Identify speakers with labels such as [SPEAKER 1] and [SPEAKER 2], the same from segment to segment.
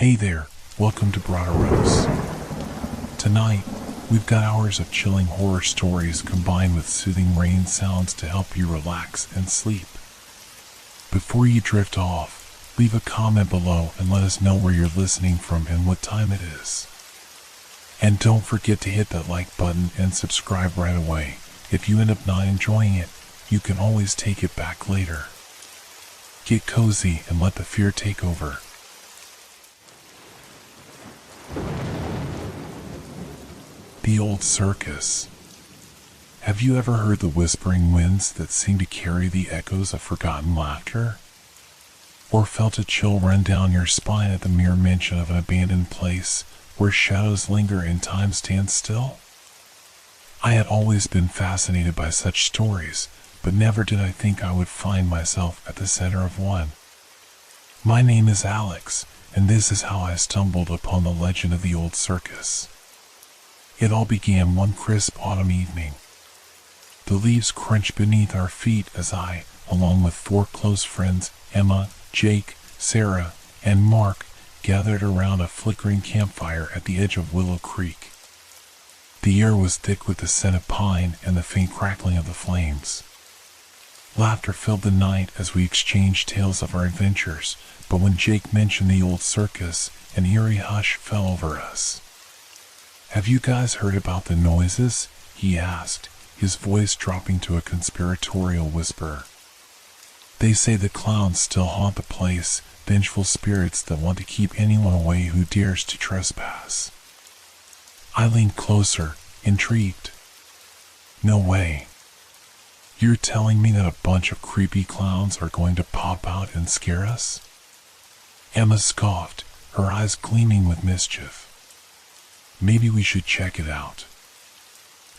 [SPEAKER 1] Hey there, welcome to Broaderos. Tonight, we've got hours of chilling horror stories combined with soothing rain sounds to help you relax and sleep. Before you drift off, leave a comment below and let us know where you're listening from and what time it is. And don't forget to hit that like button and subscribe right away. If you end up not enjoying it, you can always take it back later. Get cozy and let the fear take over. The Old Circus. Have you ever heard the whispering winds that seem to carry the echoes of forgotten laughter? Or felt a chill run down your spine at the mere mention of an abandoned place where shadows linger and time stands still? I had always been fascinated by such stories, but never did I think I would find myself at the center of one. My name is Alex, and this is how I stumbled upon the legend of the Old Circus. It all began one crisp autumn evening. The leaves crunched beneath our feet as I, along with four close friends, Emma, Jake, Sarah, and Mark, gathered around a flickering campfire at the edge of Willow Creek. The air was thick with the scent of pine and the faint crackling of the flames. Laughter filled the night as we exchanged tales of our adventures, but when Jake mentioned the Old Circus, an eerie hush fell over us. "Have you guys heard about the noises?" he asked, his voice dropping to a conspiratorial whisper. "They say the clowns still haunt the place, vengeful spirits that want to keep anyone away who dares to trespass." I leaned closer, intrigued. "No way. You're telling me that a bunch of creepy clowns are going to pop out and scare us?" Emma scoffed, her eyes gleaming with mischief. "Maybe we should check it out.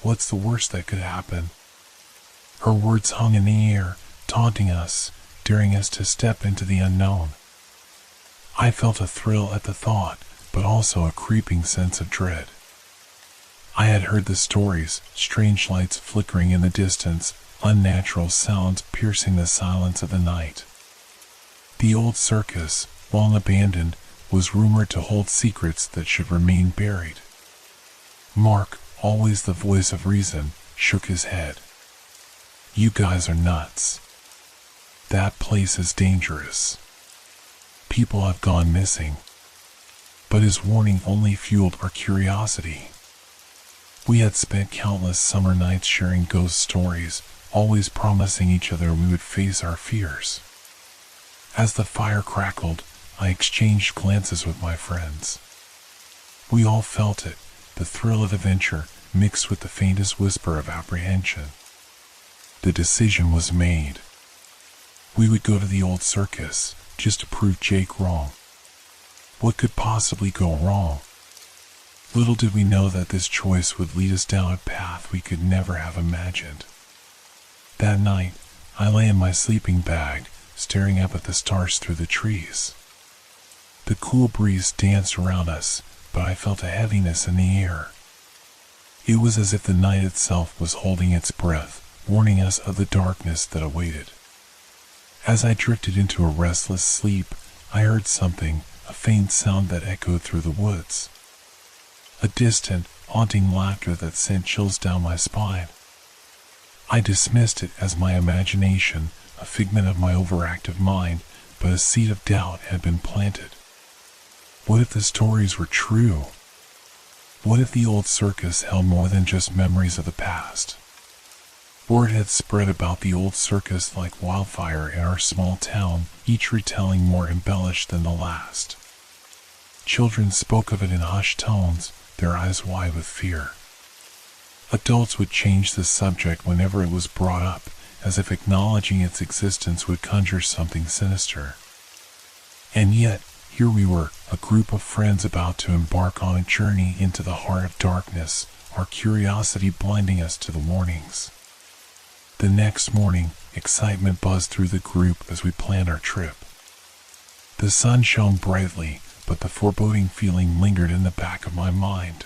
[SPEAKER 1] What's the worst that could happen?" Her words hung in the air, taunting us, daring us to step into the unknown. I felt a thrill at the thought, but also a creeping sense of dread. I had heard the stories, strange lights flickering in the distance, unnatural sounds piercing the silence of the night. The Old Circus, long abandoned, was rumored to hold secrets that should remain buried. Mark, always the voice of reason, shook his head. "You guys are nuts. That place is dangerous. People have gone missing." But his warning only fueled our curiosity. We had spent countless summer nights sharing ghost stories, always promising each other we would face our fears. As the fire crackled, I exchanged glances with my friends. We all felt it, the thrill of adventure mixed with the faintest whisper of apprehension. The decision was made. We would go to the Old Circus, just to prove Jake wrong. What could possibly go wrong? Little did we know that this choice would lead us down a path we could never have imagined. That night, I lay in my sleeping bag, staring up at the stars through the trees. The cool breeze danced around us, but I felt a heaviness in the air. It was as if the night itself was holding its breath, warning us of the darkness that awaited. As I drifted into a restless sleep, I heard something, a faint sound that echoed through the woods. A distant, haunting laughter that sent chills down my spine. I dismissed it as my imagination, a figment of my overactive mind, but a seed of doubt had been planted. What if the stories were true? What if the Old Circus held more than just memories of the past? Word had spread about the Old Circus like wildfire in our small town, each retelling more embellished than the last. Children spoke of it in hushed tones, their eyes wide with fear. Adults would change the subject whenever it was brought up, as if acknowledging its existence would conjure something sinister. And yet, here we were, a group of friends about to embark on a journey into the heart of darkness, our curiosity blinding us to the warnings. The next morning, excitement buzzed through the group as we planned our trip. The sun shone brightly, but the foreboding feeling lingered in the back of my mind.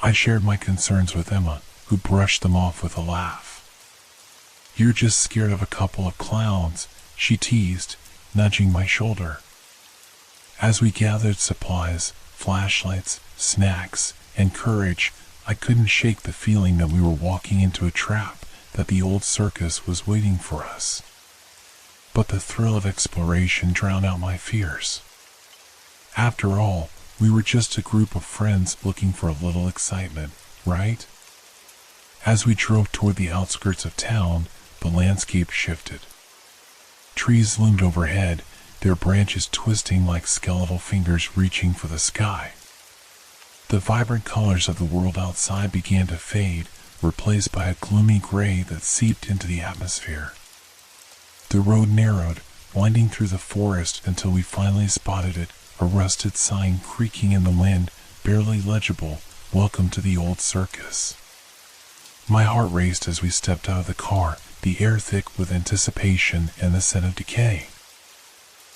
[SPEAKER 1] I shared my concerns with Emma, who brushed them off with a laugh. "You're just scared of a couple of clowns," she teased, nudging my shoulder. As we gathered supplies, flashlights, snacks, and courage, I couldn't shake the feeling that we were walking into a trap, that the old circus was waiting for us. But the thrill of exploration drowned out my fears. After all, we were just a group of friends looking for a little excitement, right? As we drove toward the outskirts of town, the landscape shifted. Trees loomed overhead, their branches twisting like skeletal fingers reaching for the sky. The vibrant colors of the world outside began to fade, replaced by a gloomy gray that seeped into the atmosphere. The road narrowed, winding through the forest until we finally spotted it, a rusted sign creaking in the wind, barely legible, "Welcome to the old circus." My heart raced as we stepped out of the car, the air thick with anticipation and the scent of decay.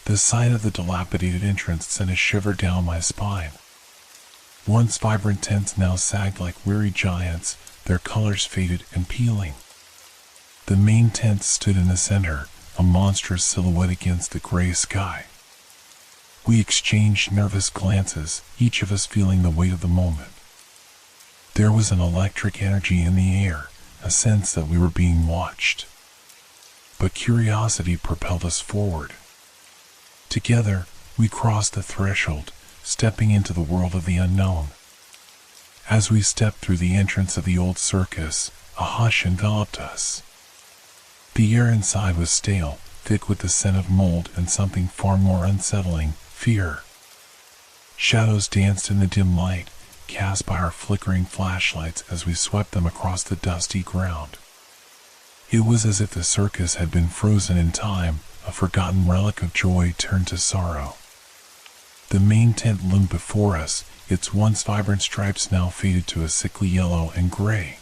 [SPEAKER 1] The sight of the dilapidated entrance sent a shiver down my spine. Once vibrant tents now sagged like weary giants, their colors faded and peeling. The main tent stood in the center, a monstrous silhouette against the gray sky. We exchanged nervous glances, each of us feeling the weight of the moment. There was an electric energy in the air, a sense that we were being watched. But curiosity propelled us forward. Together, we crossed the threshold, stepping into the world of the unknown. As we stepped through the entrance of the old circus, a hush enveloped us. The air inside was stale, thick with the scent of mold and something far more unsettling, fear. Shadows danced in the dim light, cast by our flickering flashlights as we swept them across the dusty ground. It was as if the circus had been frozen in time, a forgotten relic of joy turned to sorrow. The main tent loomed before us, its once vibrant stripes now faded to a sickly yellow and gray.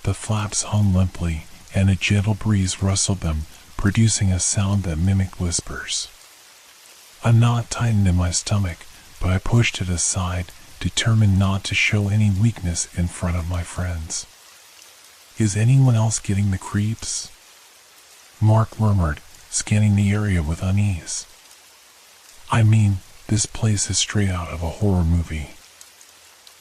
[SPEAKER 1] The flaps hung limply, and a gentle breeze rustled them, producing a sound that mimicked whispers. A knot tightened in my stomach, but I pushed it aside, determined not to show any weakness in front of my friends. "Is anyone else getting the creeps?" Mark murmured, scanning the area with unease. "I mean, this place is straight out of a horror movie."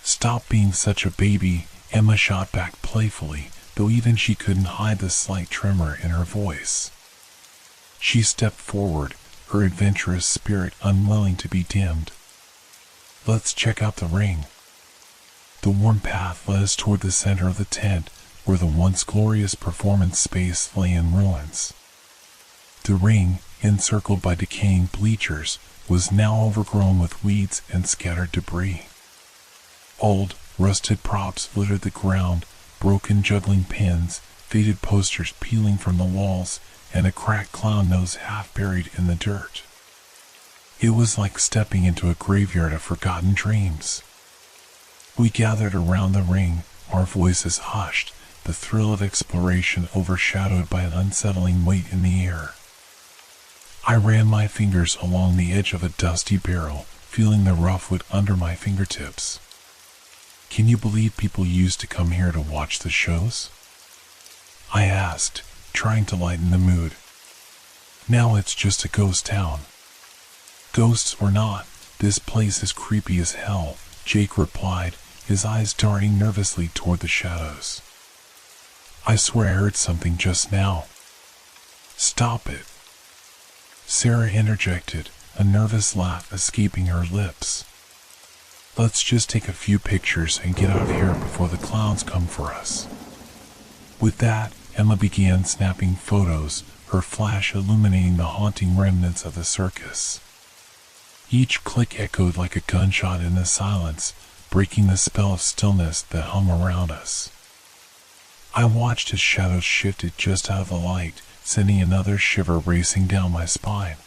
[SPEAKER 1] "Stop being such a baby," Emma shot back playfully, though even she couldn't hide the slight tremor in her voice. She stepped forward, her adventurous spirit unwilling to be dimmed. "Let's check out the ring." The warm path led us toward the center of the tent, where the once glorious performance space lay in ruins. The ring, encircled by decaying bleachers, was now overgrown with weeds and scattered debris. Old, rusted props littered the ground, broken juggling pins, faded posters peeling from the walls, and a cracked clown nose half buried in the dirt. It was like stepping into a graveyard of forgotten dreams. We gathered around the ring, our voices hushed, the thrill of exploration overshadowed by an unsettling weight in the air. I ran my fingers along the edge of a dusty barrel, feeling the rough wood under my fingertips. "Can you believe people used to come here to watch the shows?" I asked, trying to lighten the mood. "Now it's just a ghost town." "Ghosts or not, this place is creepy as hell," Jake replied, his eyes darting nervously toward the shadows. "I swear I heard something just now." "Stop it," Sarah interjected, a nervous laugh escaping her lips. "Let's just take a few pictures and get out of here before the clowns come for us." With that, Emma began snapping photos, her flash illuminating the haunting remnants of the circus. Each click echoed like a gunshot in the silence, breaking the spell of stillness that hung around us. I watched as shadows shifted just out of the light, sending another shiver racing down my spine.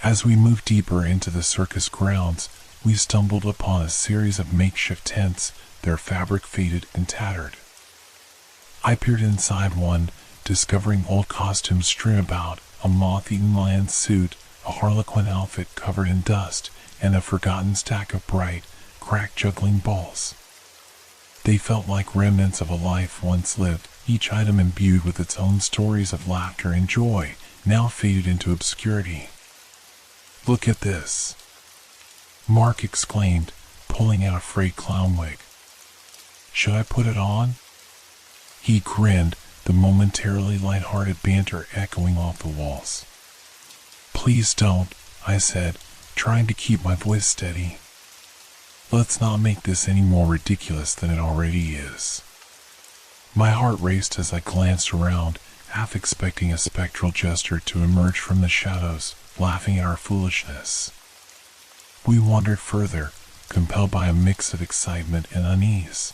[SPEAKER 1] As we moved deeper into the circus grounds, we stumbled upon a series of makeshift tents, their fabric faded and tattered. I peered inside one, discovering old costumes strewn about, a moth-eaten lion suit, a harlequin outfit covered in dust, and a forgotten stack of bright, cracked juggling balls. They felt like remnants of a life once lived, each item imbued with its own stories of laughter and joy, now faded into obscurity. Look at this, Mark exclaimed, pulling out a frayed clown wig. Should I put it on? He grinned, the momentarily light-hearted banter echoing off the walls. Please don't, I said, trying to keep my voice steady. Let's not make this any more ridiculous than it already is. My heart raced as I glanced around, half expecting a spectral jester to emerge from the shadows, laughing at our foolishness. We wandered further, compelled by a mix of excitement and unease.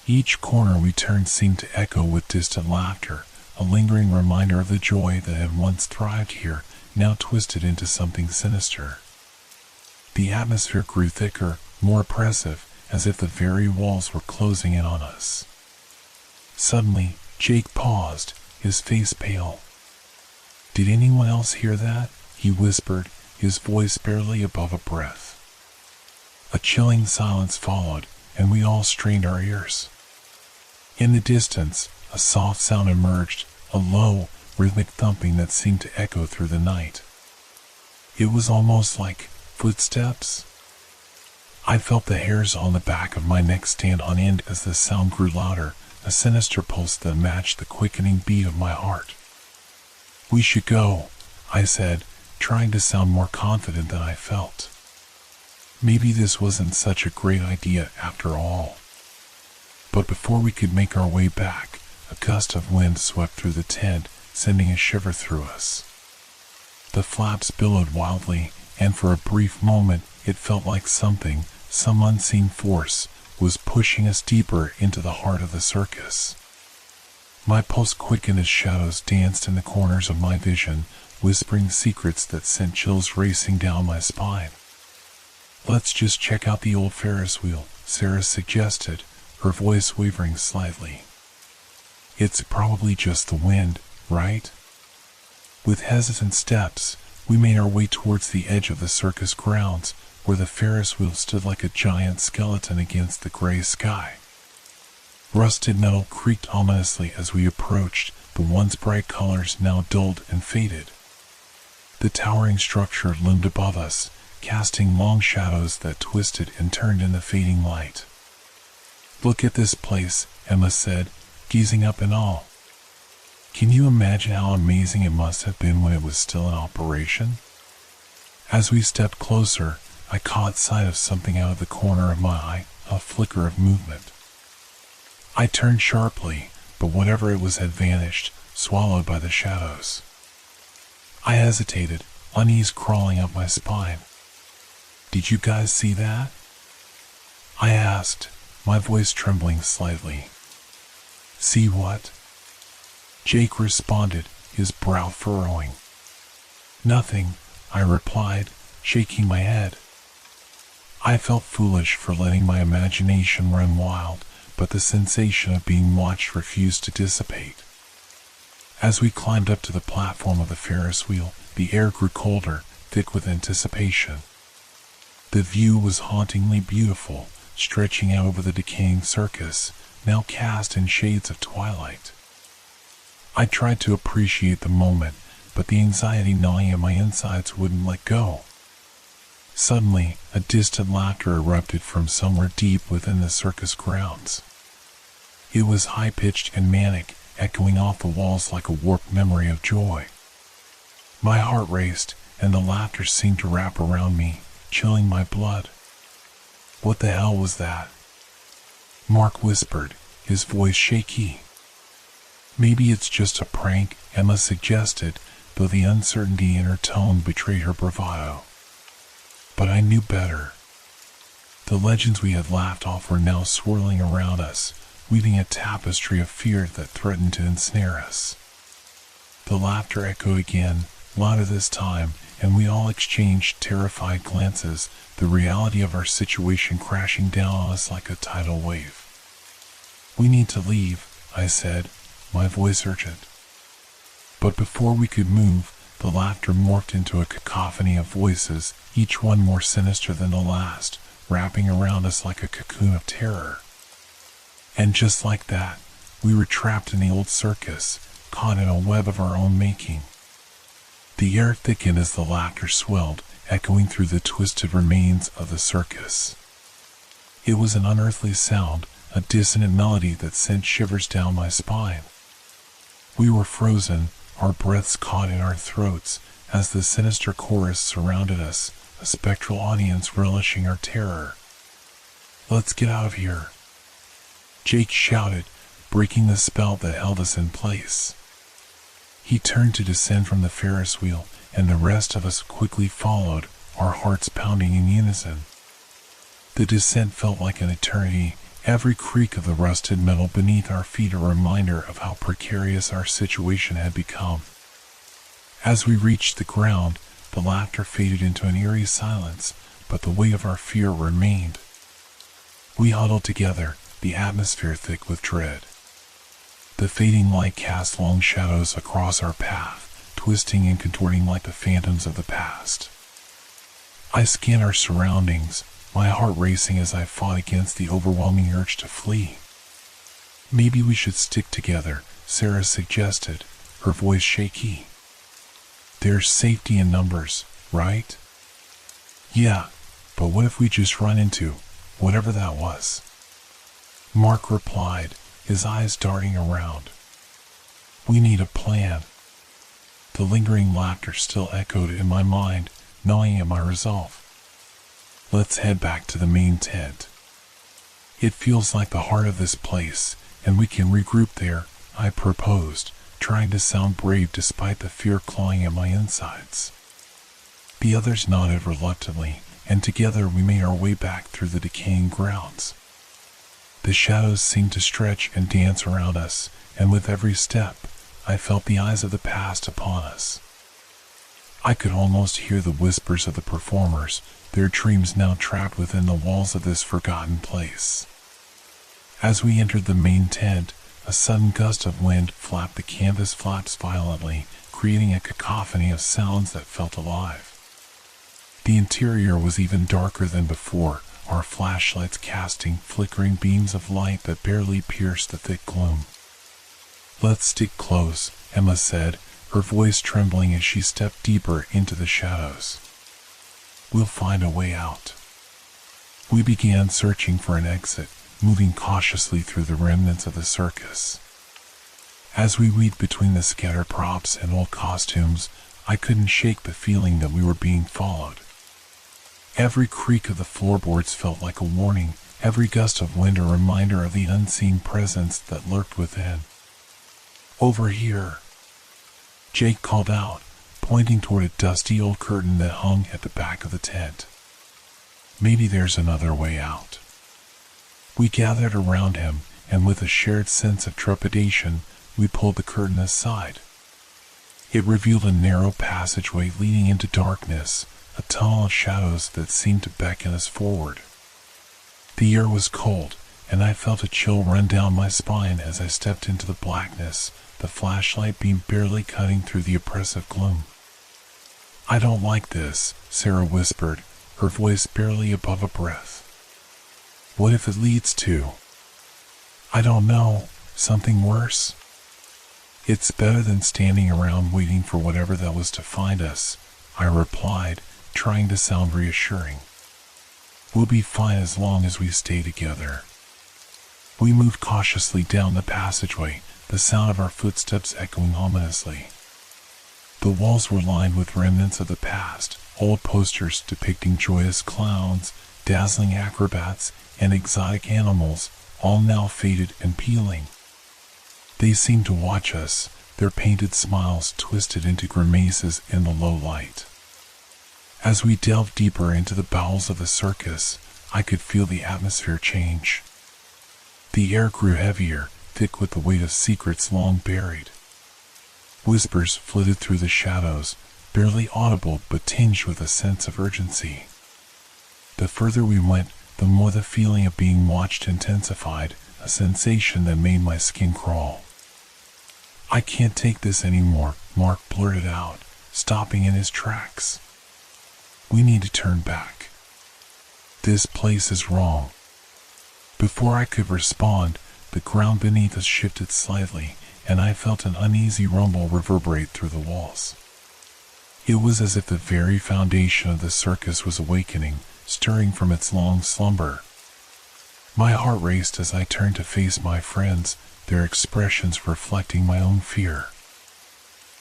[SPEAKER 1] Each corner we turned seemed to echo with distant laughter, a lingering reminder of the joy that had once thrived here, now twisted into something sinister. The atmosphere grew thicker, more oppressive, as if the very walls were closing in on us. Suddenly, Jake paused, his face pale. Did anyone else hear that? He whispered, his voice barely above a breath. A chilling silence followed, and we all strained our ears. In the distance, a soft sound emerged, a low, rhythmic thumping that seemed to echo through the night. It was almost like footsteps. I felt the hairs on the back of my neck stand on end as the sound grew louder, a sinister pulse that matched the quickening beat of my heart. We should go, I said, trying to sound more confident than I felt. Maybe this wasn't such a great idea after all. But before we could make our way back, a gust of wind swept through the tent, sending a shiver through us. The flaps billowed wildly, and for a brief moment it felt like some unseen force, was pushing us deeper into the heart of the circus. My pulse quickened as shadows danced in the corners of my vision, whispering secrets that sent chills racing down my spine. Let's just check out the old Ferris wheel, Sarah suggested, her voice wavering slightly. It's probably just the wind, right? With hesitant steps, we made our way towards the edge of the circus grounds, where the Ferris wheel stood like a giant skeleton against the gray sky. Rusted metal creaked ominously as we approached, the once bright colors now dulled and faded. The towering structure loomed above us, casting long shadows that twisted and turned in the fading light. Look at this place, Emma said, gazing up in awe. Can you imagine how amazing it must have been when it was still in operation? As we stepped closer, I caught sight of something out of the corner of my eye, a flicker of movement. I turned sharply, but whatever it was had vanished, swallowed by the shadows. I hesitated, unease crawling up my spine. Did you guys see that? I asked, my voice trembling slightly. See what? Jake responded, his brow furrowing. Nothing, I replied, shaking my head. I felt foolish for letting my imagination run wild, but the sensation of being watched refused to dissipate. As we climbed up to the platform of the Ferris wheel, the air grew colder, thick with anticipation. The view was hauntingly beautiful, stretching out over the decaying circus, now cast in shades of twilight. I tried to appreciate the moment, but the anxiety gnawing at my insides wouldn't let go. Suddenly, a distant laughter erupted from somewhere deep within the circus grounds. It was high-pitched and manic, echoing off the walls like a warped memory of joy. My heart raced, and the laughter seemed to wrap around me, chilling my blood. What the hell was that? Mark whispered, his voice shaky. Maybe it's just a prank, Emma suggested, though the uncertainty in her tone betrayed her bravado. But I knew better. The legends we had laughed off were now swirling around us, weaving a tapestry of fear that threatened to ensnare us. The laughter echoed again, louder this time, and we all exchanged terrified glances, the reality of our situation crashing down on us like a tidal wave. We need to leave, I said, my voice urgent. But before we could move, the laughter morphed into a cacophony of voices, each one more sinister than the last, wrapping around us like a cocoon of terror. And just like that, we were trapped in the old circus, caught in a web of our own making. The air thickened as the laughter swelled, echoing through the twisted remains of the circus. It was an unearthly sound, a dissonant melody that sent shivers down my spine. We were frozen, our breaths caught in our throats, as the sinister chorus surrounded us, a spectral audience relishing our terror. "Let's get out of here," Jake shouted, breaking the spell that held us in place. He turned to descend from the Ferris wheel, and the rest of us quickly followed, our hearts pounding in unison. The descent felt like an eternity, every creak of the rusted metal beneath our feet a reminder of how precarious our situation had become. As we reached the ground, the laughter faded into an eerie silence, but the weight of our fear remained. We huddled together, the atmosphere thick with dread. The fading light cast long shadows across our path, twisting and contorting like the phantoms of the past. I scanned our surroundings, my heart racing as I fought against the overwhelming urge to flee. "Maybe we should stick together," Sarah suggested, her voice shaky. "There's safety in numbers, right?" "Yeah, but what if we just run into whatever that was?" Mark replied, his eyes darting around. "We need a plan." The lingering laughter still echoed in my mind, gnawing at my resolve. "Let's head back to the main tent. It feels like the heart of this place, and we can regroup there," I proposed, trying to sound brave despite the fear clawing at my insides. The others nodded reluctantly, and together we made our way back through the decaying grounds. The shadows seemed to stretch and dance around us, and with every step, I felt the eyes of the past upon us. I could almost hear the whispers of the performers, their dreams now trapped within the walls of this forgotten place. As we entered the main tent, a sudden gust of wind flapped the canvas flaps violently, creating a cacophony of sounds that felt alive. The interior was even darker than before, our flashlights casting flickering beams of light that barely pierced the thick gloom. "Let's stick close," Emma said, her voice trembling as she stepped deeper into the shadows. "We'll find a way out." We began searching for an exit, moving cautiously through the remnants of the circus. As we weaved between the scattered props and old costumes, I couldn't shake the feeling that we were being followed. Every creak of the floorboards felt like a warning, every gust of wind a reminder of the unseen presence that lurked within. "Over here," Jake called out, pointing toward a dusty old curtain that hung at the back of the tent. "Maybe there's another way out." We gathered around him, and with a shared sense of trepidation, we pulled the curtain aside. It revealed a narrow passageway leading into darkness, a tunnel of shadows that seemed to beckon us forward. The air was cold, and I felt a chill run down my spine as I stepped into the blackness, the flashlight beam barely cutting through the oppressive gloom. "I don't like this," Sarah whispered, her voice barely above a breath. "What if it leads to—" "I don't know, something worse?" "It's better than standing around waiting for whatever that was to find us," I replied, trying to sound reassuring. "We'll be fine as long as we stay together." We moved cautiously down the passageway, the sound of our footsteps echoing ominously. The walls were lined with remnants of the past, old posters depicting joyous clowns, dazzling acrobats, and exotic animals, all now faded and peeling. They seemed to watch us, their painted smiles twisted into grimaces in the low light. As we delved deeper into the bowels of the circus, I could feel the atmosphere change. The air grew heavier, thick with the weight of secrets long buried. Whispers flitted through the shadows, barely audible but tinged with a sense of urgency. The further we went, the more the feeling of being watched intensified, a sensation that made my skin crawl. "I can't take this anymore," Mark blurted out, stopping in his tracks. "We need to turn back. This place is wrong." Before I could respond, the ground beneath us shifted slightly, and I felt an uneasy rumble reverberate through the walls. It was as if the very foundation of the circus was awakening, stirring from its long slumber. My heart raced as I turned to face my friends, their expressions reflecting my own fear.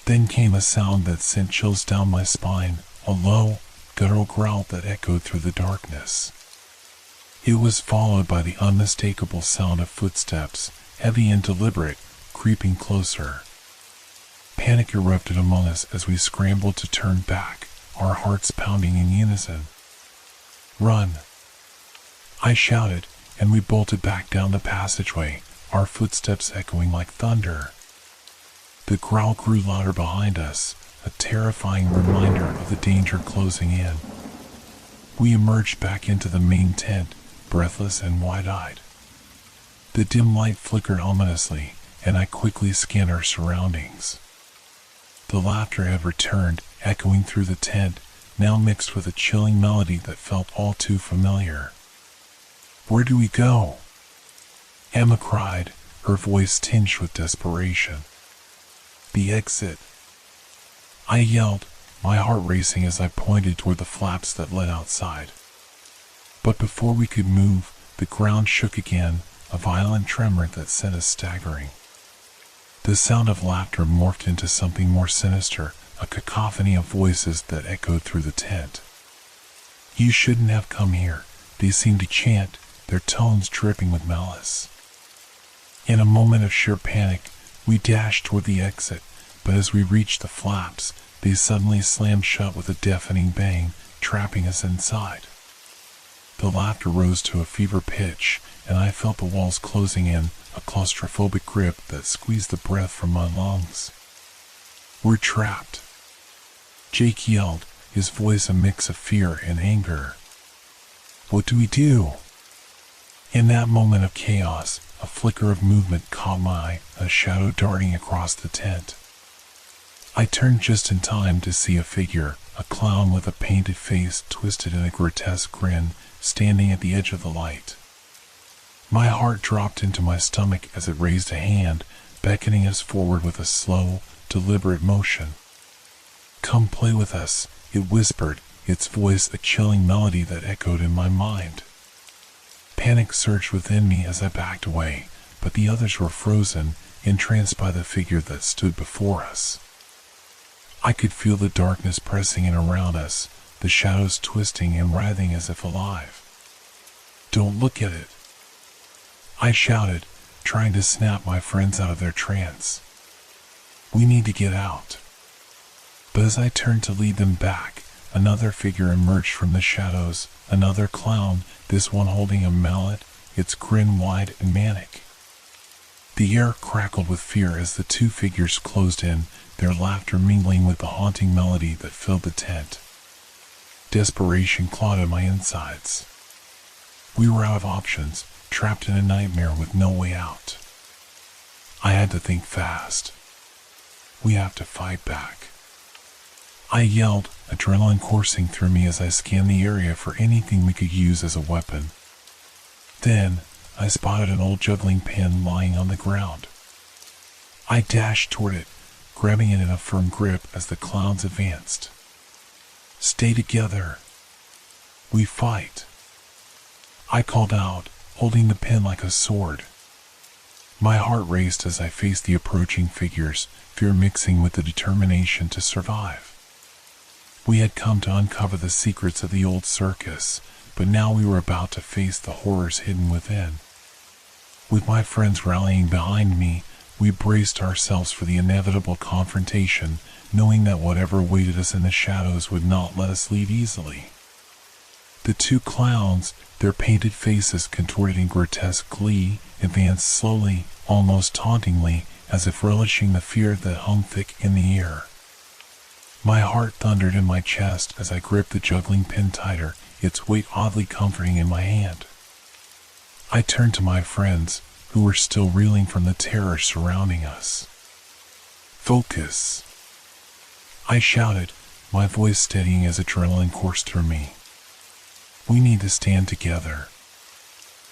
[SPEAKER 1] Then came a sound that sent chills down my spine, a low, guttural growl that echoed through the darkness. It was followed by the unmistakable sound of footsteps, heavy and deliberate, creeping closer. Panic erupted among us as we scrambled to turn back, our hearts pounding in unison. "Run!" I shouted, and we bolted back down the passageway, our footsteps echoing like thunder. The growl grew louder behind us, a terrifying reminder of the danger closing in. We emerged back into the main tent, breathless and wide-eyed. The dim light flickered ominously, and I quickly scanned our surroundings. The laughter had returned, echoing through the tent, now mixed with a chilling melody that felt all too familiar. "Where do we go?" Emma cried, her voice tinged with desperation. "The exit," I yelled, my heart racing as I pointed toward the flaps that led outside. But before we could move, the ground shook again, a violent tremor that sent us staggering. The sound of laughter morphed into something more sinister, a cacophony of voices that echoed through the tent. "You shouldn't have come here," they seemed to chant, their tones dripping with malice. In a moment of sheer panic, we dashed toward the exit, but as we reached the flaps, they suddenly slammed shut with a deafening bang, trapping us inside. The laughter rose to a fever pitch, and I felt the walls closing in, a claustrophobic grip that squeezed the breath from my lungs. "We're trapped," Jake yelled, his voice a mix of fear and anger. "What do we do?" In that moment of chaos, a flicker of movement caught my eye, a shadow darting across the tent. I turned just in time to see a figure, a clown with a painted face twisted in a grotesque grin, standing at the edge of the light. My heart dropped into my stomach as it raised a hand, beckoning us forward with a slow, deliberate motion. "Come play with us," it whispered, its voice a chilling melody that echoed in my mind. Panic surged within me as I backed away, but the others were frozen, entranced by the figure that stood before us. I could feel the darkness pressing in around us, the shadows twisting and writhing as if alive. "Don't look at it," I shouted, trying to snap my friends out of their trance. "We need to get out." But as I turned to lead them back, another figure emerged from the shadows, another clown, this one holding a mallet, its grin wide and manic. The air crackled with fear as the two figures closed in, their laughter mingling with the haunting melody that filled the tent. Desperation clawed at my insides. We were out of options, trapped in a nightmare with no way out. I had to think fast. "We have to fight back," I yelled, adrenaline coursing through me as I scanned the area for anything we could use as a weapon. Then, I spotted an old juggling pin lying on the ground. I dashed toward it, grabbing it in a firm grip as the clowns advanced. "Stay together. We fight," I called out, holding the pin like a sword. My heart raced as I faced the approaching figures, fear mixing with the determination to survive. We had come to uncover the secrets of the old circus, but now we were about to face the horrors hidden within. With my friends rallying behind me, we braced ourselves for the inevitable confrontation, knowing that whatever awaited us in the shadows would not let us leave easily. The two clowns, their painted faces contorted in grotesque glee, advanced slowly, almost tauntingly, as if relishing the fear that hung thick in the air. My heart thundered in my chest as I gripped the juggling pin tighter, its weight oddly comforting in my hand. I turned to my friends, who were still reeling from the terror surrounding us. "Focus," I shouted, my voice steadying as adrenaline coursed through me. "We need to stand together."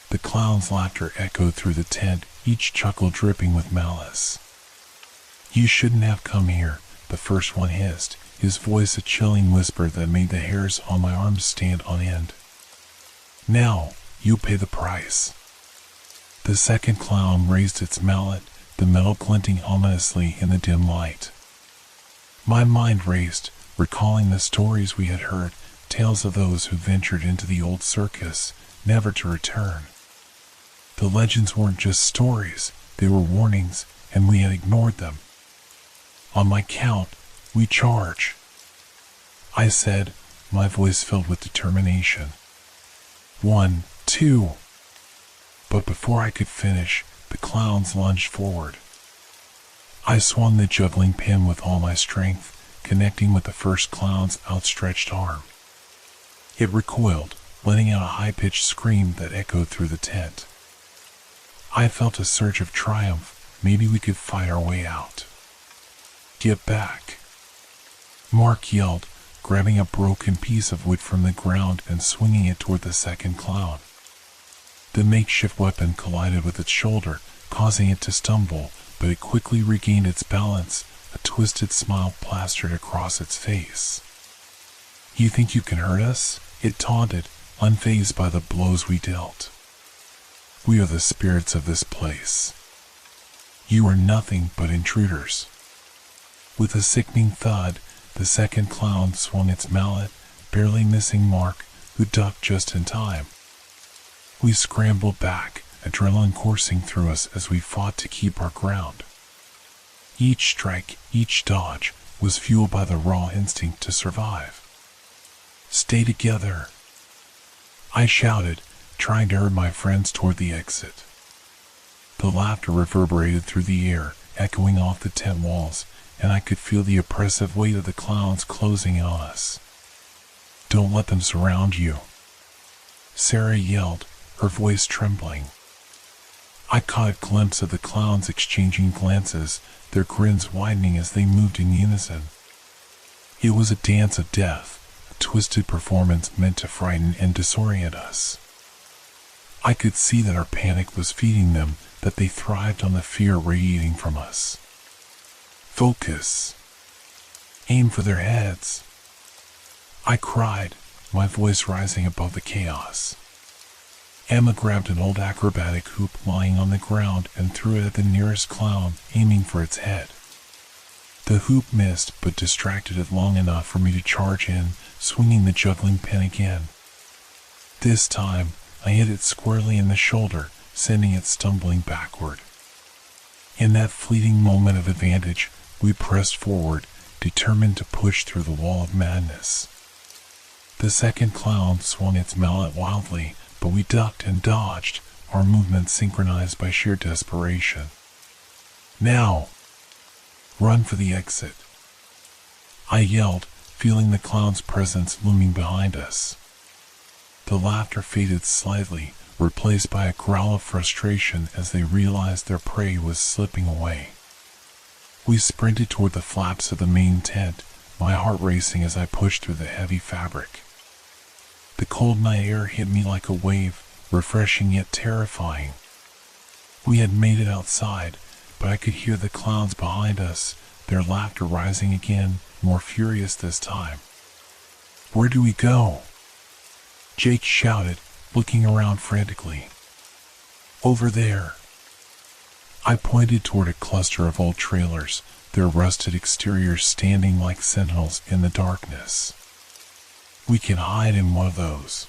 [SPEAKER 1] The clown's laughter echoed through the tent, each chuckle dripping with malice. "You shouldn't have come here," the first one hissed, his voice a chilling whisper that made the hairs on my arms stand on end. "Now, you pay the price." The second clown raised its mallet, the metal glinting ominously in the dim light. My mind raced, recalling the stories we had heard, tales of those who ventured into the old circus, never to return. The legends weren't just stories, they were warnings, and we had ignored them. "On my count, we charge," I said, my voice filled with determination. "1, 2. But before I could finish, the clowns lunged forward. I swung the juggling pin with all my strength, connecting with the first clown's outstretched arm. It recoiled, letting out a high-pitched scream that echoed through the tent. I felt a surge of triumph. Maybe we could fight our way out. "Get back," Mark yelled, grabbing a broken piece of wood from the ground and swinging it toward the second clown. The makeshift weapon collided with its shoulder, causing it to stumble, but it quickly regained its balance, a twisted smile plastered across its face. "You think you can hurt us?" it taunted, unfazed by the blows we dealt. "We are the spirits of this place. You are nothing but intruders." With a sickening thud, the second clown swung its mallet, barely missing Mark, who ducked just in time. We scrambled back, adrenaline coursing through us as we fought to keep our ground. Each strike, each dodge, was fueled by the raw instinct to survive. "Stay together," I shouted, trying to herd my friends toward the exit. The laughter reverberated through the air, echoing off the tent walls, and I could feel the oppressive weight of the clowns closing in on us. "Don't let them surround you," Sarah yelled, her voice trembling. I caught a glimpse of the clowns exchanging glances, their grins widening as they moved in unison. It was a dance of death, a twisted performance meant to frighten and disorient us. I could see that our panic was feeding them, that they thrived on the fear radiating from us. "Focus. Aim for their heads," I cried, my voice rising above the chaos. Emma grabbed an old acrobatic hoop lying on the ground and threw it at the nearest clown, aiming for its head. The hoop missed, but distracted it long enough for me to charge in, swinging the juggling pin again. This time, I hit it squarely in the shoulder, sending it stumbling backward. In that fleeting moment of advantage, we pressed forward, determined to push through the wall of madness. The second clown swung its mallet wildly, but we ducked and dodged, our movements synchronized by sheer desperation. "Now! Run for the exit," I yelled, feeling the clown's presence looming behind us. The laughter faded slightly, replaced by a growl of frustration as they realized their prey was slipping away. We sprinted toward the flaps of the main tent, my heart racing as I pushed through the heavy fabric. The cold night air hit me like a wave, refreshing yet terrifying. We had made it outside, but I could hear the clowns behind us, their laughter rising again, more furious this time. "Where do we go?" Jake shouted, looking around frantically. "Over there." I pointed toward a cluster of old trailers, their rusted exteriors standing like sentinels in the darkness. "We can hide in one of those."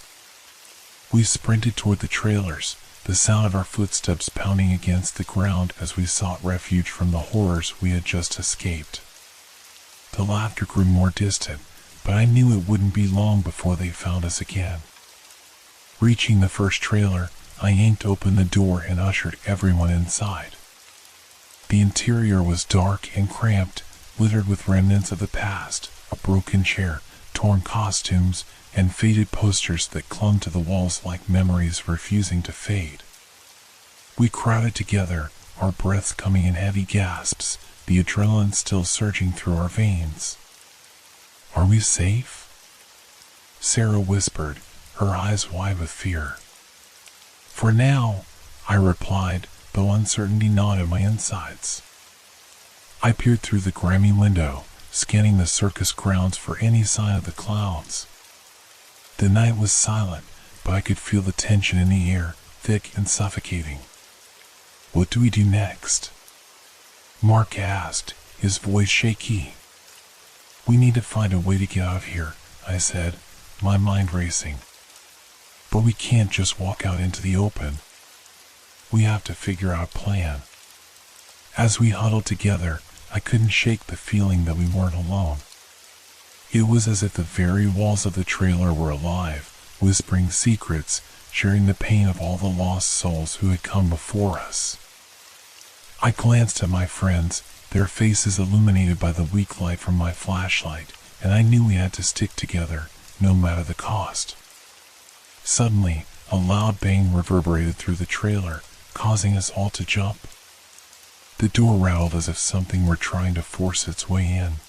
[SPEAKER 1] We sprinted toward the trailers, the sound of our footsteps pounding against the ground as we sought refuge from the horrors we had just escaped. The laughter grew more distant, but I knew it wouldn't be long before they found us again. Reaching the first trailer, I yanked open the door and ushered everyone inside. The interior was dark and cramped, littered with remnants of the past, a broken chair, torn costumes, and faded posters that clung to the walls like memories refusing to fade. We crowded together, our breaths coming in heavy gasps, the adrenaline still surging through our veins. "Are we safe?" Sarah whispered, her eyes wide with fear. "For now," I replied, though uncertainty gnawed at my insides. I peered through the grimy window, scanning the circus grounds for any sign of the clowns. The night was silent, but I could feel the tension in the air, thick and suffocating. "What do we do next?" Mark asked, his voice shaky. "We need to find a way to get out of here," I said, my mind racing. "But we can't just walk out into the open. We have to figure out a plan." As we huddled together, I couldn't shake the feeling that we weren't alone. It was as if the very walls of the trailer were alive, whispering secrets, sharing the pain of all the lost souls who had come before us. I glanced at my friends, their faces illuminated by the weak light from my flashlight, and I knew we had to stick together, no matter the cost. Suddenly, a loud bang reverberated through the trailer, causing us all to jump. The door rattled as if something were trying to force its way in.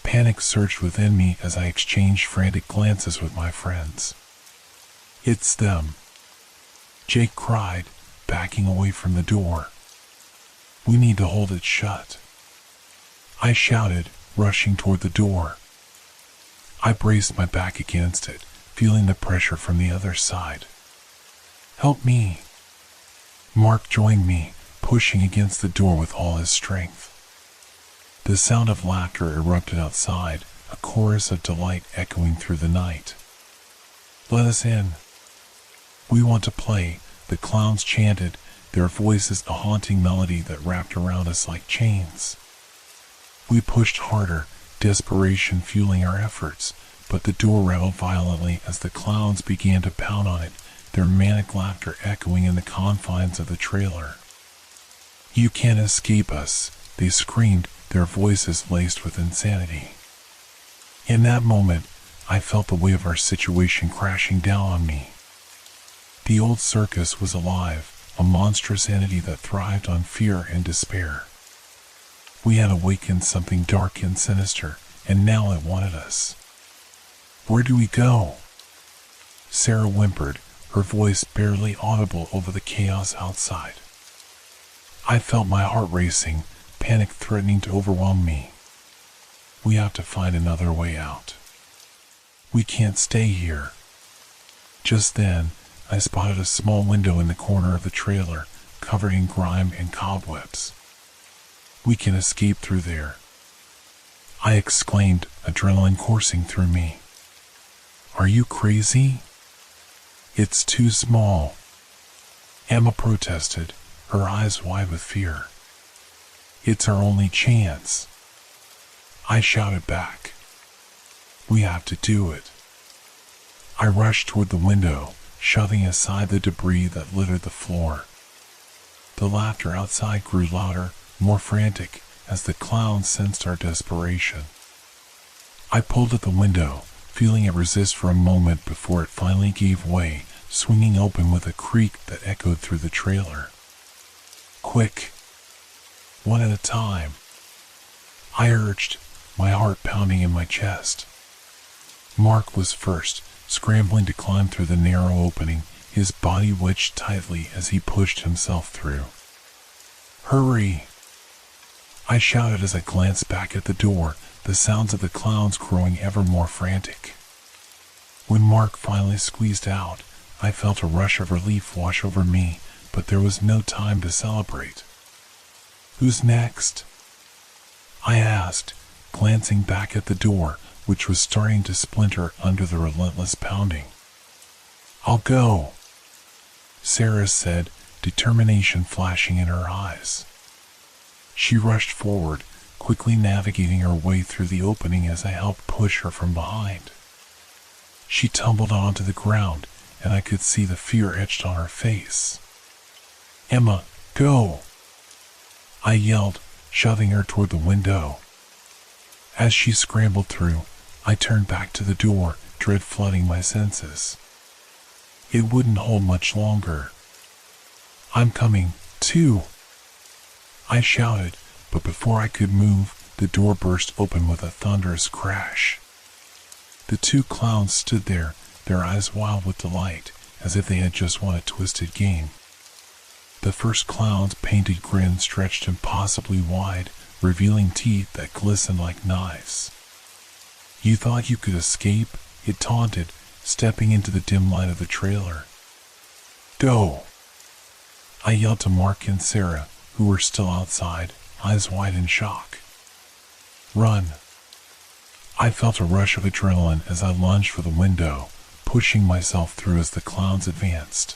[SPEAKER 1] Panic surged within me as I exchanged frantic glances with my friends. "It's them," Jake cried, backing away from the door. "We need to hold it shut," I shouted, rushing toward the door. I braced my back against it, feeling the pressure from the other side. "Help me!" Mark joined me, pushing against the door with all his strength. The sound of laughter erupted outside, a chorus of delight echoing through the night. "Let us in. We want to play," the clowns chanted, their voices a haunting melody that wrapped around us like chains. We pushed harder, desperation fueling our efforts, but the door rattled violently as the clowns began to pound on it, their manic laughter echoing in the confines of the trailer. "You can't escape us," they screamed, their voices laced with insanity. In that moment, I felt the weight of our situation crashing down on me. The old circus was alive, a monstrous entity that thrived on fear and despair. We had awakened something dark and sinister, and now it wanted us. "Where do we go?" Sarah whimpered, her voice barely audible over the chaos outside. I felt my heart racing, panic threatening to overwhelm me. "We have to find another way out. We can't stay here." Just then, I spotted a small window in the corner of the trailer, covered in grime and cobwebs. "We can escape through there," I exclaimed, adrenaline coursing through me. "Are you crazy?" "It's too small," Emma protested, her eyes wide with fear. "It's our only chance," I shouted back. "We have to do it." I rushed toward the window, shoving aside the debris that littered the floor. The laughter outside grew louder, more frantic, as the clowns sensed our desperation. I pulled at the window, feeling it resist for a moment before it finally gave way, swinging open with a creak that echoed through the trailer. "Quick! One at a time," I urged, my heart pounding in my chest. Mark was first, scrambling to climb through the narrow opening, his body wedged tightly as he pushed himself through. "Hurry!" I shouted as I glanced back at the door, the sounds of the clowns growing ever more frantic. When Mark finally squeezed out, I felt a rush of relief wash over me, but there was no time to celebrate. "Who's next?" I asked, glancing back at the door, which was starting to splinter under the relentless pounding. "I'll go," Sarah said, determination flashing in her eyes. She rushed forward, quickly navigating her way through the opening as I helped push her from behind. She tumbled onto the ground, and I could see the fear etched on her face. "Emma, go!" I yelled, shoving her toward the window. As she scrambled through, I turned back to the door, dread flooding my senses. It wouldn't hold much longer. "I'm coming, too!" I shouted, but before I could move, the door burst open with a thunderous crash. The two clowns stood there, their eyes wild with delight, as if they had just won a twisted game. The first clown's painted grin stretched impossibly wide, revealing teeth that glistened like knives. "You thought you could escape?" it taunted, stepping into the dim light of the trailer. "Go!" I yelled to Mark and Sarah, who were still outside, eyes wide in shock. "Run!" I felt a rush of adrenaline as I lunged for the window, pushing myself through as the clowns advanced.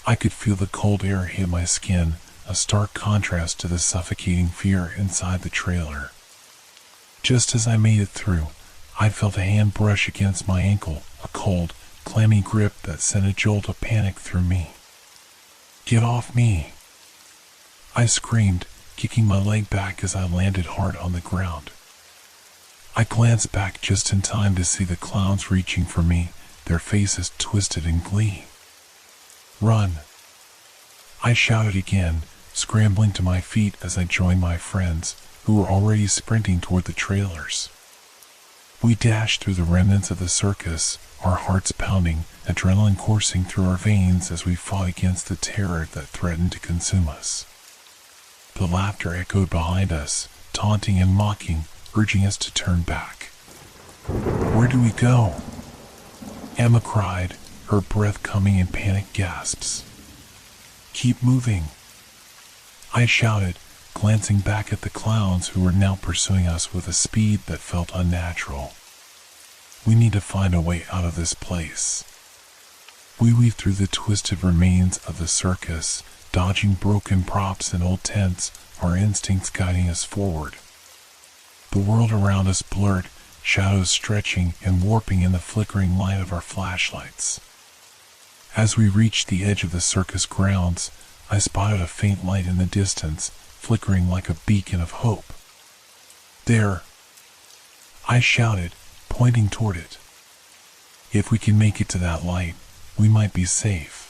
[SPEAKER 1] I could feel the cold air hit my skin, a stark contrast to the suffocating fear inside the trailer. Just as I made it through, I felt a hand brush against my ankle, a cold, clammy grip that sent a jolt of panic through me. "Get off me!" I screamed, kicking my leg back as I landed hard on the ground. I glanced back just in time to see the clowns reaching for me, their faces twisted in glee. "Run!" I shouted again, scrambling to my feet as I joined my friends, who were already sprinting toward the trailers. We dashed through the remnants of the circus, our hearts pounding, adrenaline coursing through our veins as we fought against the terror that threatened to consume us. The laughter echoed behind us, taunting and mocking, urging us to turn back. "Where do we go?" Emma cried, her breath coming in panicked gasps. "Keep moving," I shouted, glancing back at the clowns who were now pursuing us with a speed that felt unnatural. "We need to find a way out of this place." We weaved through the twisted remains of the circus, dodging broken props and old tents, our instincts guiding us forward. The world around us blurred, shadows stretching and warping in the flickering light of our flashlights. As we reached the edge of the circus grounds, I spotted a faint light in the distance, flickering like a beacon of hope. "There!" I shouted, pointing toward it. "If we can make it to that light, we might be safe."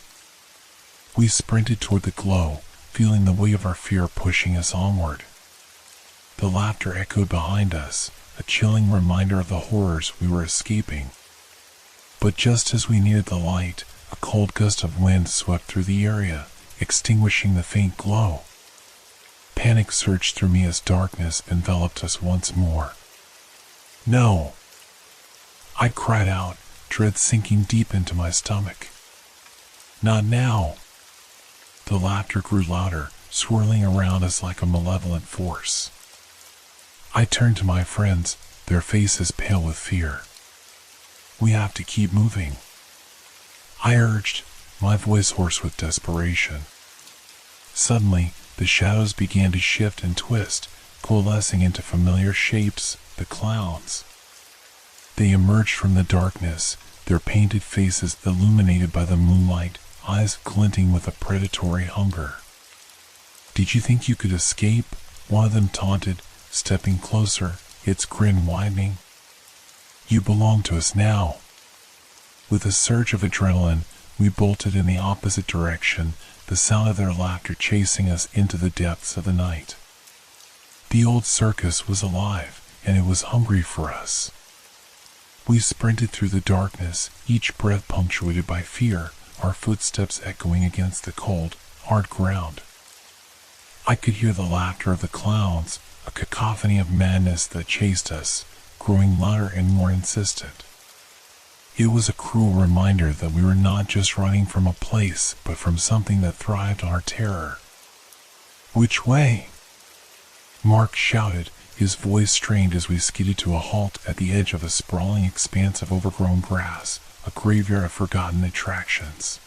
[SPEAKER 1] We sprinted toward the glow, feeling the weight of our fear pushing us onward. The laughter echoed behind us, a chilling reminder of the horrors we were escaping. But just as we neared the light, a cold gust of wind swept through the area, extinguishing the faint glow. Panic surged through me as darkness enveloped us once more. "No!" I cried out, dread sinking deep into my stomach. "Not now!" The laughter grew louder, swirling around us like a malevolent force. I turned to my friends, their faces pale with fear. "We have to keep moving," I urged, my voice hoarse with desperation. Suddenly, the shadows began to shift and twist, coalescing into familiar shapes, the clowns. They emerged from the darkness, their painted faces illuminated by the moonlight, eyes glinting with a predatory hunger. "Did you think you could escape?" one of them taunted, stepping closer, its grin widening. "You belong to us now." With a surge of adrenaline, we bolted in the opposite direction, the sound of their laughter chasing us into the depths of the night. The old circus was alive, and it was hungry for us. We sprinted through the darkness, each breath punctuated by fear, our footsteps echoing against the cold, hard ground. I could hear the laughter of the clowns, a cacophony of madness that chased us, growing louder and more insistent. It was a cruel reminder that we were not just running from a place, but from something that thrived on our terror. "Which way?" Mark shouted, his voice strained as we skidded to a halt at the edge of a sprawling expanse of overgrown grass, a graveyard of forgotten attractions.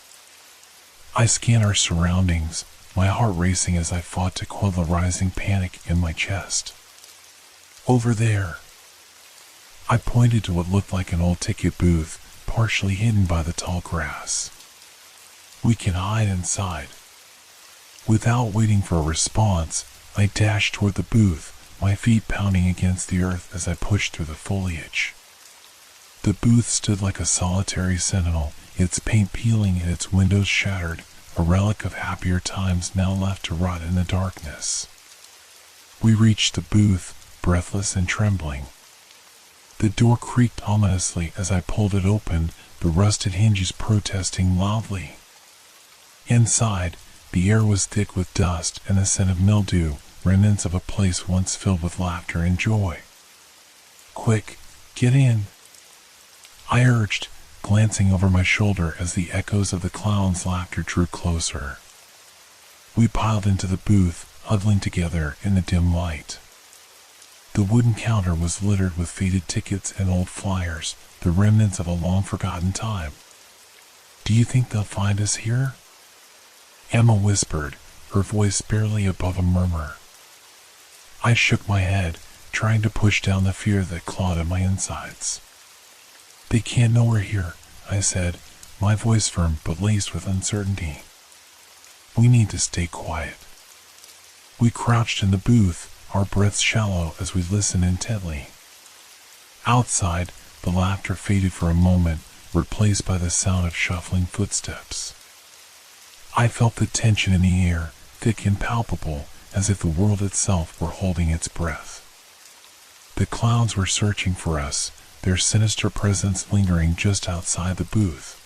[SPEAKER 1] I scanned our surroundings, my heart racing as I fought to quell the rising panic in my chest. "Over there." I pointed to what looked like an old ticket booth, partially hidden by the tall grass. "We can hide inside." Without waiting for a response, I dashed toward the booth, my feet pounding against the earth as I pushed through the foliage. The booth stood like a solitary sentinel, its paint peeling and its windows shattered, a relic of happier times now left to rot in the darkness. We reached the booth, breathless and trembling. The door creaked ominously as I pulled it open, the rusted hinges protesting loudly. Inside, the air was thick with dust and the scent of mildew, remnants of a place once filled with laughter and joy. "Quick, get in," I urged, glancing over my shoulder as the echoes of the clown's laughter drew closer. We piled into the booth, huddling together in the dim light. The wooden counter was littered with faded tickets and old flyers, the remnants of a long-forgotten time. "Do you think they'll find us here?" Emma whispered, her voice barely above a murmur. I shook my head, trying to push down the fear that clawed at my insides. "They can't know we're here," I said, my voice firm but laced with uncertainty. "We need to stay quiet." We crouched in the booth, our breaths shallow as we listened intently. Outside, the laughter faded for a moment, replaced by the sound of shuffling footsteps. I felt the tension in the air, thick and palpable, as if the world itself were holding its breath. The clowns were searching for us, their sinister presence lingering just outside the booth.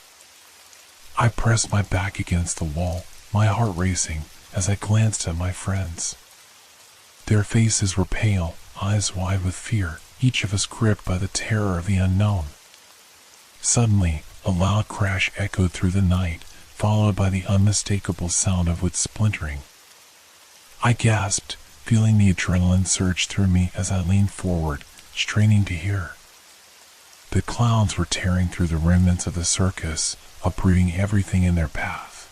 [SPEAKER 1] I pressed my back against the wall, my heart racing, as I glanced at my friends. Their faces were pale, eyes wide with fear, each of us gripped by the terror of the unknown. Suddenly, a loud crash echoed through the night, followed by the unmistakable sound of wood splintering. I gasped, feeling the adrenaline surge through me as I leaned forward, straining to hear. The clowns were tearing through the remnants of the circus, uprooting everything in their path.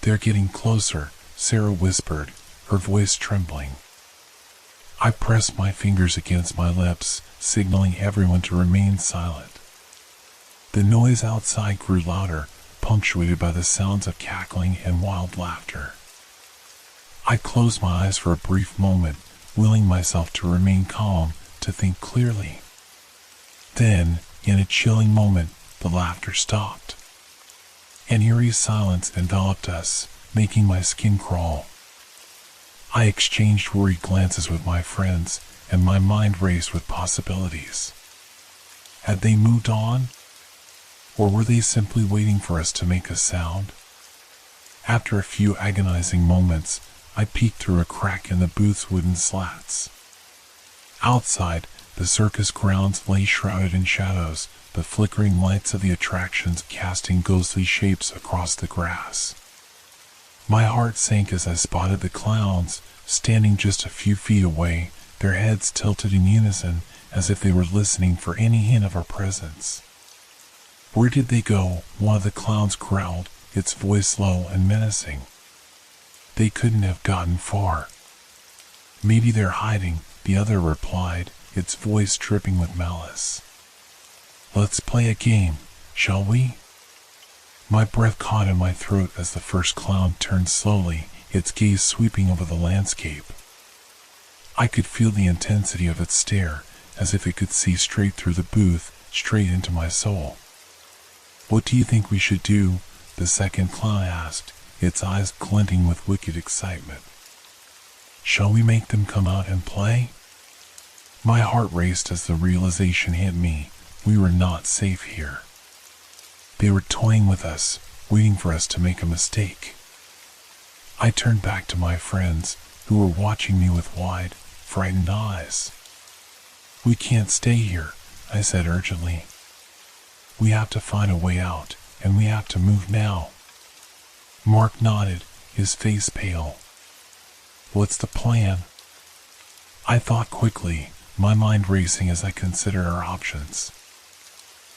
[SPEAKER 1] "They're getting closer," Sarah whispered, her voice trembling. I pressed my fingers against my lips, signaling everyone to remain silent. The noise outside grew louder, punctuated by the sounds of cackling and wild laughter. I closed my eyes for a brief moment, willing myself to remain calm, to think clearly. Then, in a chilling moment, the laughter stopped. An eerie silence enveloped us, making my skin crawl. I exchanged worried glances with my friends, and my mind raced with possibilities. Had they moved on? Or were they simply waiting for us to make a sound? After a few agonizing moments, I peeked through a crack in the booth's wooden slats. Outside, the circus grounds lay shrouded in shadows, the flickering lights of the attractions casting ghostly shapes across the grass. My heart sank as I spotted the clowns, standing just a few feet away, their heads tilted in unison, as if they were listening for any hint of our presence. "Where did they go?" one of the clowns growled, its voice low and menacing. "They couldn't have gotten far." "Maybe they're hiding," the other replied, its voice dripping with malice. "Let's play a game, shall we?" My breath caught in my throat as the first clown turned slowly, its gaze sweeping over the landscape. I could feel the intensity of its stare, as if it could see straight through the booth, straight into my soul. "What do you think we should do?" the second clown asked, its eyes glinting with wicked excitement. "Shall we make them come out and play?" My heart raced as the realization hit me. We were not safe here. They were toying with us, waiting for us to make a mistake. I turned back to my friends, who were watching me with wide, frightened eyes. "We can't stay here," I said urgently. "We have to find a way out, and we have to move now." Mark nodded, his face pale. "What's the plan?" I thought quickly, my mind racing as I considered our options.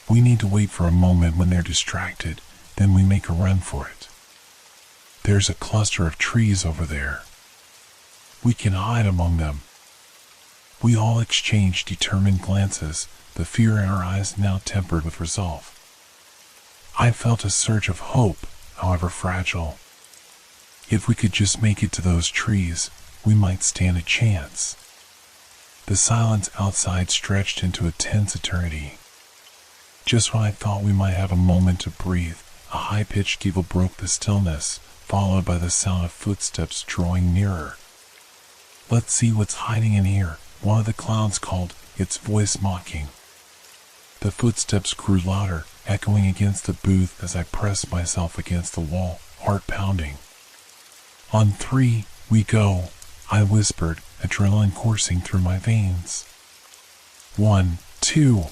[SPEAKER 1] "We need to wait for a moment when they're distracted, then we make a run for it. There's a cluster of trees over there. We can hide among them." We all exchanged determined glances, the fear in our eyes now tempered with resolve. I felt a surge of hope, however fragile. If we could just make it to those trees, we might stand a chance. The silence outside stretched into a tense eternity. Just when I thought we might have a moment to breathe, a high-pitched giggle broke the stillness, followed by the sound of footsteps drawing nearer. "Let's see what's hiding in here," one of the clowns called, its voice mocking. The footsteps grew louder, echoing against the booth as I pressed myself against the wall, heart pounding. "On 3, we go," I whispered, adrenaline coursing through my veins. 1, 2.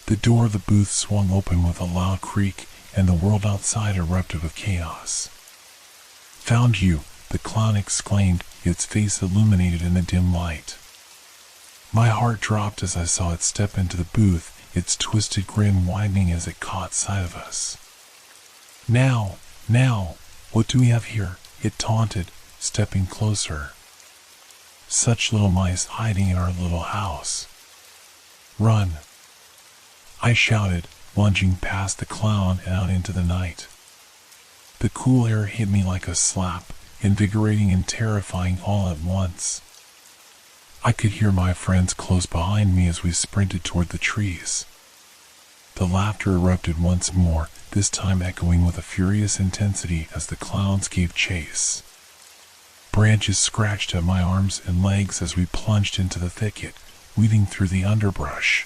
[SPEAKER 1] The door of the booth swung open with a loud creak, and the world outside erupted with chaos. "Found you," the clown exclaimed, its face illuminated in the dim light. My heart dropped as I saw it step into the booth, its twisted grin widening as it caught sight of us. Now, what do we have here?" it taunted, stepping closer. "Such little mice hiding in our little house." "Run!" I shouted, lunging past the clown and out into the night. The cool air hit me like a slap, invigorating and terrifying all at once. I could hear my friends close behind me as we sprinted toward the trees. The laughter erupted once more, this time echoing with a furious intensity as the clowns gave chase. Branches scratched at my arms and legs as we plunged into the thicket, weaving through the underbrush.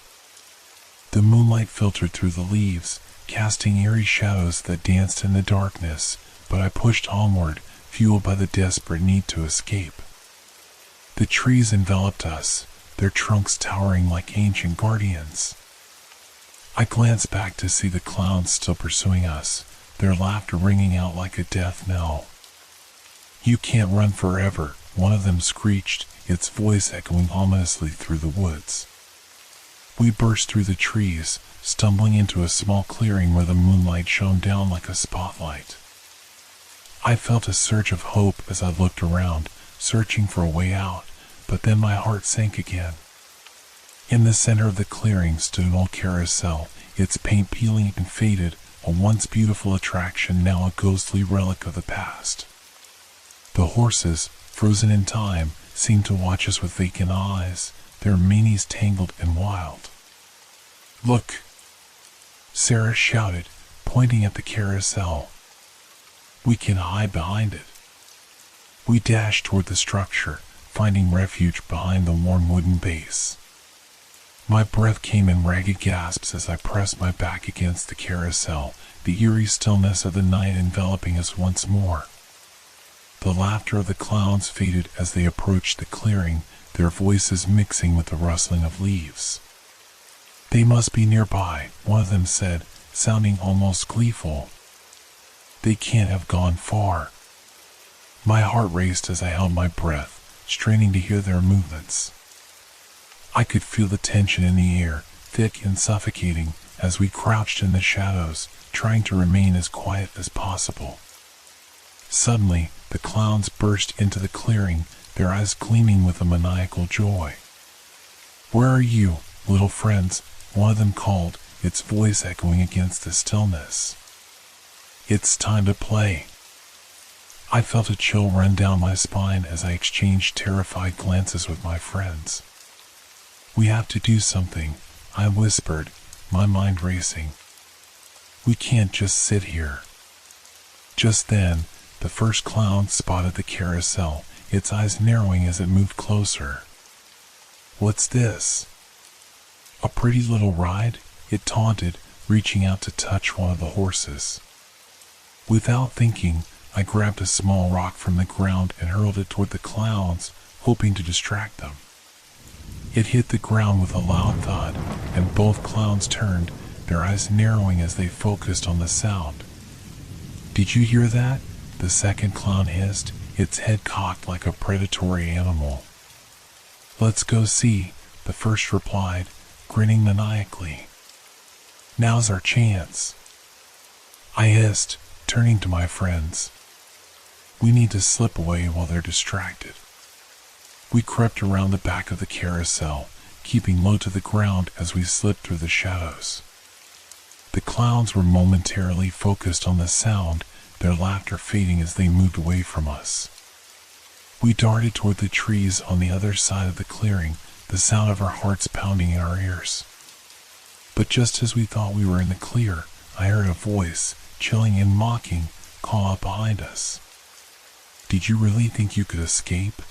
[SPEAKER 1] The moonlight filtered through the leaves, casting eerie shadows that danced in the darkness, but I pushed onward, fueled by the desperate need to escape. The trees enveloped us, their trunks towering like ancient guardians. I glanced back to see the clowns still pursuing us, their laughter ringing out like a death knell. "You can't run forever," one of them screeched, its voice echoing ominously through the woods. We burst through the trees, stumbling into a small clearing where the moonlight shone down like a spotlight. I felt a surge of hope as I looked around, searching for a way out, but then my heart sank again. In the center of the clearing stood an old carousel, its paint peeling and faded, a once beautiful attraction now a ghostly relic of the past. The horses, frozen in time, seemed to watch us with vacant eyes, their manes tangled and wild. "Look!" Sarah shouted, pointing at the carousel. "We can hide behind it." We dashed toward the structure, finding refuge behind the warm wooden base. My breath came in ragged gasps as I pressed my back against the carousel, the eerie stillness of the night enveloping us once more. The laughter of the clowns faded as they approached the clearing, their voices mixing with the rustling of leaves. "They must be nearby," one of them said, sounding almost gleeful. "They can't have gone far." My heart raced as I held my breath, straining to hear their movements. I could feel the tension in the air, thick and suffocating, as we crouched in the shadows, trying to remain as quiet as possible. Suddenly, the clowns burst into the clearing, their eyes gleaming with a maniacal joy. "Where are you, little friends?" one of them called, its voice echoing against the stillness. "It's time to play." I felt a chill run down my spine as I exchanged terrified glances with my friends. "We have to do something," I whispered, my mind racing. "We can't just sit here." Just then, the first clown spotted the carousel, its eyes narrowing as it moved closer. "What's this?" "A pretty little ride?" it taunted, reaching out to touch one of the horses. Without thinking, I grabbed a small rock from the ground and hurled it toward the clowns, hoping to distract them. It hit the ground with a loud thud, and both clowns turned, their eyes narrowing as they focused on the sound. "Did you hear that?" the second clown hissed, its head cocked like a predatory animal. "Let's go see," the first replied, grinning maniacally. "Now's our chance." I hissed, turning to my friends. "We need to slip away while they're distracted." We crept around the back of the carousel, keeping low to the ground as we slipped through the shadows. The clowns were momentarily focused on the sound, their laughter fading as they moved away from us. We darted toward the trees on the other side of the clearing, the sound of our hearts pounding in our ears. But just as we thought we were in the clear, I heard a voice, chilling and mocking, call out behind us. "Did you really think you could escape?"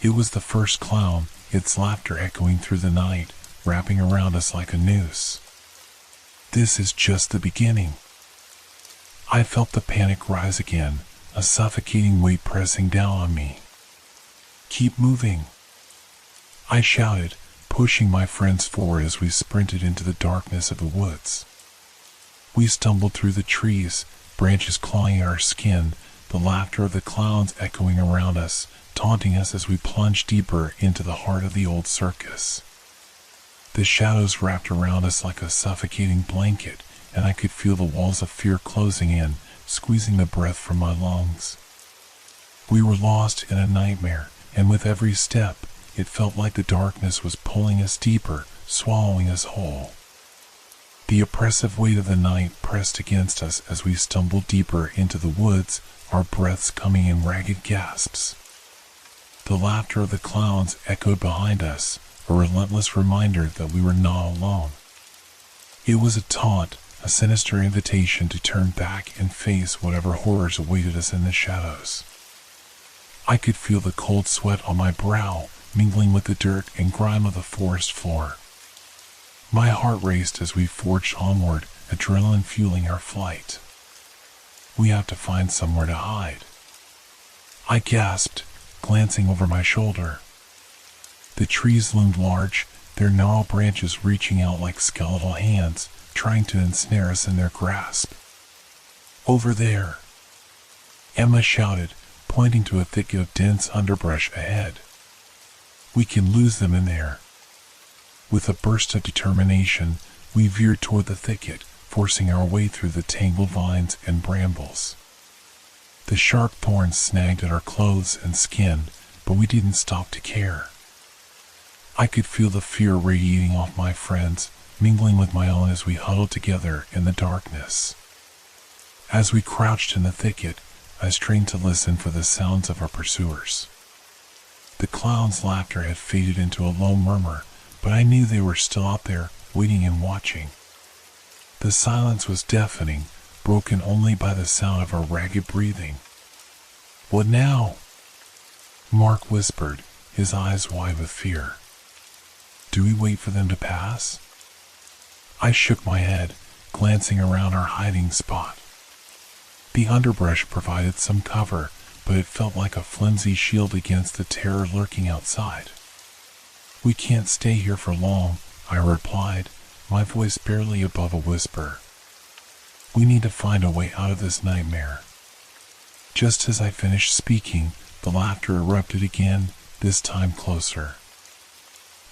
[SPEAKER 1] It was the first clown, its laughter echoing through the night, wrapping around us like a noose. "This is just the beginning." I felt the panic rise again, a suffocating weight pressing down on me. Keep moving, I shouted, pushing my friends forward as we sprinted into the darkness of the woods. We stumbled through the trees, branches clawing our skin, the laughter of the clowns echoing around us, taunting us as we plunged deeper into the heart of the old circus. The shadows wrapped around us like a suffocating blanket, and I could feel the walls of fear closing in, squeezing the breath from my lungs. We were lost in a nightmare, and with every step, it felt like the darkness was pulling us deeper, swallowing us whole. The oppressive weight of the night pressed against us as we stumbled deeper into the woods, our breaths coming in ragged gasps. The laughter of the clowns echoed behind us, a relentless reminder that we were not alone. It was a taunt, a sinister invitation to turn back and face whatever horrors awaited us in the shadows. I could feel the cold sweat on my brow, mingling with the dirt and grime of the forest floor. My heart raced as we forged onward, adrenaline fueling our flight. We have to find somewhere to hide, I gasped, glancing over my shoulder. The trees loomed large, their gnarled branches reaching out like skeletal hands, trying to ensnare us in their grasp. Over there, Emma shouted, pointing to a thicket of dense underbrush ahead. We can lose them in there. With a burst of determination, we veered toward the thicket, forcing our way through the tangled vines and brambles. The sharp thorns snagged at our clothes and skin, but we didn't stop to care. I could feel the fear radiating off my friends, mingling with my own as we huddled together in the darkness. As we crouched in the thicket, I strained to listen for the sounds of our pursuers. The clowns' laughter had faded into a low murmur, but I knew they were still out there, waiting and watching. The silence was deafening, broken only by the sound of our ragged breathing. "What now?" Mark whispered, his eyes wide with fear. "Do we wait for them to pass?" I shook my head, glancing around our hiding spot. The underbrush provided some cover, but it felt like a flimsy shield against the terror lurking outside. "We can't stay here for long," I replied, my voice barely above a whisper. "We need to find a way out of this nightmare." Just as I finished speaking, the laughter erupted again, this time closer.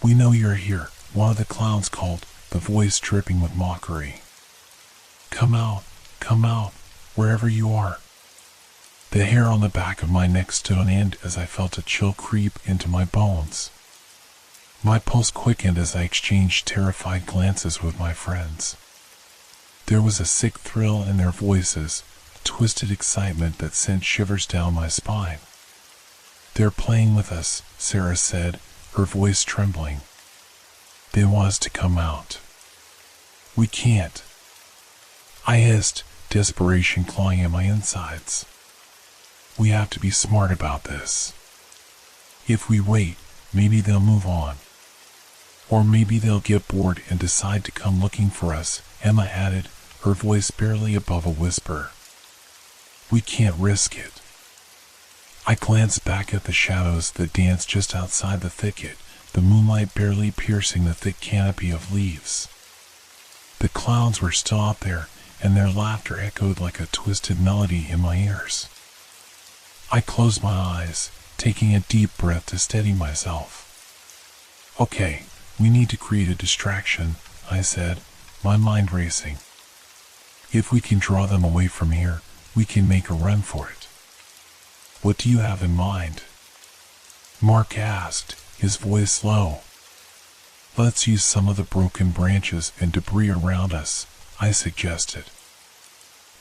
[SPEAKER 1] "We know you're here," one of the clowns called, the voice dripping with mockery. Come out, wherever you are." The hair on the back of my neck stood on end as I felt a chill creep into my bones. My pulse quickened as I exchanged terrified glances with my friends. There was a sick thrill in their voices, a twisted excitement that sent shivers down my spine. "They're playing with us," Sarah said, her voice trembling. "They want us to come out." "We can't," I hissed, desperation clawing at my insides. "We have to be smart about this. If we wait, maybe they'll move on. Or maybe they'll get bored and decide to come looking for us," Emma added, her voice barely above a whisper. "We can't risk it." I glanced back at the shadows that danced just outside the thicket, the moonlight barely piercing the thick canopy of leaves. The clowns were still out there, and their laughter echoed like a twisted melody in my ears. I closed my eyes, taking a deep breath to steady myself. "Okay, we need to create a distraction," I said, my mind racing. "If we can draw them away from here, we can make a run for it." "What do you have in mind?" Mark asked, his voice low. "Let's use some of the broken branches and debris around us," I suggested.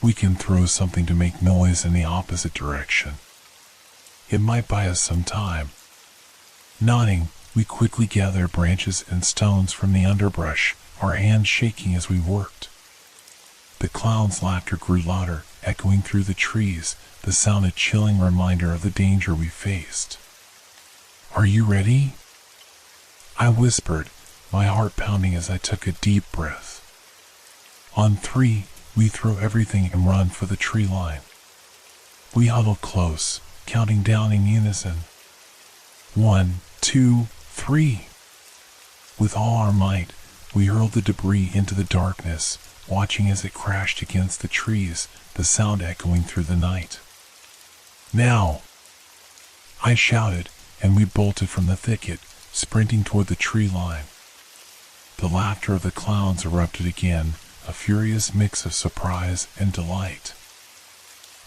[SPEAKER 1] "We can throw something to make noise in the opposite direction. It might buy us some time." Nodding, we quickly gathered branches and stones from the underbrush, our hands shaking as we worked. The clown's laughter grew louder, echoing through the trees, the sound a chilling reminder of the danger we faced. "Are you ready?" I whispered, my heart pounding as I took a deep breath. On 3, we throw everything and run for the tree line. We huddled close, counting down in unison. 1, 2, 3. With all our might, we hurled the debris into the darkness, watching as it crashed against the trees, the sound echoing through the night. Now! I shouted, and we bolted from the thicket, sprinting toward the tree line. The laughter of the clowns erupted again, a furious mix of surprise and delight.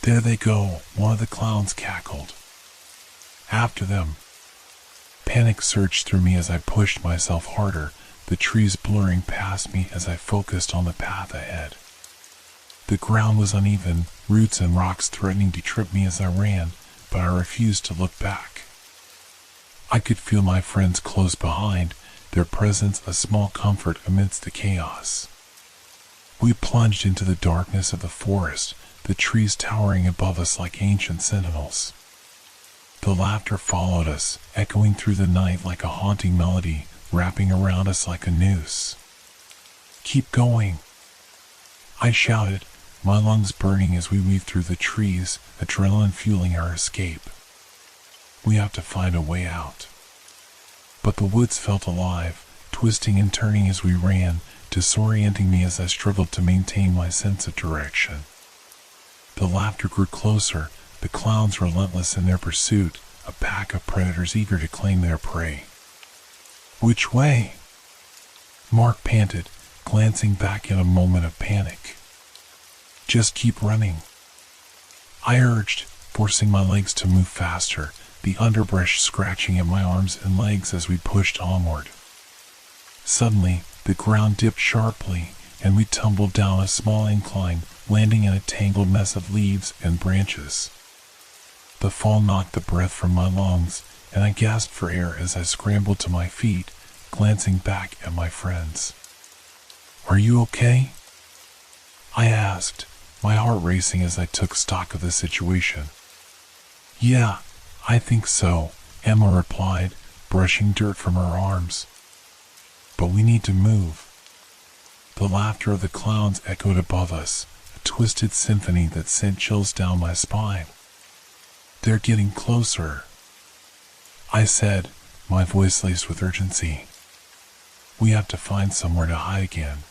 [SPEAKER 1] "There they go," one of the clowns cackled. "After them." Panic surged through me as I pushed myself harder, the trees blurring past me as I focused on the path ahead. The ground was uneven, roots and rocks threatening to trip me as I ran, but I refused to look back. I could feel my friends close behind, their presence a small comfort amidst the chaos. We plunged into the darkness of the forest, the trees towering above us like ancient sentinels. The laughter followed us, echoing through the night like a haunting melody, wrapping around us like a noose. "Keep going," I shouted, my lungs burning as we weaved through the trees, adrenaline fueling our escape. "We have to find a way out." But the woods felt alive, twisting and turning as we ran, disorienting me as I struggled to maintain my sense of direction. The laughter grew closer, the clowns relentless in their pursuit, a pack of predators eager to claim their prey. "Which way?" Mark panted, glancing back in a moment of panic. "Just keep running," I urged, forcing my legs to move faster, the underbrush scratching at my arms and legs as we pushed onward. Suddenly, the ground dipped sharply, and we tumbled down a small incline, landing in a tangled mess of leaves and branches. The fall knocked the breath from my lungs, and I gasped for air as I scrambled to my feet, glancing back at my friends. "Are you okay?" I asked, my heart racing as I took stock of the situation. "Yeah, I think so," Emma replied, brushing dirt from her arms. "But we need to move." The laughter of the clowns echoed above us, a twisted symphony that sent chills down my spine. "They're getting closer," I said, my voice laced with urgency. "We have to find somewhere to hide again."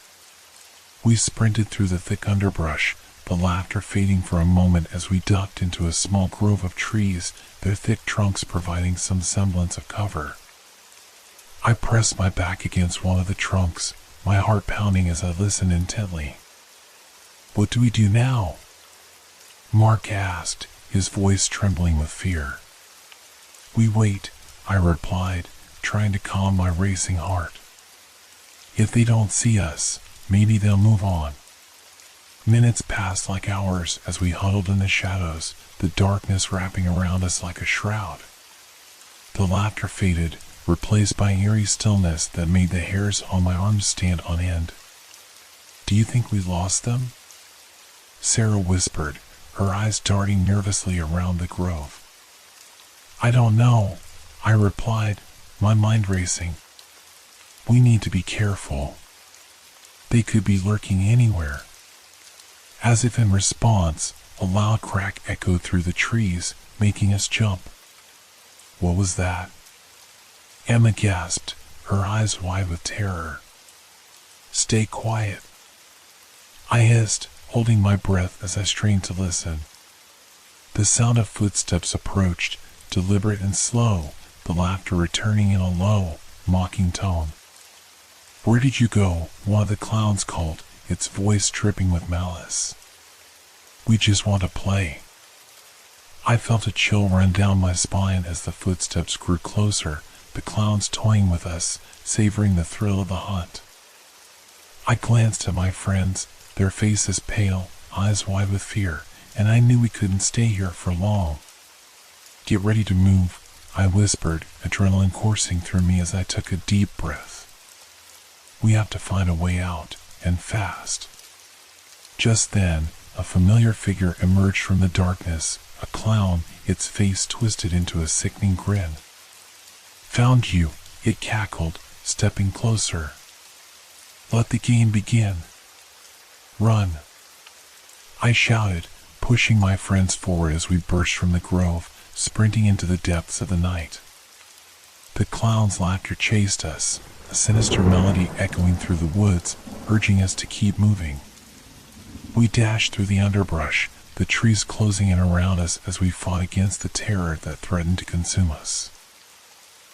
[SPEAKER 1] We sprinted through the thick underbrush, the laughter fading for a moment as we ducked into a small grove of trees, their thick trunks providing some semblance of cover. I pressed my back against one of the trunks, my heart pounding as I listened intently. "What do we do now?" Mark asked, his voice trembling with fear. "We wait," I replied, trying to calm my racing heart. "If they don't see us, maybe they'll move on." Minutes passed like hours as we huddled in the shadows, the darkness wrapping around us like a shroud. The laughter faded, replaced by eerie stillness that made the hairs on my arms stand on end. "Do you think we lost them?" Sarah whispered, her eyes darting nervously around the grove. "I don't know," I replied, my mind racing. "We need to be careful. They could be lurking anywhere." As if in response, a loud crack echoed through the trees, making us jump. "What was that?" Emma gasped, her eyes wide with terror. "Stay quiet," I hissed, holding my breath as I strained to listen. The sound of footsteps approached, deliberate and slow, the laughter returning in a low, mocking tone. "Where did you go?" one of the clowns called, its voice dripping with malice. "We just want to play." I felt a chill run down my spine as the footsteps grew closer, the clowns toying with us, savoring the thrill of the hunt. I glanced at my friends, their faces pale, eyes wide with fear, and I knew we couldn't stay here for long. "Get ready to move," I whispered, adrenaline coursing through me as I took a deep breath. "We have to find a way out, and fast." Just then, a familiar figure emerged from the darkness, a clown, its face twisted into a sickening grin. "Found you," it cackled, stepping closer. "Let the game begin." "Run," I shouted, pushing my friends forward as we burst from the grove, sprinting into the depths of the night. The clown's laughter chased us, a sinister melody echoing through the woods, urging us to keep moving. We dashed through the underbrush, the trees closing in around us as we fought against the terror that threatened to consume us.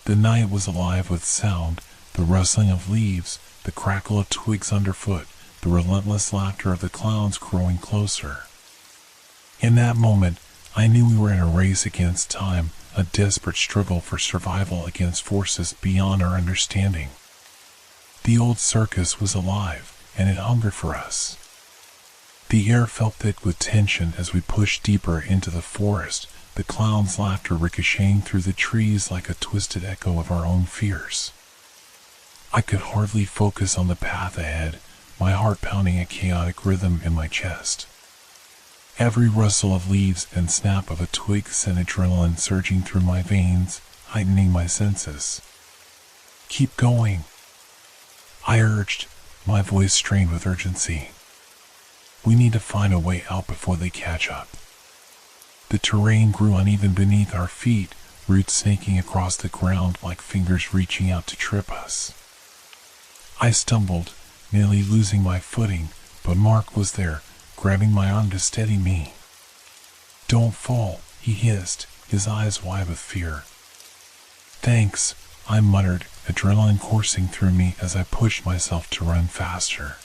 [SPEAKER 1] The night was alive with sound, the rustling of leaves, the crackle of twigs underfoot, the relentless laughter of the clowns growing closer. In that moment, I knew we were in a race against time, a desperate struggle for survival against forces beyond our understanding. The old circus was alive, and it hungered for us. The air felt thick with tension as we pushed deeper into the forest, the clown's laughter ricocheting through the trees like a twisted echo of our own fears. I could hardly focus on the path ahead, my heart pounding a chaotic rhythm in my chest. Every rustle of leaves and snap of a twig sent adrenaline surging through my veins, heightening my senses. "Keep going," I urged, my voice strained with urgency. "We need to find a way out before they catch up." The terrain grew uneven beneath our feet, roots snaking across the ground like fingers reaching out to trip us. I stumbled, nearly losing my footing, but Mark was there, grabbing my arm to steady me. "Don't fall," he hissed, his eyes wide with fear. "Thanks," I muttered, adrenaline coursing through me as I pushed myself to run faster.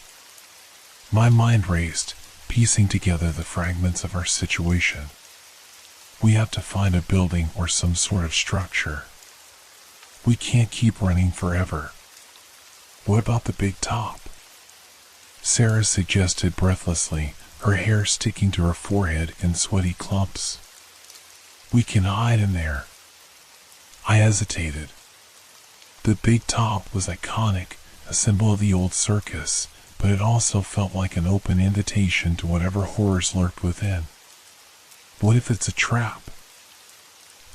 [SPEAKER 1] My mind raced, piecing together the fragments of our situation. We have to find a building or some sort of structure. We can't keep running forever. What about the big top? Sarah suggested breathlessly, her hair sticking to her forehead in sweaty clumps. "We can hide in there." I hesitated. The big top was iconic, a symbol of the old circus, but it also felt like an open invitation to whatever horrors lurked within. What if it's a trap?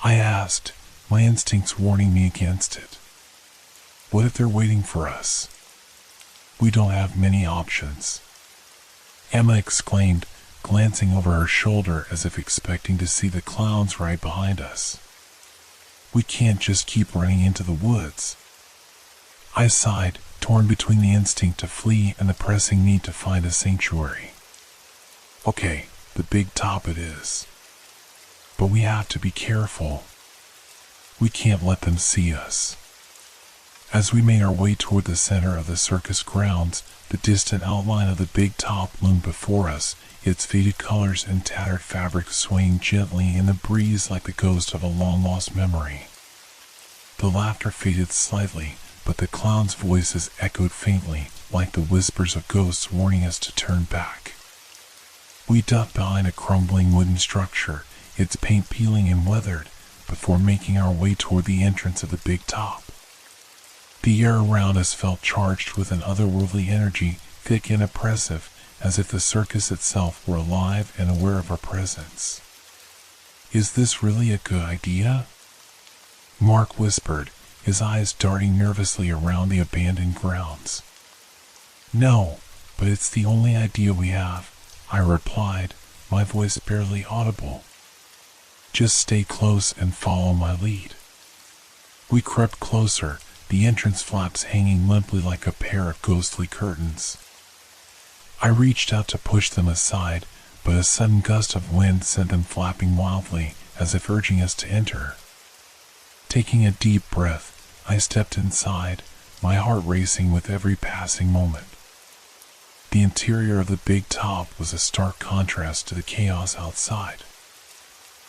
[SPEAKER 1] I asked, my instincts warning me against it. What if they're waiting for us? We don't have many options. Emma exclaimed, glancing over her shoulder as if expecting to see the clowns right behind us. We can't just keep running into the woods. I sighed, torn between the instinct to flee and the pressing need to find a sanctuary. Okay, the big top it is. But we have to be careful. We can't let them see us. As we made our way toward the center of the circus grounds, the distant outline of the big top loomed before us, its faded colors and tattered fabric swaying gently in the breeze like the ghost of a long-lost memory. The laughter faded slightly, but the clowns' voices echoed faintly, like the whispers of ghosts warning us to turn back. We ducked behind a crumbling wooden structure, its paint peeling and weathered, before making our way toward the entrance of the big top. The air around us felt charged with an otherworldly energy, thick and oppressive, as if the circus itself were alive and aware of our presence. "Is this really a good idea?" Mark whispered, his eyes darting nervously around the abandoned grounds. "No, but it's the only idea we have," I replied, my voice barely audible. "Just stay close and follow my lead." We crept closer, the entrance flaps hanging limply like a pair of ghostly curtains. I reached out to push them aside, but a sudden gust of wind sent them flapping wildly, as if urging us to enter. Taking a deep breath, I stepped inside, my heart racing with every passing moment. The interior of the big top was a stark contrast to the chaos outside.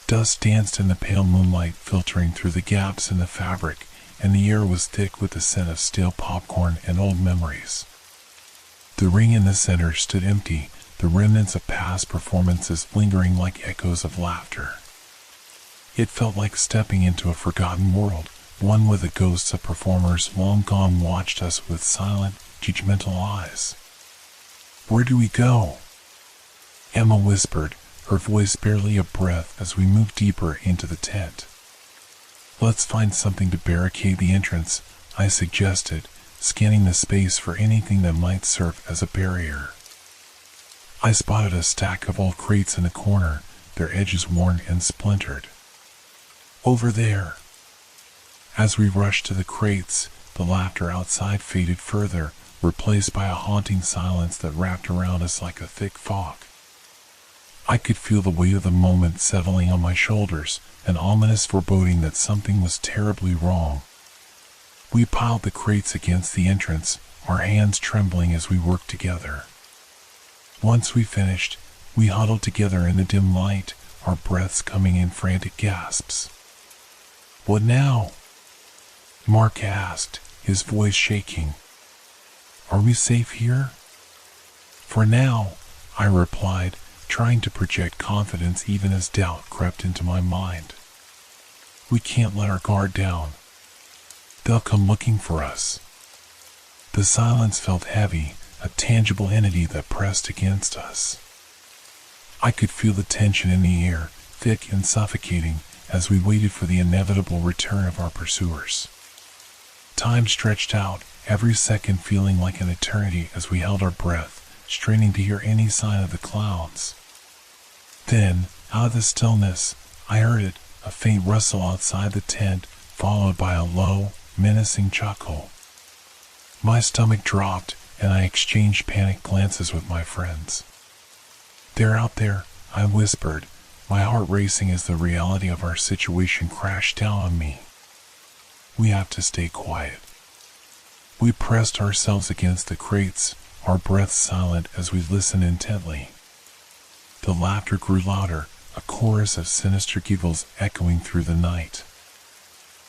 [SPEAKER 1] Dust danced in the pale moonlight filtering through the gaps in the fabric, and the air was thick with the scent of stale popcorn and old memories. The ring in the center stood empty, the remnants of past performances lingering like echoes of laughter. It felt like stepping into a forgotten world, one where the ghosts of performers long gone watched us with silent, judgmental eyes. "Where do we go?" Emma whispered, her voice barely a breath as we moved deeper into the tent. "Let's find something to barricade the entrance," I suggested, scanning the space for anything that might serve as a barrier. I spotted a stack of old crates in the corner, their edges worn and splintered. "Over there." As we rushed to the crates, the laughter outside faded further, replaced by a haunting silence that wrapped around us like a thick fog. I could feel the weight of the moment settling on my shoulders, an ominous foreboding that something was terribly wrong. We piled the crates against the entrance, our hands trembling as we worked together. Once we finished, we huddled together in the dim light, our breaths coming in frantic gasps. "What now?" Mark asked, his voice shaking. "Are we safe here?" "For now," I replied, trying to project confidence even as doubt crept into my mind. "We can't let our guard down. They'll come looking for us." The silence felt heavy, a tangible entity that pressed against us. I could feel the tension in the air, thick and suffocating, as we waited for the inevitable return of our pursuers. Time stretched out, every second feeling like an eternity as we held our breath, straining to hear any sign of the clowns. Then, out of the stillness, I heard it, a faint rustle outside the tent, followed by a low, menacing chuckle. My stomach dropped, and I exchanged panicked glances with my friends. "They're out there," I whispered, my heart racing as the reality of our situation crashed down on me. "We have to stay quiet." We pressed ourselves against the crates, our breaths silent as we listened intently. The laughter grew louder, a chorus of sinister giggles echoing through the night.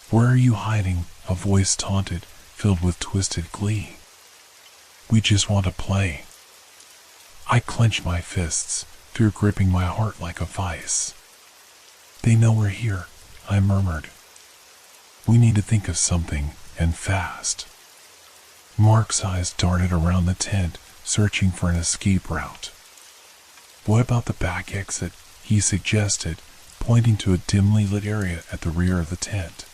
[SPEAKER 1] "Where are you hiding?" a voice taunted, filled with twisted glee. "We just want to play." I clenched my fists, fear gripping my heart like a vice. "They know we're here," I murmured. "We need to think of something, and fast." Mark's eyes darted around the tent, searching for an escape route. "What about the back exit?" he suggested, pointing to a dimly lit area at the rear of the tent.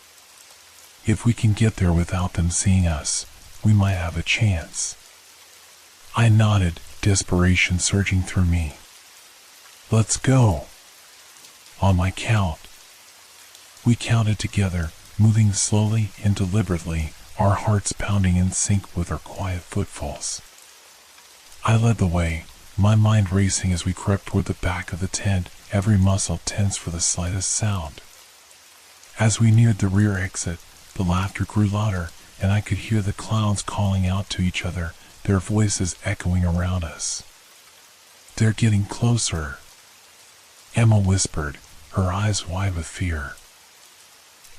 [SPEAKER 1] "If we can get there without them seeing us, we might have a chance." I nodded, desperation surging through me. "Let's go." On my count. We counted together, moving slowly and deliberately, our hearts pounding in sync with our quiet footfalls. I led the way, my mind racing as we crept toward the back of the tent, every muscle tense for the slightest sound. As we neared the rear exit, the laughter grew louder, and I could hear the clowns calling out to each other, their voices echoing around us. "They're getting closer," Emma whispered, her eyes wide with fear.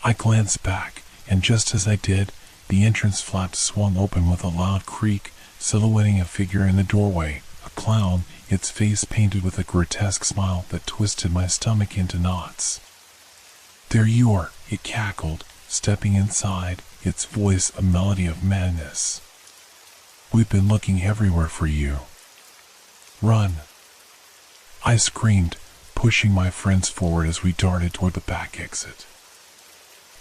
[SPEAKER 1] I glanced back, and just as I did, the entrance flap swung open with a loud creak, silhouetting a figure in the doorway, a clown, its face painted with a grotesque smile that twisted my stomach into knots. "There you are," it cackled, stepping inside, its voice a melody of madness. "We've been looking everywhere for you. Run!" I screamed, pushing my friends forward as we darted toward the back exit.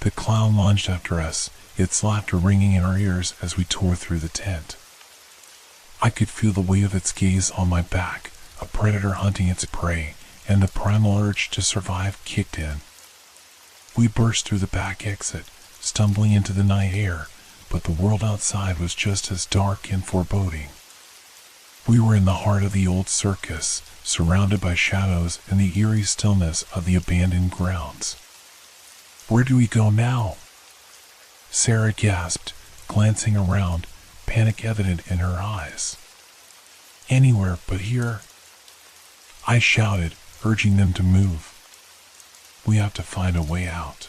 [SPEAKER 1] The clown lunged after us, its laughter ringing in our ears as we tore through the tent. I could feel the weight of its gaze on my back, a predator hunting its prey, and the primal urge to survive kicked in. We burst through the back exit, stumbling into the night air, but the world outside was just as dark and foreboding. We were in the heart of the old circus, surrounded by shadows and the eerie stillness of the abandoned grounds. "Where do we go now?" Sarah gasped, glancing around, panic evident in her eyes. "Anywhere but here," I shouted, urging them to move. "We have to find a way out."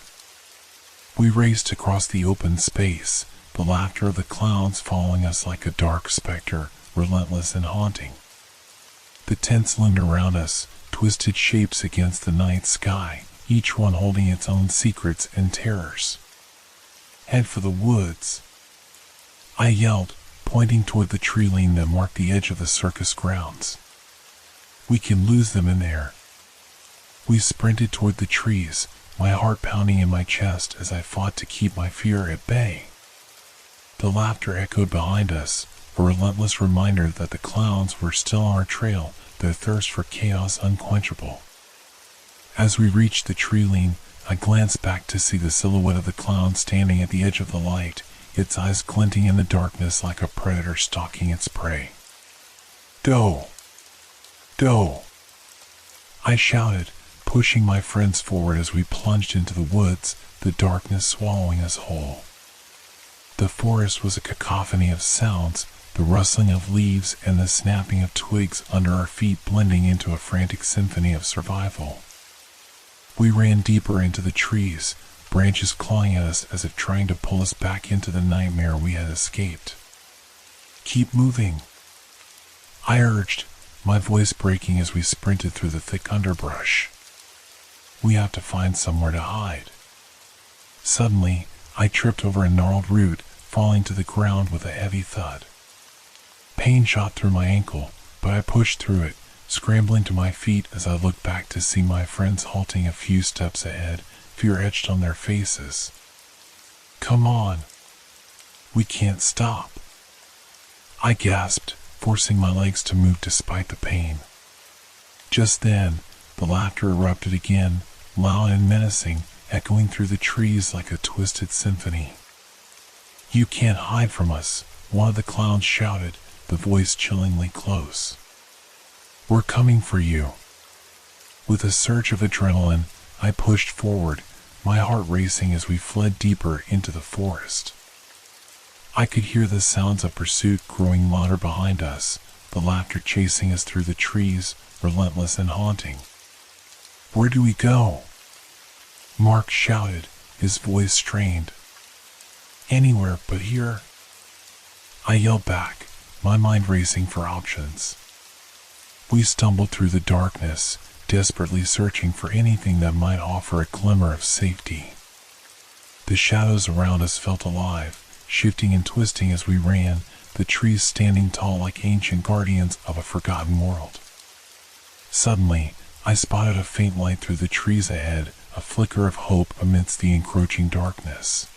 [SPEAKER 1] We raced across the open space, the laughter of the clowns following us like a dark specter, relentless and haunting. The tents loomed around us, twisted shapes against the night sky, each one holding its own secrets and terrors. "Head for the woods," I yelled, pointing toward the tree line that marked the edge of the circus grounds. "We can lose them in there." We sprinted toward the trees, my heart pounding in my chest as I fought to keep my fear at bay. The laughter echoed behind us, a relentless reminder that the clowns were still on our trail, their thirst for chaos unquenchable. As we reached the tree line, I glanced back to see the silhouette of the clown standing at the edge of the light, its eyes glinting in the darkness like a predator stalking its prey. "Doe! Doe!" I shouted, pushing my friends forward as we plunged into the woods, the darkness swallowing us whole. The forest was a cacophony of sounds, the rustling of leaves and the snapping of twigs under our feet blending into a frantic symphony of survival. We ran deeper into the trees, branches clawing at us as if trying to pull us back into the nightmare we had escaped. "Keep moving," I urged, my voice breaking as we sprinted through the thick underbrush. "We have to find somewhere to hide." Suddenly, I tripped over a gnarled root, falling to the ground with a heavy thud. Pain shot through my ankle, but I pushed through it, scrambling to my feet as I looked back to see my friends halting a few steps ahead, fear etched on their faces. "Come on. We can't stop," I gasped, forcing my legs to move despite the pain. Just then, the laughter erupted again, loud and menacing, echoing through the trees like a twisted symphony. "You can't hide from us," one of the clowns shouted, the voice chillingly close. "We're coming for you." With a surge of adrenaline, I pushed forward, my heart racing as we fled deeper into the forest. I could hear the sounds of pursuit growing louder behind us, the laughter chasing us through the trees, relentless and haunting. "Where do we go?" Mark shouted, his voice strained. "Anywhere but here," I yelled back, my mind racing for options. We stumbled through the darkness, desperately searching for anything that might offer a glimmer of safety. The shadows around us felt alive, shifting and twisting as we ran, the trees standing tall like ancient guardians of a forgotten world. Suddenly, I spotted a faint light through the trees ahead, a flicker of hope amidst the encroaching darkness.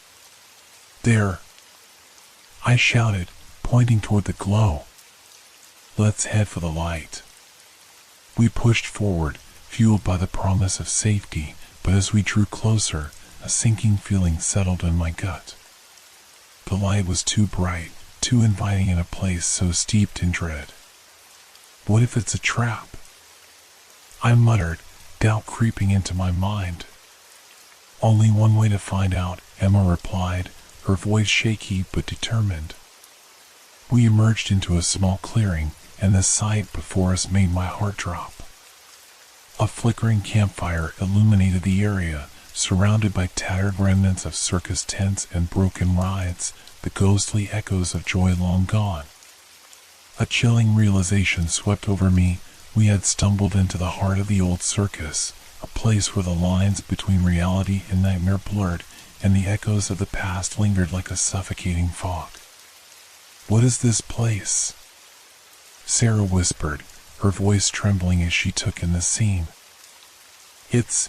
[SPEAKER 1] "There!" I shouted, pointing toward the glow. "Let's head for the light." We pushed forward, fueled by the promise of safety, but as we drew closer, a sinking feeling settled in my gut. The light was too bright, too inviting in a place so steeped in dread. "What if it's a trap?" I muttered, doubt creeping into my mind. "Only one way to find out," Emma replied, her voice shaky but determined. We emerged into a small clearing, and the sight before us made my heart drop. A flickering campfire illuminated the area, surrounded by tattered remnants of circus tents and broken rides, the ghostly echoes of joy long gone. A chilling realization swept over me. We had stumbled into the heart of the old circus, a place where the lines between reality and nightmare blurred, and the echoes of the past lingered like a suffocating fog. "What is this place?" Sarah whispered, her voice trembling as she took in the scene. It's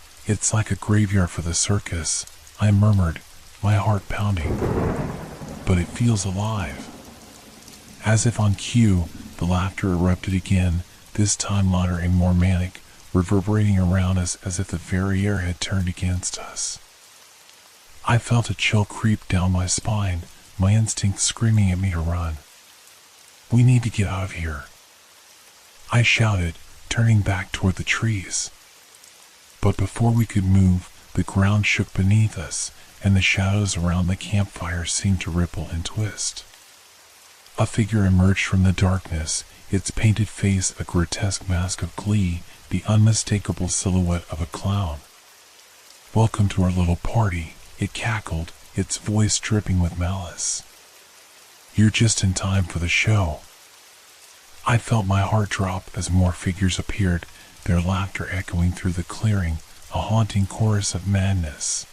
[SPEAKER 1] like a graveyard for the circus," I murmured, my heart pounding. "But it feels alive." As if on cue, the laughter erupted again, this time louder and more manic, reverberating around us as if the very air had turned against us. I felt a chill creep down my spine, my instincts screaming at me to run. "We need to get out of here," I shouted, turning back toward the trees. But before we could move, the ground shook beneath us, and the shadows around the campfire seemed to ripple and twist. A figure emerged from the darkness, its painted face a grotesque mask of glee, the unmistakable silhouette of a clown. "Welcome to our little party," it cackled, its voice dripping with malice. "You're just in time for the show." I felt my heart drop as more figures appeared, their laughter echoing through the clearing, a haunting chorus of madness.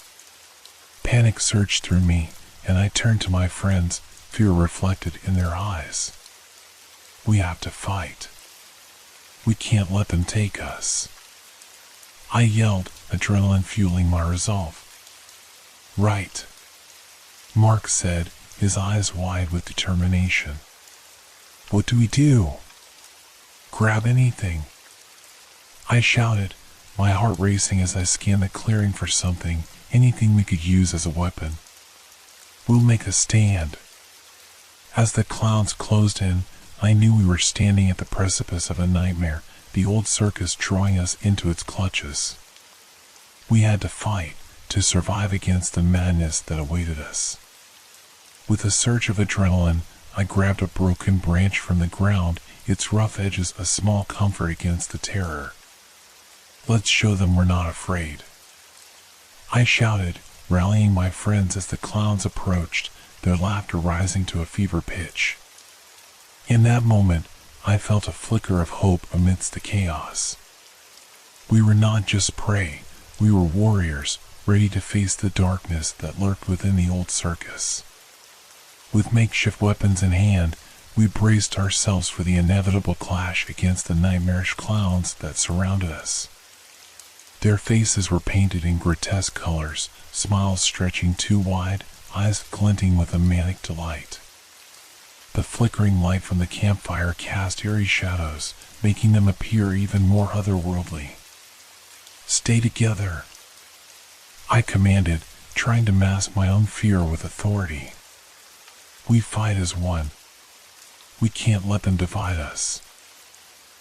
[SPEAKER 1] Panic surged through me, and I turned to my friends, fear reflected in their eyes. "We have to fight. We can't let them take us," I yelled, adrenaline fueling my resolve. "Right," Mark said, his eyes wide with determination. "What do we do?" "Grab anything," I shouted, my heart racing as I scanned the clearing for something, anything we could use as a weapon. We'll make a stand. As the clowns closed in, I knew we were standing at the precipice of a nightmare, the old circus drawing us into its clutches. We had to fight, to survive against the madness that awaited us. With a surge of adrenaline, I grabbed a broken branch from the ground, its rough edges a small comfort against the terror. Let's show them we're not afraid, I shouted, rallying my friends as the clowns approached, their laughter rising to a fever pitch. In that moment, I felt a flicker of hope amidst the chaos. We were not just prey, we were warriors, ready to face the darkness that lurked within the old circus. With makeshift weapons in hand, we braced ourselves for the inevitable clash against the nightmarish clowns that surrounded us. Their faces were painted in grotesque colors, smiles stretching too wide, eyes glinting with a manic delight. The flickering light from the campfire cast eerie shadows, making them appear even more otherworldly. Stay together, I commanded, trying to mask my own fear with authority. We fight as one. We can't let them divide us.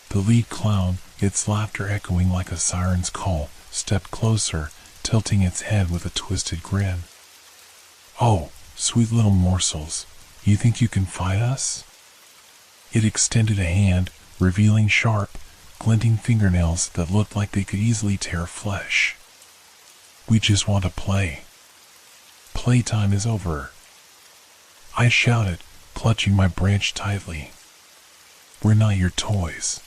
[SPEAKER 1] The lead clown, its laughter echoing like a siren's call, stepped closer, tilting its head with a twisted grin. Oh, sweet little morsels, you think you can fight us? It extended a hand, revealing sharp, glinting fingernails that looked like they could easily tear flesh. We just want to play. Playtime is over, I shouted, clutching my branch tightly. We're not your toys.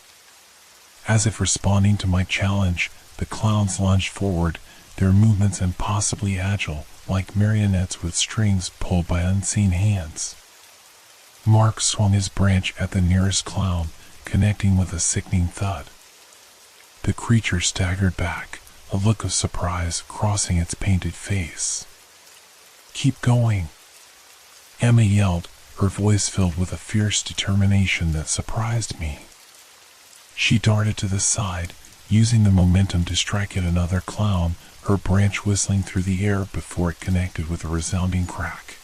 [SPEAKER 1] As if responding to my challenge, the clowns lunged forward, their movements impossibly agile, like marionettes with strings pulled by unseen hands. Mark swung his branch at the nearest clown, connecting with a sickening thud. The creature staggered back, a look of surprise crossing its painted face. Keep going, Emma yelled, her voice filled with a fierce determination that surprised me. She darted to the side, using the momentum to strike at another clown, her branch whistling through the air before it connected with a resounding crack.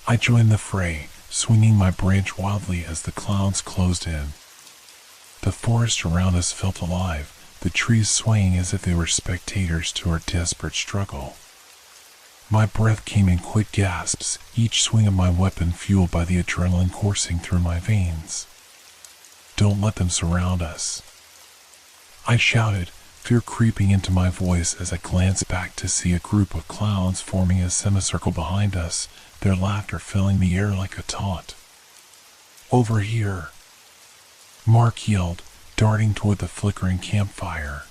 [SPEAKER 1] I joined the fray, swinging my branch wildly as the clowns closed in. The forest around us felt alive, the trees swaying as if they were spectators to our desperate struggle. My breath came in quick gasps, each swing of my weapon fueled by the adrenaline coursing through my veins. Don't let them surround us, I shouted, fear creeping into my voice as I glanced back to see a group of clowns forming a semicircle behind us, their laughter filling the air like a taunt. Over here, Mark yelled, darting toward the flickering campfire.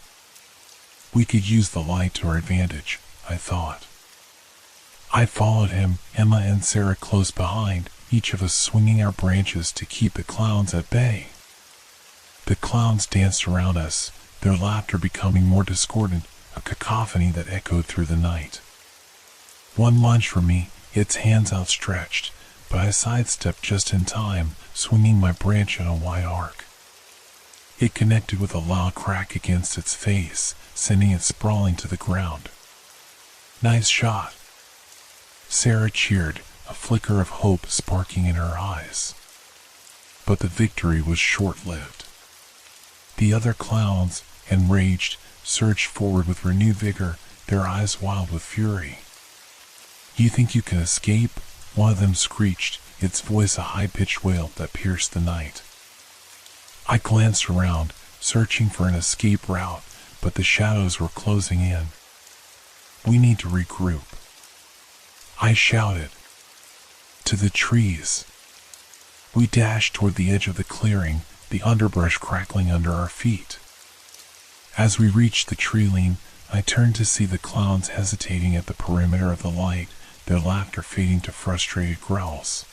[SPEAKER 1] We could use the light to our advantage, I thought. I followed him, Emma and Sarah close behind, each of us swinging our branches to keep the clowns at bay. The clowns danced around us, their laughter becoming more discordant, a cacophony that echoed through the night. One lunged for me, its hands outstretched, but I sidestepped just in time, swinging my branch in a wide arc. It connected with a loud crack against its face, sending it sprawling to the ground. Nice shot, Sarah cheered, a flicker of hope sparking in her eyes. But the victory was short-lived. The other clowns, enraged, surged forward with renewed vigor, their eyes wild with fury. You think you can escape? One of them screeched, its voice a high-pitched wail that pierced the night. I glanced around, searching for an escape route, but the shadows were closing in. We need to regroup, I shouted. To the trees. We dashed toward the edge of the clearing, the underbrush crackling under our feet. As we reached the tree line, I turned to see the clowns hesitating at the perimeter of the light, their laughter fading to frustrated growls.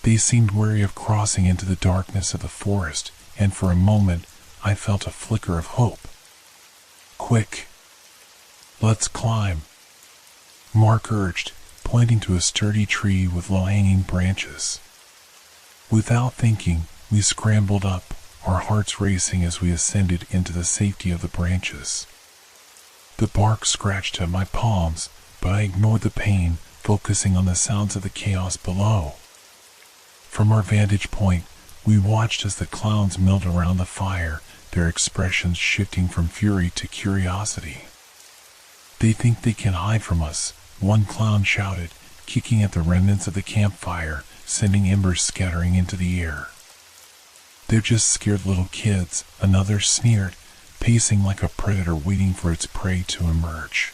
[SPEAKER 1] They seemed wary of crossing into the darkness of the forest, and for a moment, I felt a flicker of hope. Quick! Let's climb, Mark urged, pointing to a sturdy tree with low-hanging branches. Without thinking, we scrambled up, our hearts racing as we ascended into the safety of the branches. The bark scratched at my palms, but I ignored the pain, focusing on the sounds of the chaos below. From our vantage point, we watched as the clowns milled around the fire, their expressions shifting from fury to curiosity. "They think they can hide from us," one clown shouted, kicking at the remnants of the campfire, sending embers scattering into the air. "They're just scared little kids," another sneered, pacing like a predator waiting for its prey to emerge.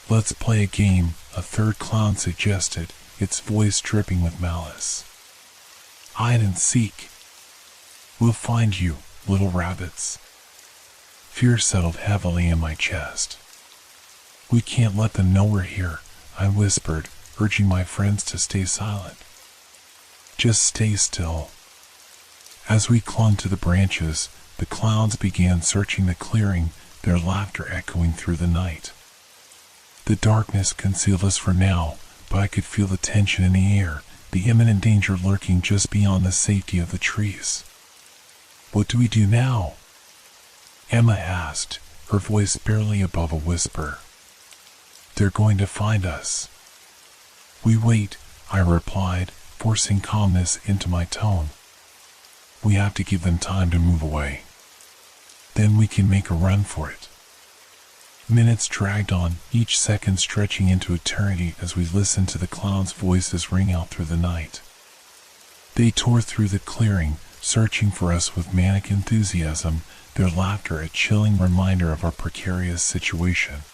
[SPEAKER 1] "Let's play a game," a third clown suggested, its voice dripping with malice. "Hide and seek. We'll find you, little rabbits." Fear settled heavily in my chest. "We can't let them know we're here," I whispered, urging my friends to stay silent. "Just stay still." As we clung to the branches, the clowns began searching the clearing, their laughter echoing through the night. The darkness concealed us for now, but I could feel the tension in the air, the imminent danger lurking just beyond the safety of the trees. "What do we do now?" Emma asked, her voice barely above a whisper. "They're going to find us." "We wait," I replied, forcing calmness into my tone. "We have to give them time to move away. Then we can make a run for it." Minutes dragged on, each second stretching into eternity as we listened to the clowns' voices ring out through the night. They tore through the clearing, searching for us with manic enthusiasm, their laughter a chilling reminder of our precarious situation.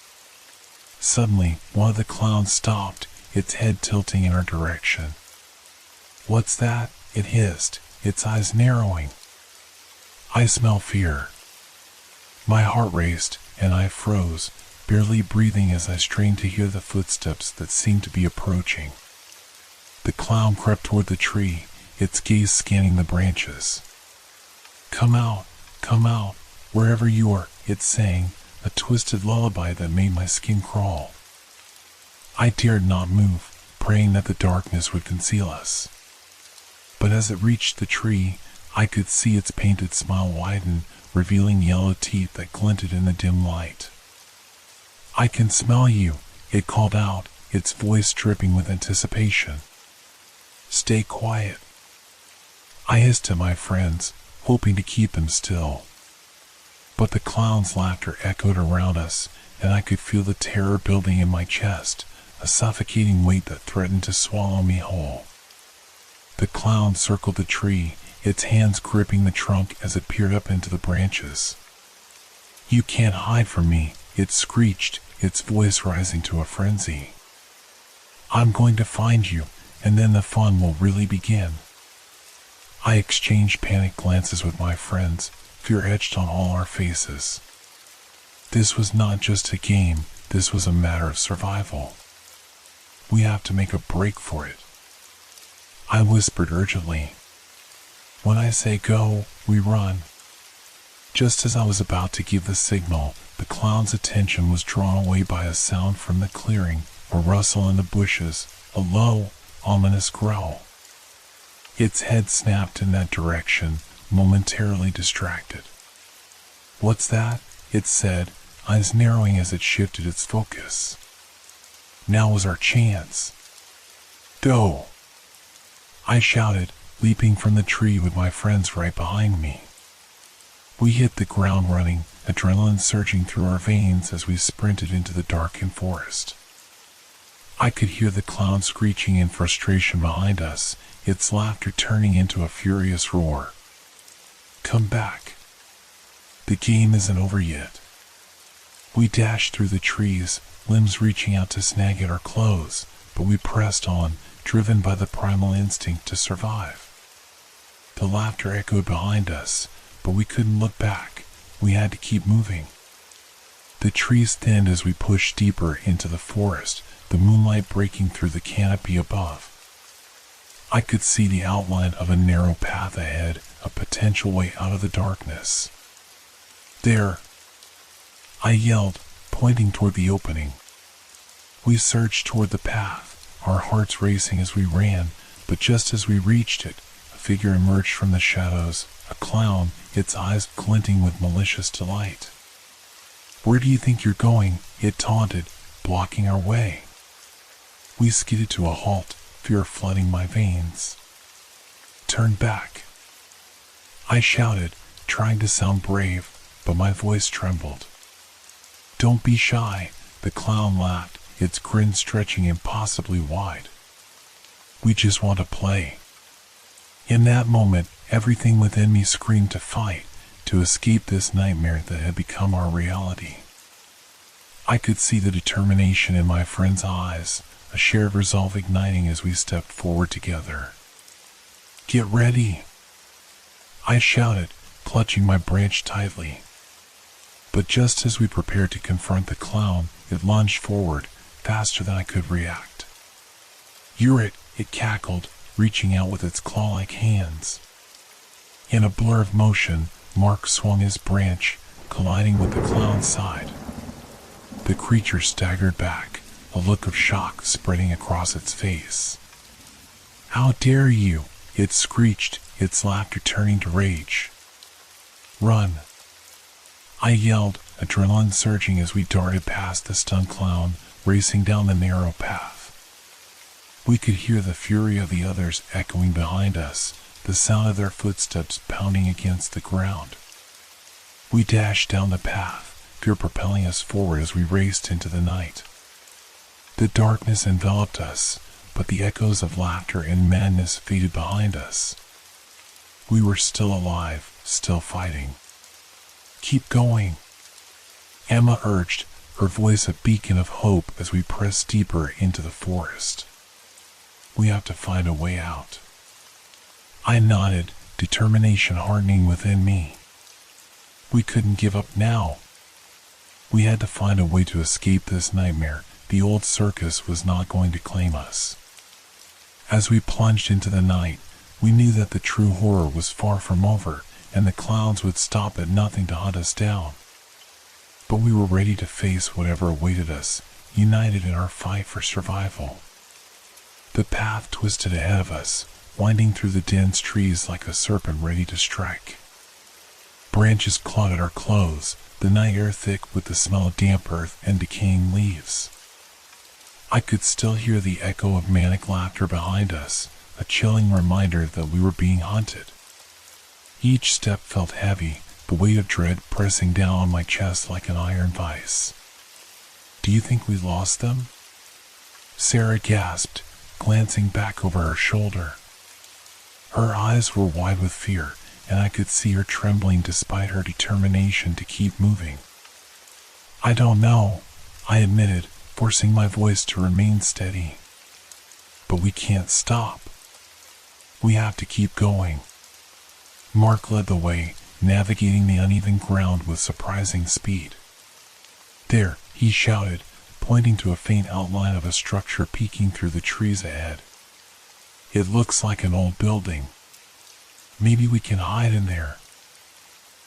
[SPEAKER 1] Suddenly, one of the clowns stopped, its head tilting in our direction. "What's that?" it hissed, its eyes narrowing. "I smell fear." My heart raced, and I froze, barely breathing as I strained to hear the footsteps that seemed to be approaching. The clown crept toward the tree, its gaze scanning the branches. Come out, wherever you are," it sang, a twisted lullaby that made my skin crawl. I dared not move, praying that the darkness would conceal us. But as it reached the tree, I could see its painted smile widen, revealing yellow teeth that glinted in the dim light. "I can smell you," it called out, its voice dripping with anticipation. "Stay quiet." I hissed at my friends, hoping to keep them still. But the clown's laughter echoed around us, and I could feel the terror building in my chest, a suffocating weight that threatened to swallow me whole. The clown circled the tree, its hands gripping the trunk as it peered up into the branches. "You can't hide from me," it screeched, its voice rising to a frenzy. "I'm going to find you, and then the fun will really begin." I exchanged panicked glances with my friends, fear etched on all our faces. This was not just a game, this was a matter of survival. "We have to make a break for it," I whispered urgently. "When I say go, we run." Just as I was about to give the signal, the clown's attention was drawn away by a sound from the clearing, a rustle in the bushes, a low, ominous growl. Its head snapped in that direction, momentarily distracted. "What's that?" it said, eyes narrowing as it shifted its focus. Now was our chance. "Go!" I shouted, leaping from the tree with my friends right behind me. We hit the ground running, adrenaline surging through our veins as we sprinted into the darkened forest. I could hear the clown screeching in frustration behind us, its laughter turning into a furious roar. "Come back. The game isn't over yet." We dashed through the trees, limbs reaching out to snag at our clothes, but we pressed on, driven by the primal instinct to survive. The laughter echoed behind us, but we couldn't look back. We had to keep moving. The trees thinned as we pushed deeper into the forest, the moonlight breaking through the canopy above. I could see the outline of a narrow path ahead, a potential way out of the darkness. "There!" I yelled, pointing toward the opening. We surged toward the path, our hearts racing as we ran, but just as we reached it, a figure emerged from the shadows, a clown, its eyes glinting with malicious delight. "Where do you think you're going?" it taunted, blocking our way. We skidded to a halt, fear flooding my veins. "Turn back," I shouted, trying to sound brave, but my voice trembled. "Don't be shy," the clown laughed, its grin stretching impossibly wide. "We just want to play." In that moment, everything within me screamed to fight, to escape this nightmare that had become our reality. I could see the determination in my friend's eyes, a shared resolve igniting as we stepped forward together. "Get ready," I shouted, clutching my branch tightly. But just as we prepared to confront the clown, it lunged forward, faster than I could react. "You're it cackled, reaching out with its claw-like hands. In a blur of motion, Mark swung his branch, colliding with the clown's side. The creature staggered back, a look of shock spreading across its face. "How dare you!" it screeched, its laughter turning to rage. "Run!" I yelled, adrenaline surging as we darted past the stunned clown, racing down the narrow path. We could hear the fury of the others echoing behind us, the sound of their footsteps pounding against the ground. We dashed down the path, fear propelling us forward as we raced into the night. The darkness enveloped us, but the echoes of laughter and madness faded behind us. We were still alive, still fighting. "Keep going," Emma urged, her voice a beacon of hope as we pressed deeper into the forest. "We have to find a way out." I nodded, determination hardening within me. We couldn't give up now. We had to find a way to escape this nightmare. The old circus was not going to claim us. As we plunged into the night, we knew that the true horror was far from over, and the clowns would stop at nothing to hunt us down. But we were ready to face whatever awaited us, united in our fight for survival. The path twisted ahead of us, winding through the dense trees like a serpent ready to strike. Branches clawed at our clothes, the night air thick with the smell of damp earth and decaying leaves. I could still hear the echo of manic laughter behind us, a chilling reminder that we were being hunted. Each step felt heavy, the weight of dread pressing down on my chest like an iron vice. "Do you think we lost them?" Sarah gasped, glancing back over her shoulder. Her eyes were wide with fear, and I could see her trembling despite her determination to keep moving. "I don't know," I admitted, forcing my voice to remain steady. "But we can't stop. We have to keep going." Mark led the way, navigating the uneven ground with surprising speed. "There," he shouted, pointing to a faint outline of a structure peeking through the trees ahead. "It looks like an old building. Maybe we can hide in there."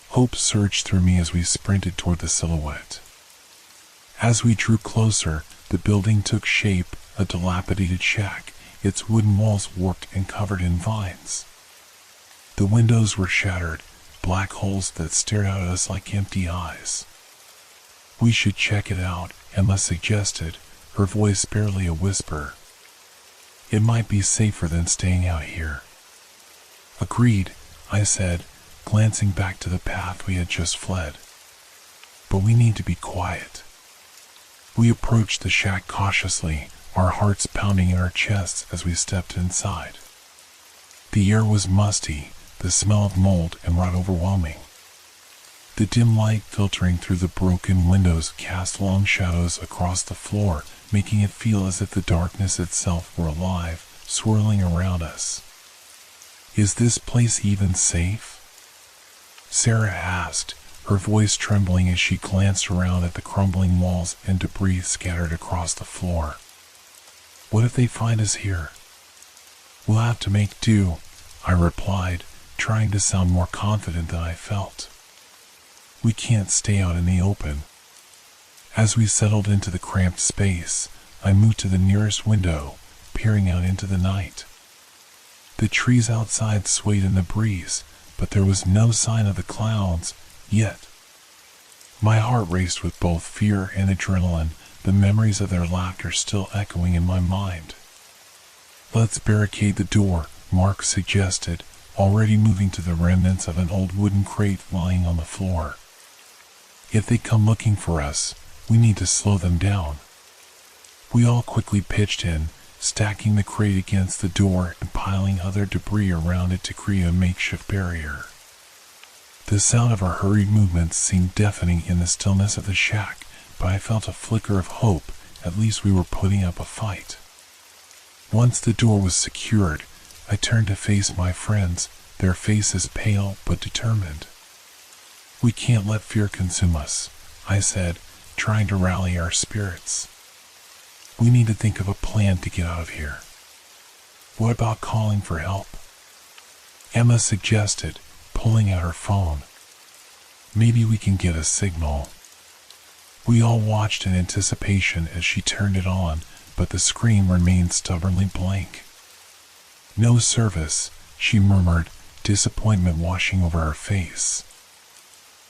[SPEAKER 1] Hope surged through me as we sprinted toward the silhouette. As we drew closer, the building took shape, a dilapidated shack, its wooden walls warped and covered in vines. The windows were shattered, black holes that stared out at us like empty eyes. "We should check it out," Emma suggested, her voice barely a whisper. "It might be safer than staying out here." "Agreed," I said, glancing back to the path we had just fled. "But we need to be quiet." We approached the shack cautiously, our hearts pounding in our chests as we stepped inside. The air was musty, the smell of mold and rot overwhelming. The dim light filtering through the broken windows cast long shadows across the floor, making it feel as if the darkness itself were alive, swirling around us. "Is this place even safe?" Sarah asked, her voice trembling as she glanced around at the crumbling walls and debris scattered across the floor. "What if they find us here?" "We'll have to make do," I replied, trying to sound more confident than I felt. "We can't stay out in the open." As we settled into the cramped space, I moved to the nearest window, peering out into the night. The trees outside swayed in the breeze, but there was no sign of the clowns, yet. My heart raced with both fear and adrenaline, the memories of their laughter still echoing in my mind. "Let's barricade the door," Mark suggested, already moving to the remnants of an old wooden crate lying on the floor. "If they come looking for us, we need to slow them down." We all quickly pitched in, stacking the crate against the door and piling other debris around it to create a makeshift barrier. The sound of our hurried movements seemed deafening in the stillness of the shack, but I felt a flicker of hope. At least we were putting up a fight. Once the door was secured, I turned to face my friends, their faces pale but determined. "We can't let fear consume us," I said, trying to rally our spirits. "We need to think of a plan to get out of here." "What about calling for help?" Emma suggested, pulling out her phone. "Maybe we can get a signal." We all watched in anticipation as she turned it on, but the screen remained stubbornly blank. "No service," she murmured, disappointment washing over her face.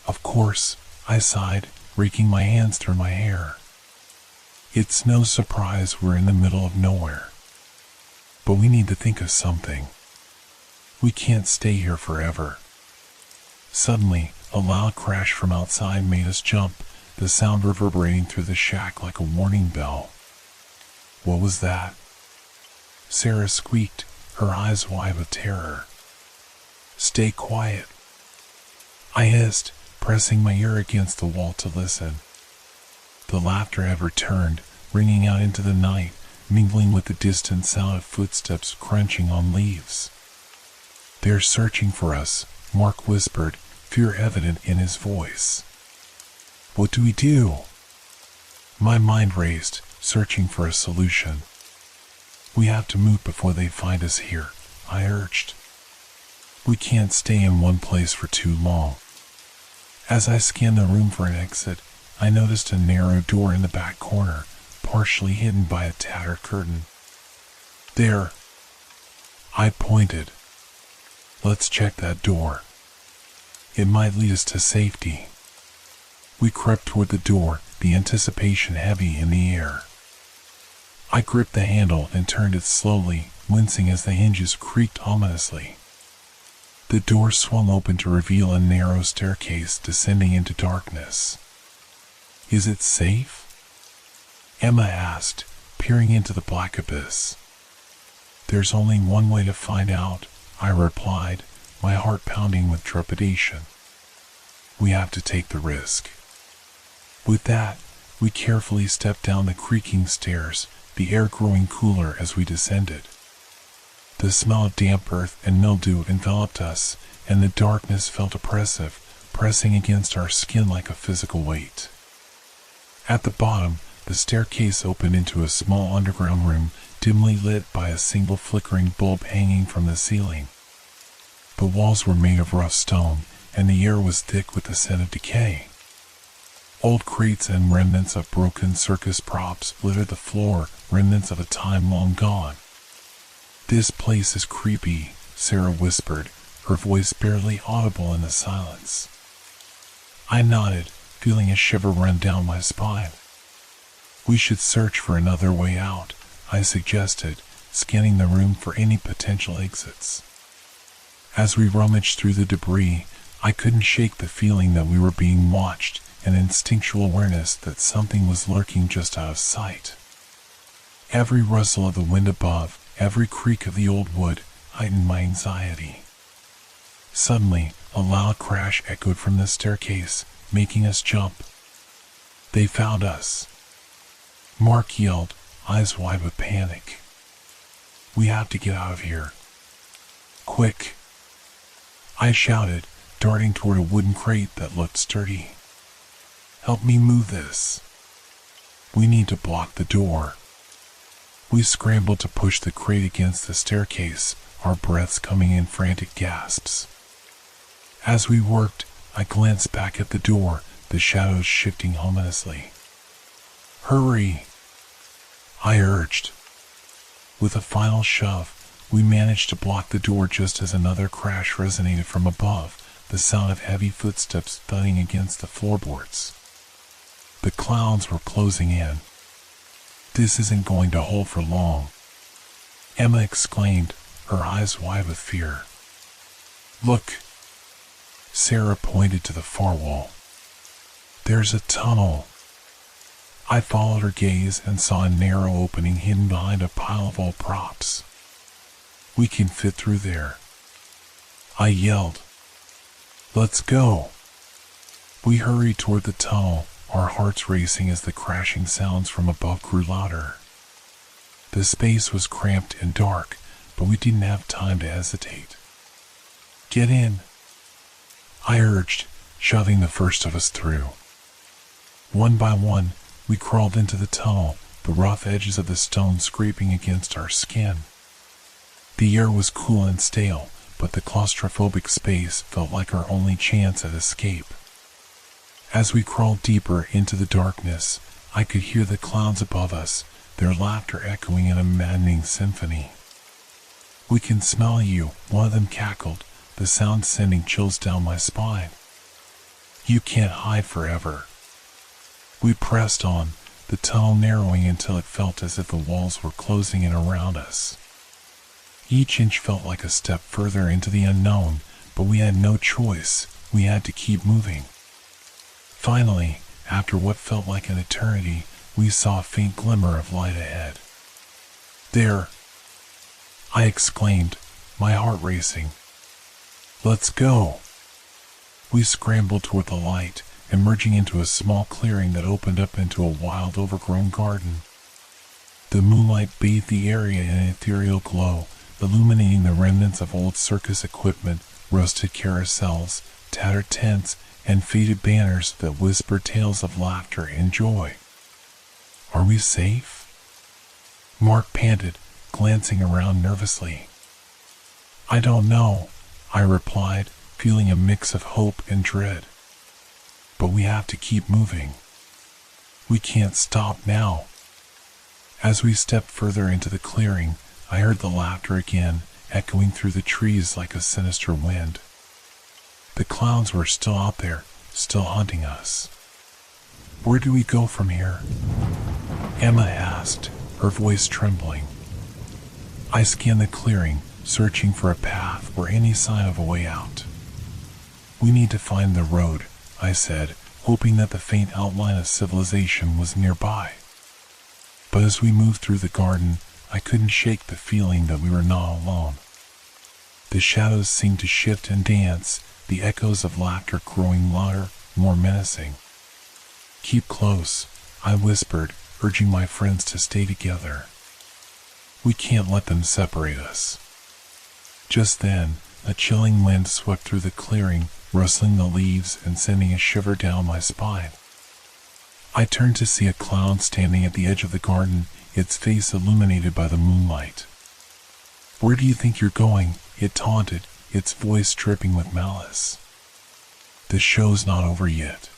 [SPEAKER 1] "Of course," I sighed, raking my hands through my hair. "It's no surprise we're in the middle of nowhere. But we need to think of something. We can't stay here forever." Suddenly, a loud crash from outside made us jump, the sound reverberating through the shack like a warning bell. "What was that?" Sarah squeaked, her eyes wide with terror. "Stay quiet," I hissed, pressing my ear against the wall to listen. The laughter had returned, ringing out into the night, mingling with the distant sound of footsteps crunching on leaves. "They're searching for us," Mark whispered, fear evident in his voice. "What do we do?" My mind raced, searching for a solution. "We have to move before they find us here," I urged. "We can't stay in one place for too long." As I scanned the room for an exit, I noticed a narrow door in the back corner, partially hidden by a tattered curtain. "There," I pointed. "Let's check that door. It might lead us to safety." We crept toward the door, the anticipation heavy in the air. I gripped the handle and turned it slowly, wincing as the hinges creaked ominously. The door swung open to reveal a narrow staircase descending into darkness. "Is it safe?" Emma asked, peering into the black abyss. "There's only one way to find out," I replied, my heart pounding with trepidation. "We have to take the risk." With that, we carefully stepped down the creaking stairs, the air growing cooler as we descended. The smell of damp earth and mildew enveloped us, and the darkness felt oppressive, pressing against our skin like a physical weight. At the bottom, the staircase opened into a small underground room, dimly lit by a single flickering bulb hanging from the ceiling. The walls were made of rough stone, and the air was thick with the scent of decay. Old crates and remnants of broken circus props littered the floor, remnants of a time long gone. "This place is creepy," Sarah whispered, her voice barely audible in the silence. I nodded, feeling a shiver run down my spine. "We should search for another way out," I suggested, scanning the room for any potential exits. As we rummaged through the debris, I couldn't shake the feeling that we were being watched, an instinctual awareness that something was lurking just out of sight. Every rustle of the wind above, every creak of the old wood, heightened my anxiety. Suddenly, a loud crash echoed from the staircase, making us jump. "They found us!" Mark yelled, eyes wide with panic. "We have to get out of here. Quick!" I shouted, darting toward a wooden crate that looked sturdy. "Help me move this. We need to block the door." We scrambled to push the crate against the staircase, our breaths coming in frantic gasps. As we worked, I glanced back at the door, the shadows shifting ominously. "Hurry!" I urged. With a final shove, We managed to block the door just as another crash resonated from above, the sound of heavy footsteps thudding against the floorboards. The clowns were closing in. "This isn't going to hold for long," Emma exclaimed, her eyes wide with fear. "Look." Sarah pointed to the far wall. "There's a tunnel." I followed her gaze and saw a narrow opening hidden behind a pile of old props. "We can fit through there," I yelled. "Let's go." We hurried toward the tunnel, our hearts racing as the crashing sounds from above grew louder. The space was cramped and dark, but we didn't have time to hesitate. "Get in," I urged, shoving the first of us through. One by one, we crawled into the tunnel, the rough edges of the stone scraping against our skin. The air was cool and stale, but the claustrophobic space felt like our only chance at escape. As we crawled deeper into the darkness, I could hear the clowns above us, their laughter echoing in a maddening symphony. "We can smell you," one of them cackled, the sound sending chills down my spine. "You can't hide forever." We pressed on, the tunnel narrowing until it felt as if the walls were closing in around us. Each inch felt like a step further into the unknown, but we had no choice. We had to keep moving. Finally, after what felt like an eternity, we saw a faint glimmer of light ahead. "There!" I exclaimed, my heart racing. "Let's go!" We scrambled toward the light, emerging into a small clearing that opened up into a wild, overgrown garden. The moonlight bathed the area in an ethereal glow, illuminating the remnants of old circus equipment, rusted carousels, tattered tents, and faded banners that whispered tales of laughter and joy. "Are we safe?" Mark panted, glancing around nervously. "I don't know," I replied, feeling a mix of hope and dread. "But we have to keep moving. We can't stop now." As we stepped further into the clearing, I heard the laughter again, echoing through the trees like a sinister wind. The clowns were still out there, still hunting us. "Where do we go from here?" Emma asked, her voice trembling. I scanned the clearing, searching for a path or any sign of a way out. "We need to find the road," I said, hoping that the faint outline of civilization was nearby. But as we moved through the garden, I couldn't shake the feeling that we were not alone. The shadows seemed to shift and dance, the echoes of laughter growing louder, more menacing. "Keep close," I whispered, urging my friends to stay together. "We can't let them separate us." Just then, a chilling wind swept through the clearing, rustling the leaves and sending a shiver down my spine. I turned to see a clown standing at the edge of the garden, its face illuminated by the moonlight. "Where do you think you're going?" it taunted, its voice dripping with malice. "The show's not over yet."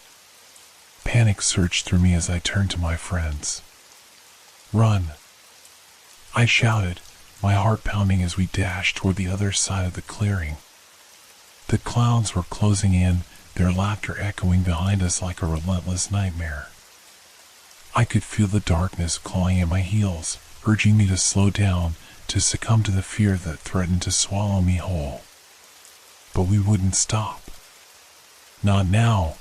[SPEAKER 1] Panic surged through me as I turned to my friends. "Run!" I shouted, my heart pounding as we dashed toward the other side of the clearing. The clowns were closing in, their laughter echoing behind us like a relentless nightmare. I could feel the darkness clawing at my heels, urging me to slow down, to succumb to the fear that threatened to swallow me whole. But we wouldn't stop. Not now.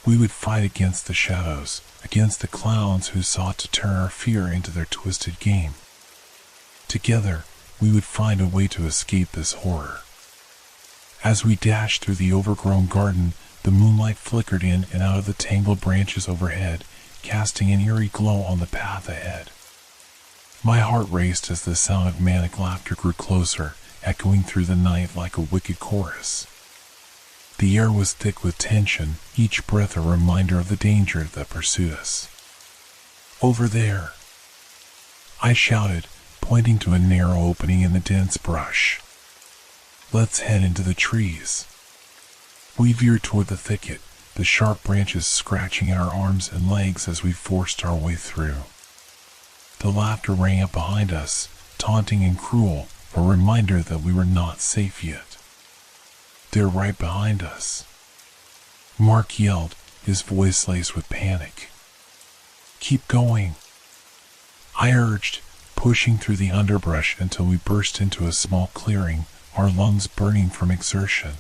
[SPEAKER 1] We would fight against the shadows, against the clowns who sought to turn our fear into their twisted game. Together, we would find a way to escape this horror. As we dashed through the overgrown garden, the moonlight flickered in and out of the tangled branches overhead, casting an eerie glow on the path ahead. My heart raced as the sound of manic laughter grew closer, echoing through the night like a wicked chorus. The air was thick with tension, each breath a reminder of the danger that pursued us. "Over there!" I shouted, pointing to a narrow opening in the dense brush. "Let's head into the trees." We veered toward the thicket, the sharp branches scratching at our arms and legs as we forced our way through. The laughter rang out behind us, taunting and cruel, a reminder that we were not safe yet. "They're right behind us," Mark yelled, his voice laced with panic. "Keep going," I urged, pushing through the underbrush until we burst into a small clearing, our lungs burning from exertion.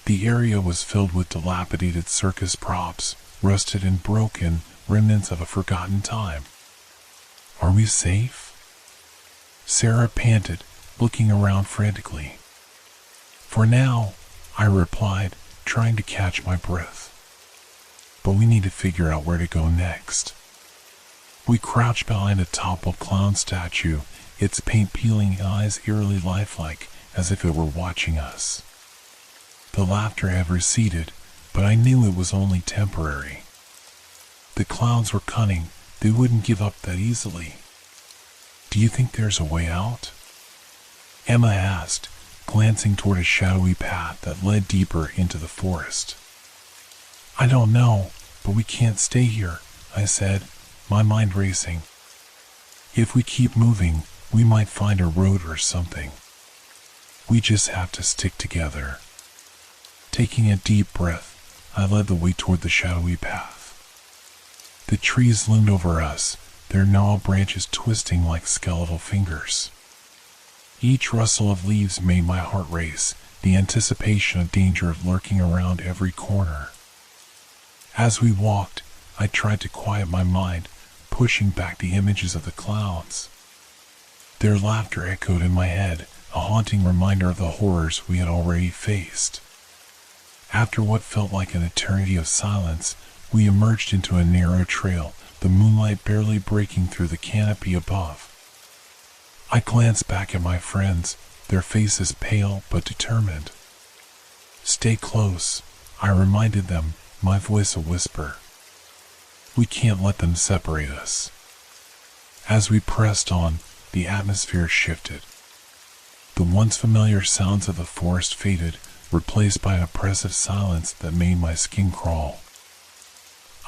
[SPEAKER 1] The area was filled with dilapidated circus props, rusted and broken, remnants of a forgotten time. "Are we safe?" Sarah panted, looking around frantically. "For now," I replied, trying to catch my breath. "But we need to figure out where to go next." We crouched behind a toppled clown statue, its paint-peeling eyes eerily lifelike, as if it were watching us. The laughter had receded, but I knew it was only temporary. The clowns were cunning. They wouldn't give up that easily. "Do you think there's a way out?" Emma asked, glancing toward a shadowy path that led deeper into the forest. "I don't know, but we can't stay here," I said, my mind racing. "If we keep moving, we might find a road or something. We just have to stick together." Taking a deep breath, I led the way toward the shadowy path. The trees loomed over us, their gnarled branches twisting like skeletal fingers. Each rustle of leaves made my heart race, the anticipation of danger lurking around every corner. As we walked, I tried to quiet my mind, pushing back the images of the clowns. Their laughter echoed in my head, a haunting reminder of the horrors we had already faced. After what felt like an eternity of silence, we emerged into a narrow trail, the moonlight barely breaking through the canopy above. I glanced back at my friends, their faces pale but determined. "Stay close," I reminded them, my voice a whisper. "We can't let them separate us." As we pressed on, the atmosphere shifted. The once familiar sounds of the forest faded, replaced by an oppressive silence that made my skin crawl.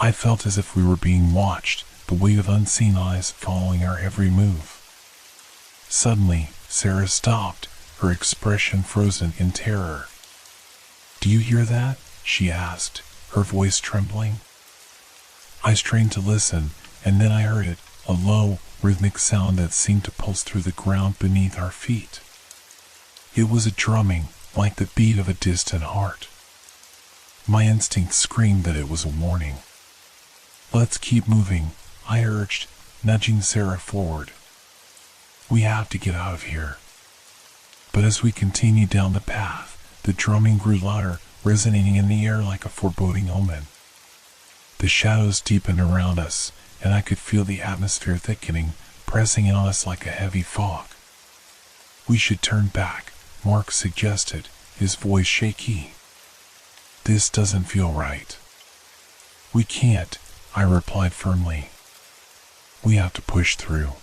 [SPEAKER 1] I felt as if we were being watched, the weight of unseen eyes following our every move. Suddenly, Sarah stopped, her expression frozen in terror. "Do you hear that?" she asked, her voice trembling. I strained to listen, and then I heard it, a low, rhythmic sound that seemed to pulse through the ground beneath our feet. It was a drumming, like the beat of a distant heart. My instinct screamed that it was a warning. "Let's keep moving," I urged, nudging Sarah forward. "We have to get out of here." But as we continued down the path, the drumming grew louder, resonating in the air like a foreboding omen. The shadows deepened around us, and I could feel the atmosphere thickening, pressing in on us like a heavy fog. "We should turn back," Mark suggested, his voice shaky. "This doesn't feel right." "We can't," I replied firmly. "We have to push through.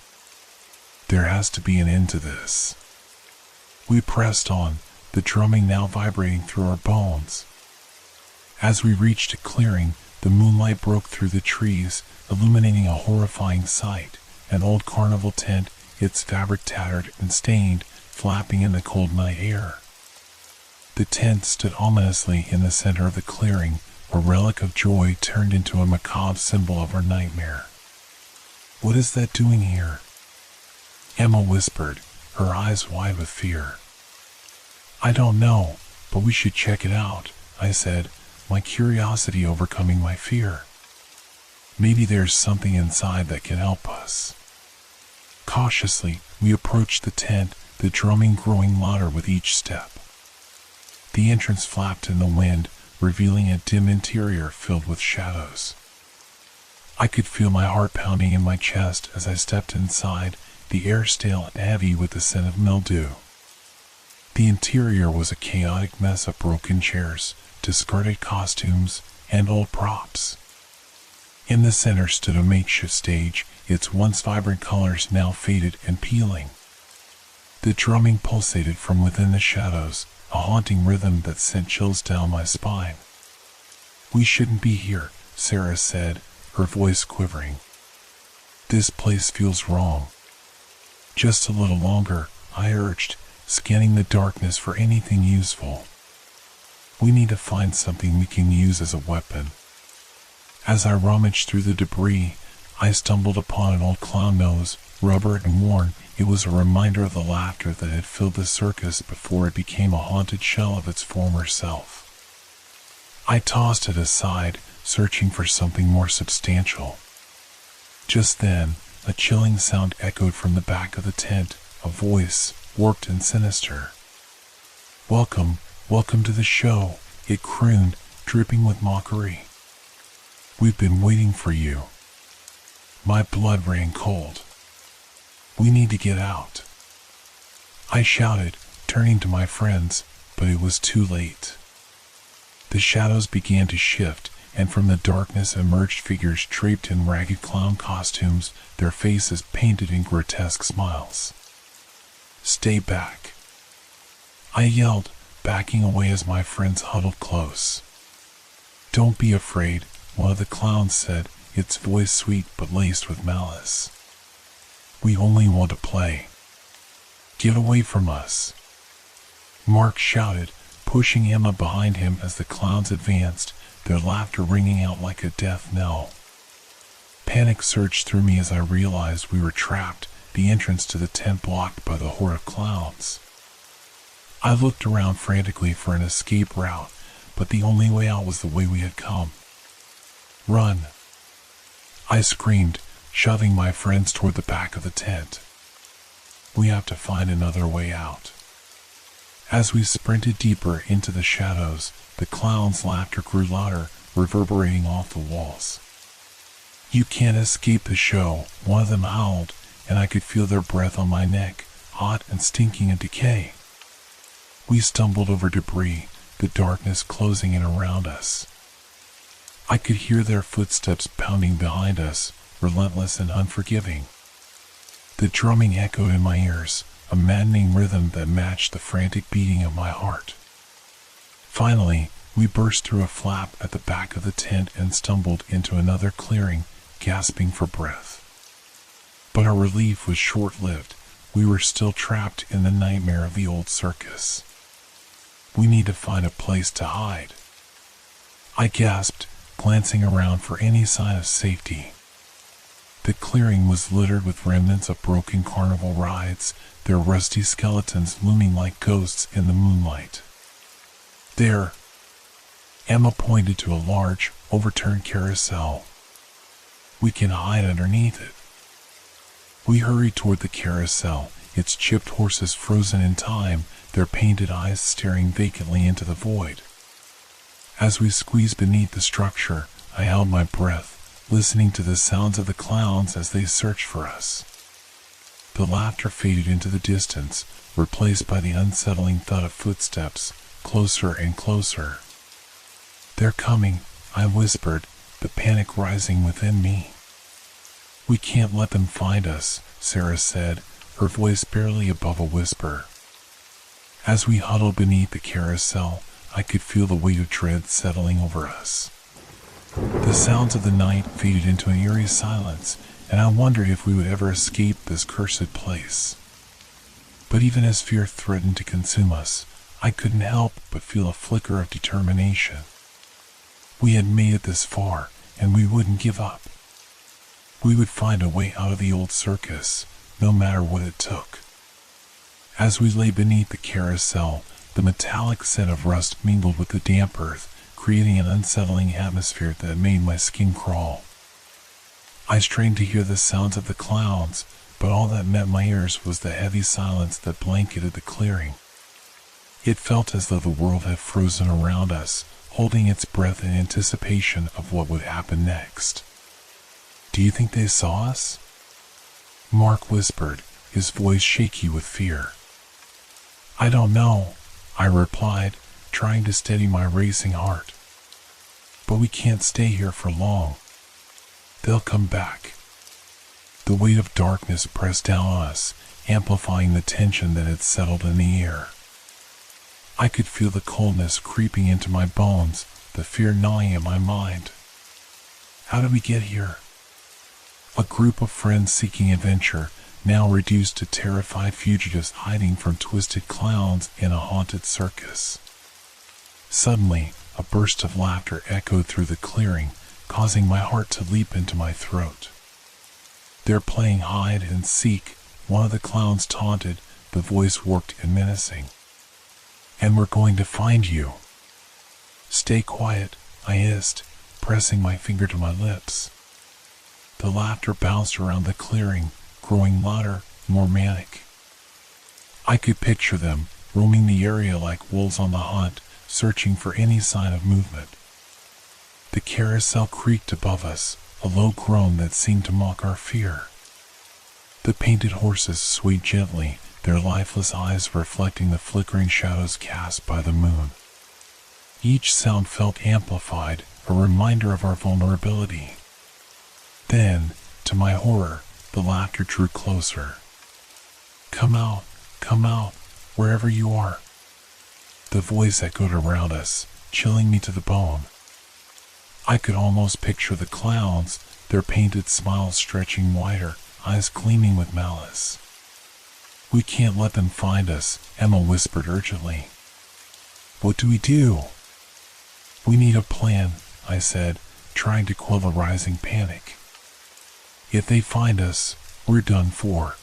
[SPEAKER 1] There has to be an end to this." We pressed on, the drumming now vibrating through our bones. As we reached a clearing, the moonlight broke through the trees, illuminating a horrifying sight, an old carnival tent, its fabric tattered and stained, flapping in the cold night air. The tent stood ominously in the center of the clearing, a relic of joy turned into a macabre symbol of our nightmare. "What is that doing here?" Emma whispered, her eyes wide with fear. "I don't know, but we should check it out," I said, my curiosity overcoming my fear. "Maybe there's something inside that can help us." Cautiously, we approached the tent, the drumming growing louder with each step. The entrance flapped in the wind, revealing a dim interior filled with shadows. I could feel my heart pounding in my chest as I stepped inside, the air stale and heavy with the scent of mildew. The interior was a chaotic mess of broken chairs, discarded costumes, and old props. In the center stood a makeshift stage, its once vibrant colors now faded and peeling. The drumming pulsated from within the shadows, a haunting rhythm that sent chills down my spine. "We shouldn't be here," Sarah said, her voice quivering. "This place feels wrong." "Just a little longer," I urged, scanning the darkness for anything useful. We need to find something we can use as a weapon. As I rummaged through the debris, I stumbled upon an old clown nose, rubbered and worn. It was a reminder of the laughter that had filled the circus before it became a haunted shell of its former self. I tossed it aside, searching for something more substantial. Just then, a chilling sound echoed from the back of the tent, a voice, warped and sinister. "Welcome, welcome to the show," it crooned, dripping with mockery. "We've been waiting for you." My blood ran cold. "We need to get out," I shouted, turning to my friends, but it was too late. The shadows began to shift, and from the darkness emerged figures draped in ragged clown costumes, their faces painted in grotesque smiles. "Stay back," I yelled, backing away as my friends huddled close. "Don't be afraid," one of the clowns said, its voice sweet but laced with malice. "We only want to play. Get away from us." Mark shouted, pushing Emma behind him as the clowns advanced, their laughter ringing out like a death knell. Panic surged through me as I realized we were trapped, the entrance to the tent blocked by the horde of clowns. I looked around frantically for an escape route, but the only way out was the way we had come. "Run!" I screamed, shoving my friends toward the back of the tent. "We have to find another way out." As we sprinted deeper into the shadows, the clowns' laughter grew louder, reverberating off the walls. "You can't escape the show," one of them howled, and I could feel their breath on my neck, hot and stinking of decay. We stumbled over debris, the darkness closing in around us. I could hear their footsteps pounding behind us, relentless and unforgiving. The drumming echoed in my ears, a maddening rhythm that matched the frantic beating of my heart. Finally, we burst through a flap at the back of the tent and stumbled into another clearing, gasping for breath. But our relief was short-lived. We were still trapped in the nightmare of the old circus. "We need to find a place to hide," I gasped, glancing around for any sign of safety. The clearing was littered with remnants of broken carnival rides, their rusty skeletons looming like ghosts in the moonlight. "There!" Emma pointed to a large, overturned carousel. "We can hide underneath it." We hurried toward the carousel, its chipped horses frozen in time, their painted eyes staring vacantly into the void. As we squeezed beneath the structure, I held my breath, listening to the sounds of the clowns as they searched for us. The laughter faded into the distance, replaced by the unsettling thud of footsteps, closer and closer. "They're coming," I whispered, the panic rising within me. "We can't let them find us," Sarah said, her voice barely above a whisper. As we huddled beneath the carousel, I could feel the weight of dread settling over us. The sounds of the night faded into an eerie silence, and I wondered if we would ever escape this cursed place. But even as fear threatened to consume us, I couldn't help but feel a flicker of determination. We had made it this far, and we wouldn't give up. We would find a way out of the old circus, no matter what it took. As we lay beneath the carousel, the metallic scent of rust mingled with the damp earth, creating an unsettling atmosphere that made my skin crawl. I strained to hear the sounds of the clowns, but all that met my ears was the heavy silence that blanketed the clearing. It felt as though the world had frozen around us, holding its breath in anticipation of what would happen next. "Do you think they saw us?" Mark whispered, his voice shaky with fear. "I don't know," I replied, trying to steady my racing heart. "But we can't stay here for long. They'll come back." The weight of darkness pressed down on us, amplifying the tension that had settled in the air. I could feel the coldness creeping into my bones, the fear gnawing at my mind. How did we get here? A group of friends seeking adventure, now reduced to terrified fugitives hiding from twisted clowns in a haunted circus. Suddenly, a burst of laughter echoed through the clearing, causing my heart to leap into my throat. "They're playing hide and seek," one of the clowns taunted, the voice warped and menacing. "And we're going to find you." "Stay quiet," I hissed, pressing my finger to my lips. The laughter bounced around the clearing, growing louder, more manic. I could picture them, roaming the area like wolves on the hunt, searching for any sign of movement. The carousel creaked above us, a low groan that seemed to mock our fear. The painted horses swayed gently, their lifeless eyes reflecting the flickering shadows cast by the moon. Each sound felt amplified, a reminder of our vulnerability. Then, to my horror, the laughter drew closer. come out, wherever you are." The voice echoed around us, chilling me to the bone. I could almost picture the clowns, their painted smiles stretching wider, eyes gleaming with malice. "We can't let them find us," Emma whispered urgently. "What do we do?" "We need a plan," I said, trying to quell the rising panic. "If they find us, we're done for."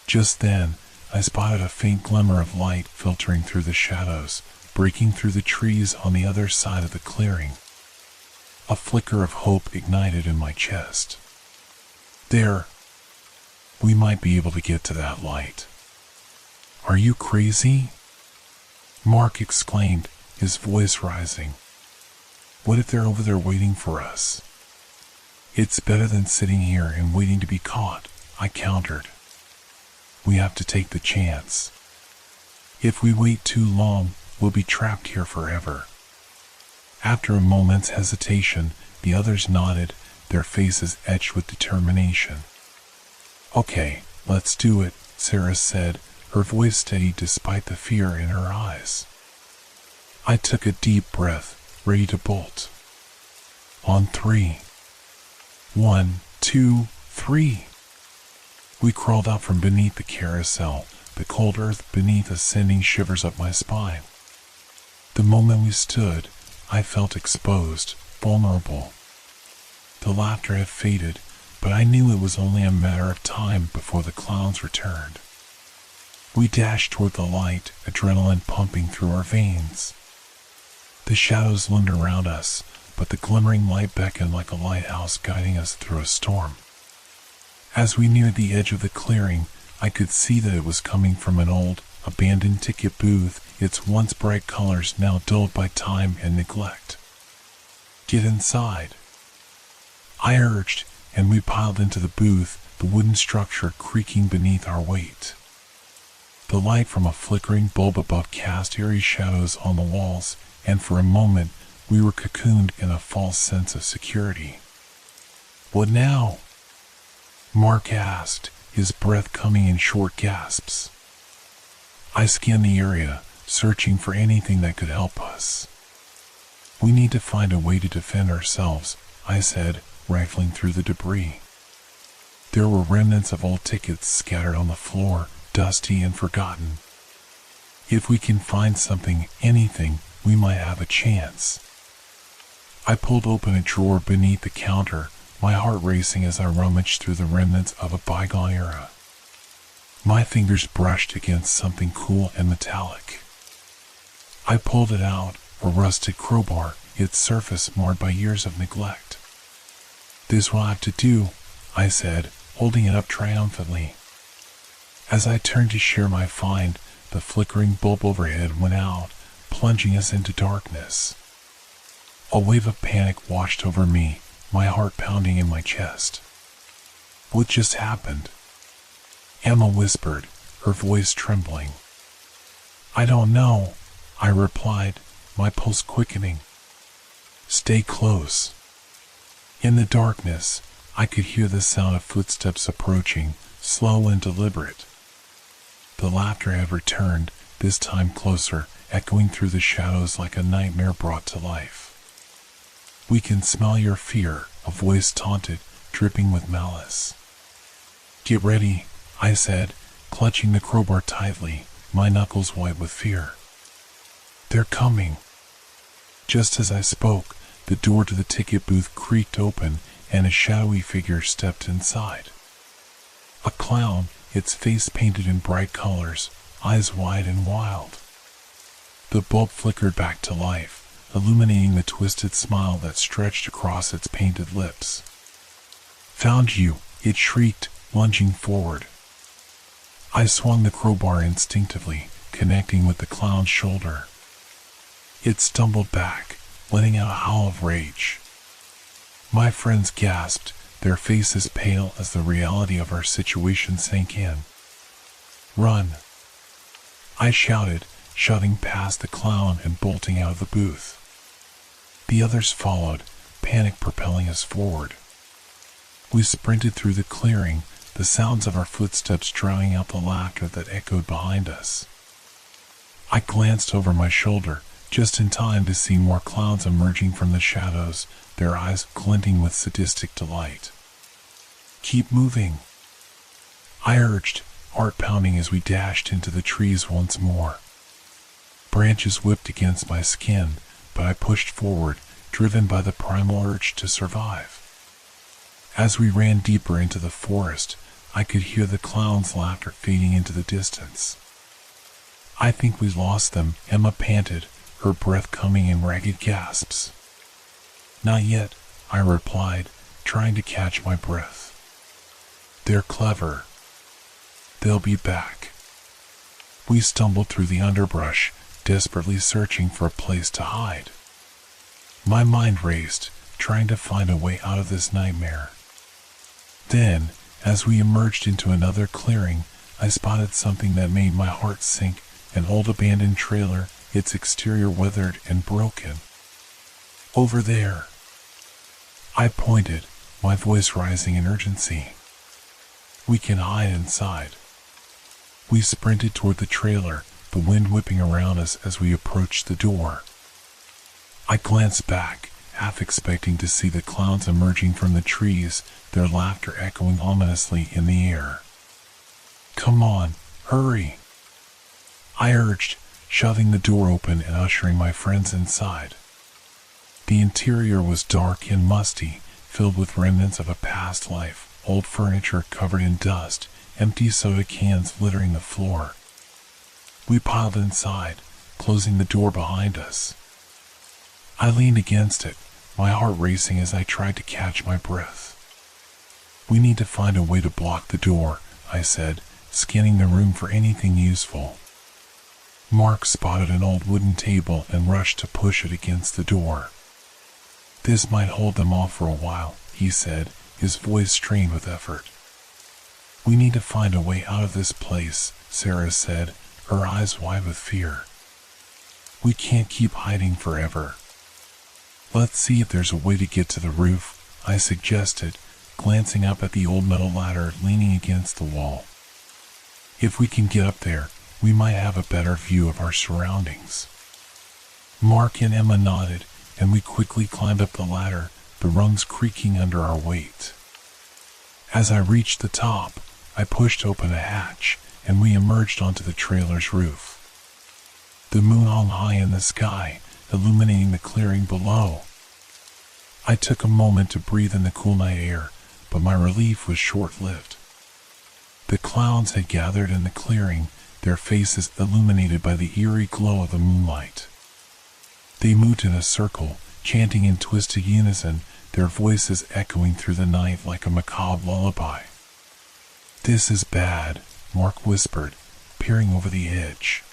[SPEAKER 1] Just then, I spotted a faint glimmer of light filtering through the shadows, breaking through the trees on the other side of the clearing. A flicker of hope ignited in my chest. "There. We might be able to get to that light." "Are you crazy?" Mark exclaimed, his voice rising. "What if they're over there waiting for us?" "It's better than sitting here and waiting to be caught," I countered. "We have to take the chance. If we wait too long, we'll be trapped here forever." After a moment's hesitation, the others nodded, their faces etched with determination. "Okay, let's do it," Sarah said, her voice steady despite the fear in her eyes. I took a deep breath, ready to bolt. On 3. 1, 2, 3. We crawled out from beneath the carousel, the cold earth beneath us sending shivers up my spine. The moment we stood, I felt exposed, vulnerable. The laughter had faded, but I knew it was only a matter of time before the clowns returned. We dashed toward the light, adrenaline pumping through our veins. The shadows loomed around us, but the glimmering light beckoned like a lighthouse guiding us through a storm. As we neared the edge of the clearing, I could see that it was coming from an old, abandoned ticket booth, its once bright colors now dulled by time and neglect. "Get inside," I urged, and we piled into the booth, the wooden structure creaking beneath our weight. The light from a flickering bulb above cast eerie shadows on the walls, and for a moment we were cocooned in a false sense of security. "What now?" Mark asked, his breath coming in short gasps. I scanned the area, searching for anything that could help us. "We need to find a way to defend ourselves," I said, rifling through the debris. There were remnants of old tickets scattered on the floor, dusty and forgotten. "If we can find something, anything, we might have a chance." I pulled open a drawer beneath the counter, my heart racing as I rummaged through the remnants of a bygone era. My fingers brushed against something cool and metallic. I pulled it out, a rusted crowbar, its surface marred by years of neglect. "This will have to do," I said, holding it up triumphantly. As I turned to share my find, the flickering bulb overhead went out, plunging us into darkness. A wave of panic washed over me, my heart pounding in my chest. "What just happened?" Emma whispered, her voice trembling. "I don't know," I replied, my pulse quickening. "Stay close." In the darkness, I could hear the sound of footsteps approaching, slow and deliberate. The laughter had returned, this time closer, echoing through the shadows like a nightmare brought to life. "We can smell your fear," a voice taunted, dripping with malice. "Get ready," I said, clutching the crowbar tightly, my knuckles white with fear. They're coming. Just as I spoke, the door to the ticket booth creaked open and a shadowy figure stepped inside. A clown, its face painted in bright colors, eyes wide and wild. The bulb flickered back to life, illuminating the twisted smile that stretched across its painted lips. "Found you," it shrieked, lunging forward. I swung the crowbar instinctively, connecting with the clown's shoulder. It stumbled back, letting out a howl of rage. My friends gasped, their faces pale as the reality of our situation sank in. "Run!" I shouted, shoving past the clown and bolting out of the booth. The others followed, panic propelling us forward. We sprinted through the clearing, the sounds of our footsteps drowning out the laughter that echoed behind us. I glanced over my shoulder, just in time to see more clowns emerging from the shadows, their eyes glinting with sadistic delight. "Keep moving," I urged, heart pounding as we dashed into the trees once more. Branches whipped against my skin, but I pushed forward, driven by the primal urge to survive. As we ran deeper into the forest, I could hear the clowns' laughter fading into the distance. "I think we lost them," Emma panted, her breath coming in ragged gasps. "Not yet," I replied, trying to catch my breath. "They're clever. They'll be back." We stumbled through the underbrush, desperately searching for a place to hide. My mind raced, trying to find a way out of this nightmare. Then, as we emerged into another clearing, I spotted something that made my heart sink, an old abandoned trailer, its exterior weathered and broken. "Over there." I pointed, my voice rising in urgency. "We can hide inside." We sprinted toward the trailer, the wind whipping around us as we approached the door. I glanced back, half expecting to see the clowns emerging from the trees, their laughter echoing ominously in the air. "Come on, hurry," I urged, shoving the door open and ushering my friends inside. The interior was dark and musty, filled with remnants of a past life, old furniture covered in dust, empty soda cans littering the floor. We piled inside, closing the door behind us. I leaned against it, my heart racing as I tried to catch my breath. "We need to find a way to block the door," I said, scanning the room for anything useful. Mark spotted an old wooden table and rushed to push it against the door. "This might hold them off for a while," he said, his voice strained with effort. "We need to find a way out of this place," Sarah said, her eyes wide with fear. "We can't keep hiding forever." "Let's see if there's a way to get to the roof," I suggested, glancing up at the old metal ladder leaning against the wall. "If we can get up there, we might have a better view of our surroundings." Mark and Emma nodded, and we quickly climbed up the ladder, the rungs creaking under our weight. As I reached the top, I pushed open a hatch, and we emerged onto the trailer's roof. The moon hung high in the sky, illuminating the clearing below. I took a moment to breathe in the cool night air, but my relief was short-lived. The clowns had gathered in the clearing, their faces illuminated by the eerie glow of the moonlight. They moved in a circle, chanting in twisted unison, their voices echoing through the night like a macabre lullaby. "This is bad," Mark whispered, peering over the edge.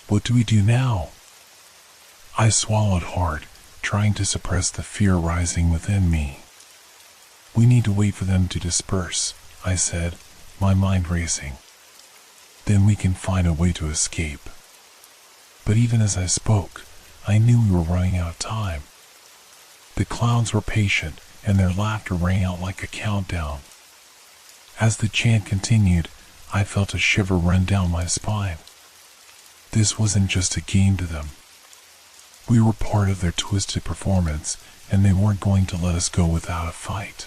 [SPEAKER 1] "What do we do now?" I swallowed hard, trying to suppress the fear rising within me. "We need to wait for them to disperse," I said, my mind racing. "Then we can find a way to escape." But even as I spoke, I knew we were running out of time. The clowns were patient, and their laughter rang out like a countdown. As the chant continued, I felt a shiver run down my spine. This wasn't just a game to them. We were part of their twisted performance, and they weren't going to let us go without a fight.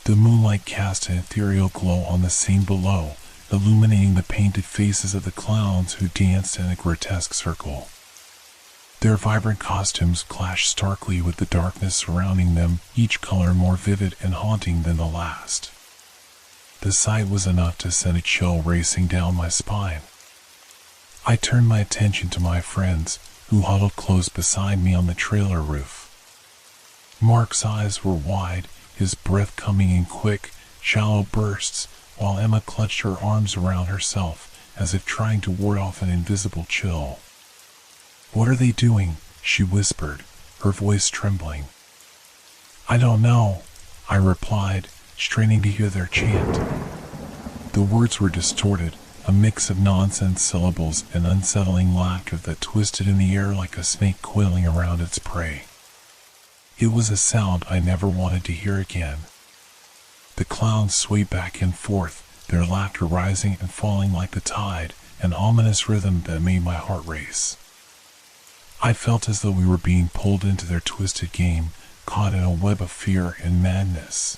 [SPEAKER 1] The moonlight cast an ethereal glow on the scene below, illuminating the painted faces of the clowns who danced in a grotesque circle. Their vibrant costumes clashed starkly with the darkness surrounding them, each color more vivid and haunting than the last. The sight was enough to send a chill racing down my spine. I turned my attention to my friends, who huddled close beside me on the trailer roof. Mark's eyes were wide, his breath coming in quick, shallow bursts, while Emma clutched her arms around herself, as if trying to ward off an invisible chill. "What are they doing?" she whispered, her voice trembling. "I don't know," I replied, straining to hear their chant. The words were distorted, a mix of nonsense syllables and unsettling laughter that twisted in the air like a snake coiling around its prey. It was a sound I never wanted to hear again. The clowns swayed back and forth, their laughter rising and falling like the tide, an ominous rhythm that made my heart race. I felt as though we were being pulled into their twisted game, caught in a web of fear and madness.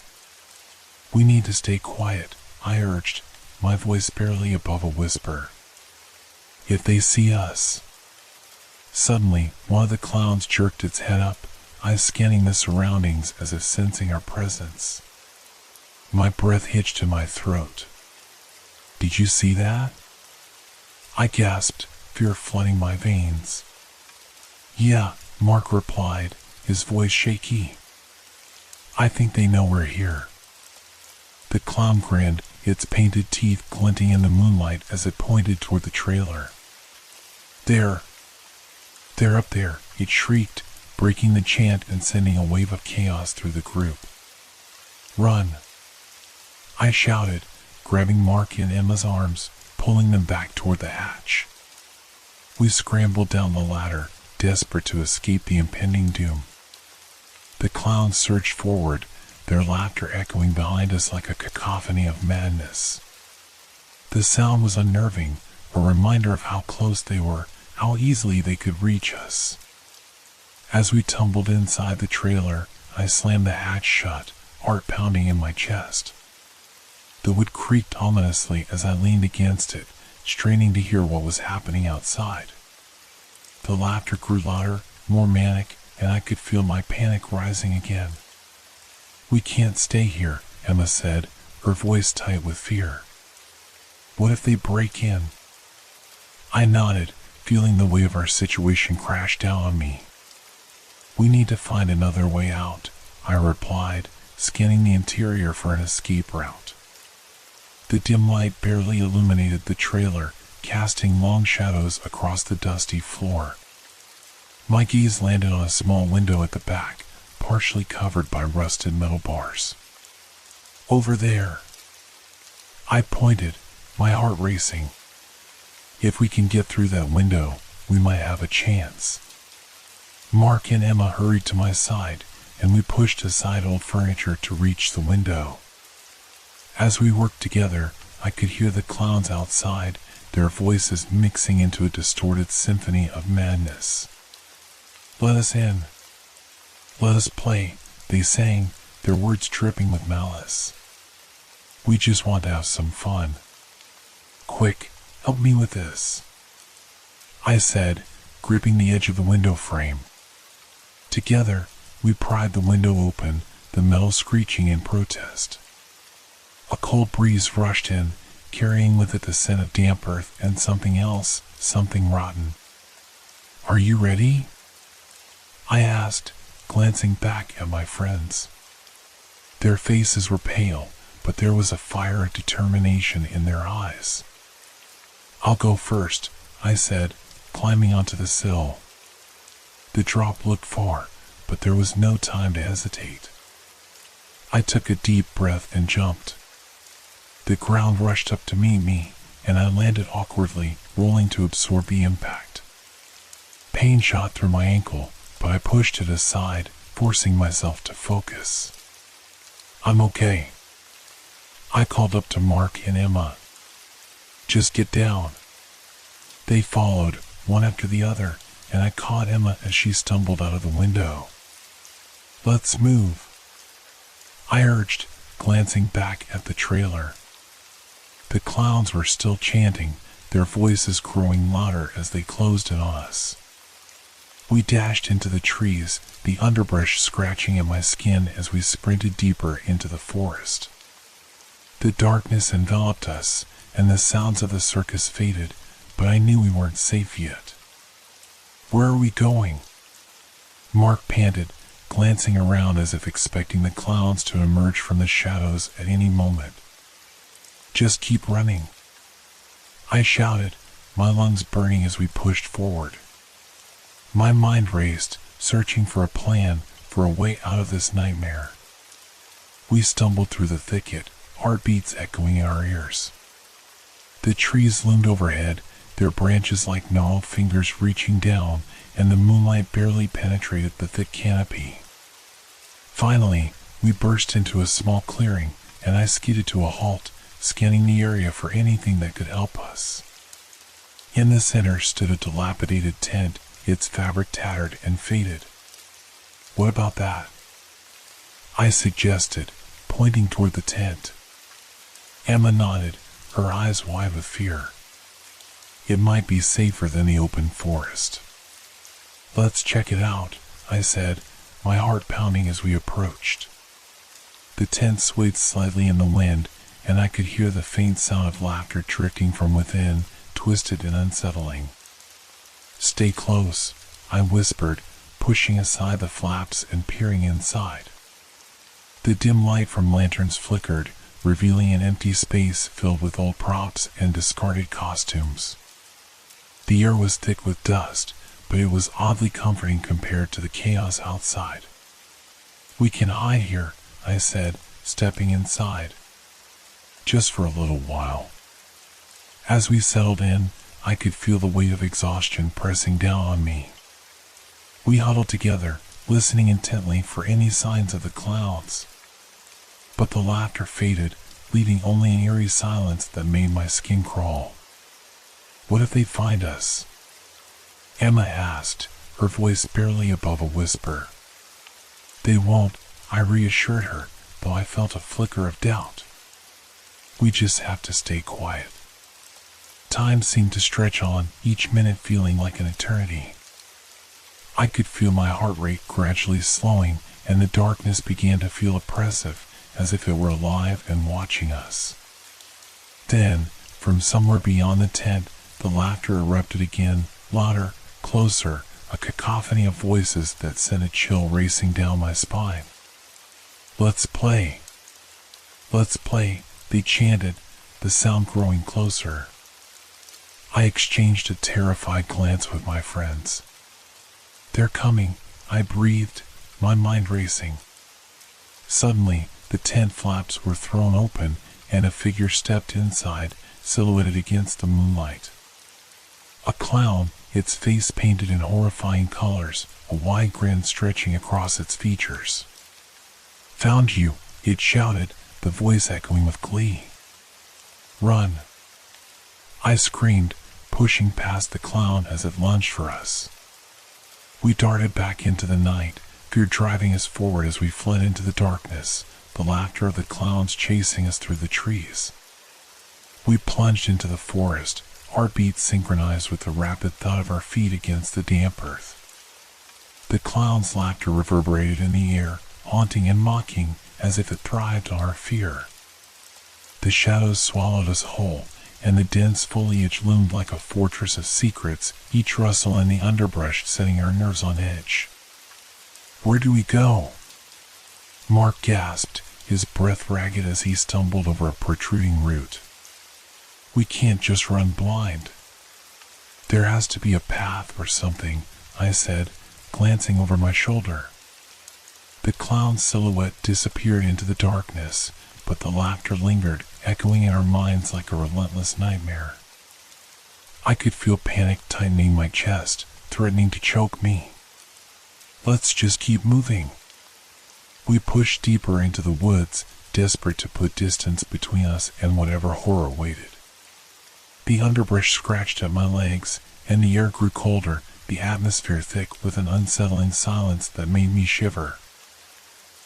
[SPEAKER 1] "We need to stay quiet," I urged, my voice barely above a whisper. "If they see us..." Suddenly, one of the clowns jerked its head up, eyes scanning the surroundings as if sensing our presence. My breath hitched to my throat. "Did you see that?" I gasped, fear flooding my veins. "Yeah," Mark replied, his voice shaky. "I think they know we're here." The clown grinned, its painted teeth glinting in the moonlight as it pointed toward the trailer. They're up there," it shrieked, breaking the chant and sending a wave of chaos through the group. "Run!" I shouted, grabbing Mark in Emma's arms, pulling them back toward the hatch. We scrambled down the ladder, desperate to escape the impending doom. The clowns surged forward, their laughter echoing behind us like a cacophony of madness. The sound was unnerving, a reminder of how close they were, how easily they could reach us. As we tumbled inside the trailer, I slammed the hatch shut, heart pounding in my chest. The wood creaked ominously as I leaned against it, straining to hear what was happening outside. The laughter grew louder, more manic, and I could feel my panic rising again. "We can't stay here," Emma said, her voice tight with fear. "What if they break in?" I nodded, feeling the weight of our situation crash down on me. "We need to find another way out," I replied, scanning the interior for an escape route. The dim light barely illuminated the trailer, casting long shadows across the dusty floor. My gaze landed on a small window at the back, partially covered by rusted metal bars. "Over there." I pointed, my heart racing. If we can get through that window, we might have a chance. Mark and Emma hurried to my side, and we pushed aside old furniture to reach the window. As we worked together, I could hear the clowns outside, their voices mixing into a distorted symphony of madness. "Let us in. Let us play," they sang, their words dripping with malice. "We just want to have some fun. Quick, help me with this," I said, gripping the edge of the window frame. Together, we pried the window open, the metal screeching in protest. A cold breeze rushed in, carrying with it the scent of damp earth and something else, something rotten. "Are you ready?" I asked, glancing back at my friends. Their faces were pale, but there was a fire of determination in their eyes. "I'll go first," I said, climbing onto the sill. The drop looked far, but there was no time to hesitate. I took a deep breath and jumped. The ground rushed up to meet me, and I landed awkwardly, rolling to absorb the impact. Pain shot through my ankle, but I pushed it aside, forcing myself to focus. "I'm okay," I called up to Mark and Emma. "Just get down." They followed, one after the other, and I caught Emma as she stumbled out of the window. "Let's move," I urged, glancing back at the trailer. The clowns were still chanting, their voices growing louder as they closed in on us. We dashed into the trees, the underbrush scratching at my skin as we sprinted deeper into the forest. The darkness enveloped us, and the sounds of the circus faded, but I knew we weren't safe yet. "Where are we going?" Mark panted, glancing around as if expecting the clowns to emerge from the shadows at any moment. "Just keep running," I shouted, my lungs burning as we pushed forward. My mind raced, searching for a plan, for a way out of this nightmare. We stumbled through the thicket, heartbeats echoing in our ears. The trees loomed overhead, their branches like gnarled fingers reaching down, and the moonlight barely penetrated the thick canopy. Finally, we burst into a small clearing, and I skidded to a halt, scanning the area for anything that could help us. In the center stood a dilapidated tent, its fabric tattered and faded. "What about that?" I suggested, pointing toward the tent. Emma nodded, her eyes wide with fear. "It might be safer than the open forest." "Let's check it out," I said, my heart pounding as we approached. The tent swayed slightly in the wind, and I could hear the faint sound of laughter drifting from within, twisted and unsettling. "Stay close," I whispered, pushing aside the flaps and peering inside. The dim light from lanterns flickered, revealing an empty space filled with old props and discarded costumes. The air was thick with dust, but it was oddly comforting compared to the chaos outside. "We can hide here," I said, stepping inside. "Just for a little while." As we settled in, I could feel the weight of exhaustion pressing down on me. We huddled together, listening intently for any signs of the clowns. But the laughter faded, leaving only an eerie silence that made my skin crawl. "What if they find us?" Emma asked, her voice barely above a whisper. "They won't," I reassured her, though I felt a flicker of doubt. "We just have to stay quiet." Time seemed to stretch on, each minute feeling like an eternity. I could feel my heart rate gradually slowing, and the darkness began to feel oppressive, as if it were alive and watching us. Then, from somewhere beyond the tent, the laughter erupted again, louder, closer, a cacophony of voices that sent a chill racing down my spine. "Let's play! Let's play!" they chanted, the sound growing closer. I exchanged a terrified glance with my friends. "They're coming," I breathed, my mind racing. Suddenly, the tent flaps were thrown open, and a figure stepped inside, silhouetted against the moonlight. A clown, its face painted in horrifying colors, a wide grin stretching across its features. "Found you," it shouted, the voice echoing with glee. "Run!" I screamed, pushing past the clown as it lunged for us. We darted back into the night, fear driving us forward as we fled into the darkness, the laughter of the clowns chasing us through the trees. We plunged into the forest, heartbeats synchronized with the rapid thud of our feet against the damp earth. The clown's laughter reverberated in the air, haunting and mocking, as if it thrived on our fear. The shadows swallowed us whole, and the dense foliage loomed like a fortress of secrets, each rustle in the underbrush setting our nerves on edge. "Where do we go?" Mark gasped, his breath ragged as he stumbled over a protruding root. "We can't just run blind." "There has to be a path or something," I said, glancing over my shoulder. The clown's silhouette disappeared into the darkness, but the laughter lingered, echoing in our minds like a relentless nightmare. I could feel panic tightening my chest, threatening to choke me. "Let's just keep moving." We pushed deeper into the woods, desperate to put distance between us and whatever horror waited. The underbrush scratched at my legs, and the air grew colder, the atmosphere thick with an unsettling silence that made me shiver.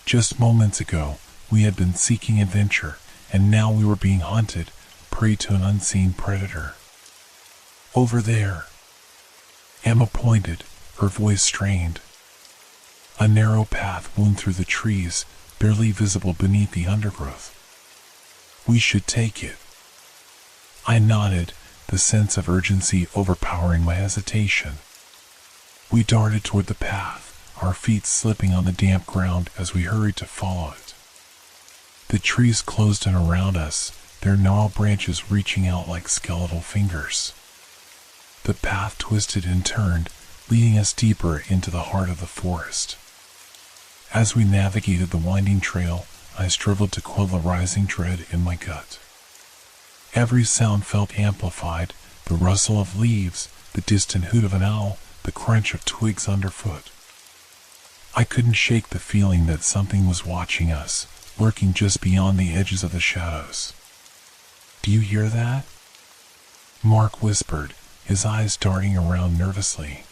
[SPEAKER 1] Just moments ago, We had been seeking adventure, and now we were being hunted, prey to an unseen predator. Over there. Emma pointed, her voice strained. A narrow path wound through the trees, barely visible beneath the undergrowth. We should take it. I nodded, the sense of urgency overpowering my hesitation. We darted toward the path, our feet slipping on the damp ground as we hurried to follow it. The trees closed in around us, their gnarled branches reaching out like skeletal fingers. The path twisted and turned, leading us deeper into the heart of the forest. As we navigated the winding trail, I struggled to quell the rising dread in my gut. Every sound felt amplified, the rustle of leaves, the distant hoot of an owl, the crunch of twigs underfoot. I couldn't shake the feeling that something was watching us, lurking just beyond the edges of the shadows. "Do you hear that?" Mark whispered, his eyes darting around nervously.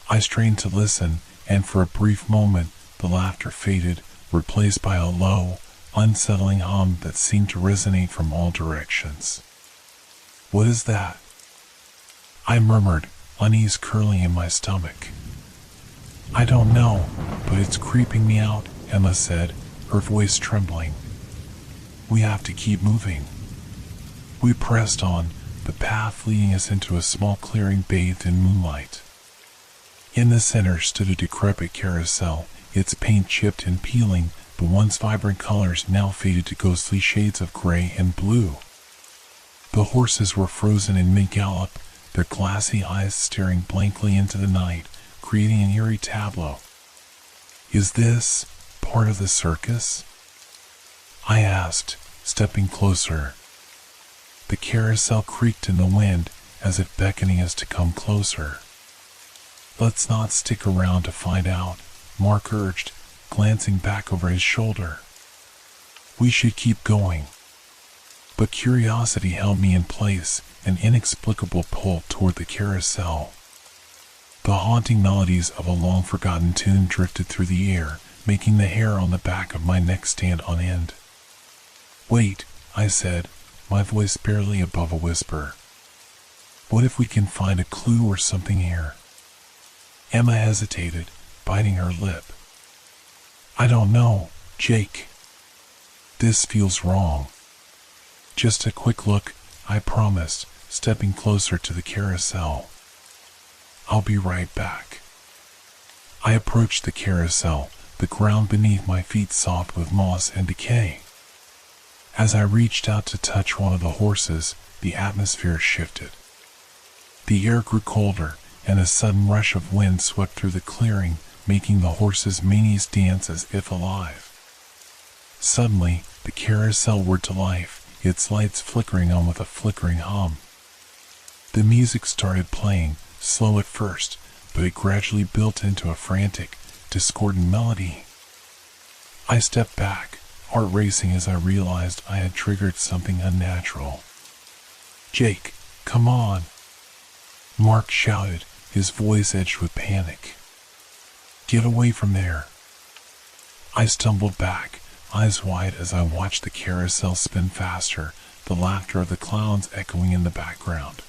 [SPEAKER 1] I strained to listen, and for a brief moment, the laughter faded, replaced by a low, unsettling hum that seemed to resonate from all directions. "What is that?" I murmured, unease curling in my stomach. "I don't know, but it's creeping me out," Emma said, her voice trembling. "We have to keep moving." We pressed on, the path leading us into a small clearing bathed in moonlight. In the center stood a decrepit carousel, its paint chipped and peeling, the once vibrant colors now faded to ghostly shades of gray and blue. The horses were frozen in mid-gallop, their glassy eyes staring blankly into the night, creating an eerie tableau. "Is this part of the circus?" I asked, stepping closer. The carousel creaked in the wind, as if beckoning us to come closer. "Let's not stick around to find out," Mark urged, glancing back over his shoulder. "We should keep going." But curiosity held me in place, an inexplicable pull toward the carousel. The haunting melodies of a long-forgotten tune drifted through the air, making the hair on the back of my neck stand on end. "Wait," I said, my voice barely above a whisper. "What if we can find a clue or something here?" Emma hesitated, biting her lip. "I don't know, Jake. This feels wrong." "Just a quick look," I promised, stepping closer to the carousel. "I'll be right back." I approached the carousel, the ground beneath my feet soft with moss and decay. As I reached out to touch one of the horses, the atmosphere shifted. The air grew colder, and a sudden rush of wind swept through the clearing, making the horses' manes dance as if alive. Suddenly, the carousel whirred to life, its lights flickering on with a flickering hum. The music started playing, slow at first, but it gradually built into a frantic, discordant melody. I stepped back, heart racing as I realized I had triggered something unnatural. "Jake, come on!" Mark shouted, his voice edged with panic. "Get away from there!" I stumbled back, eyes wide as I watched the carousel spin faster, the laughter of the clowns echoing in the background.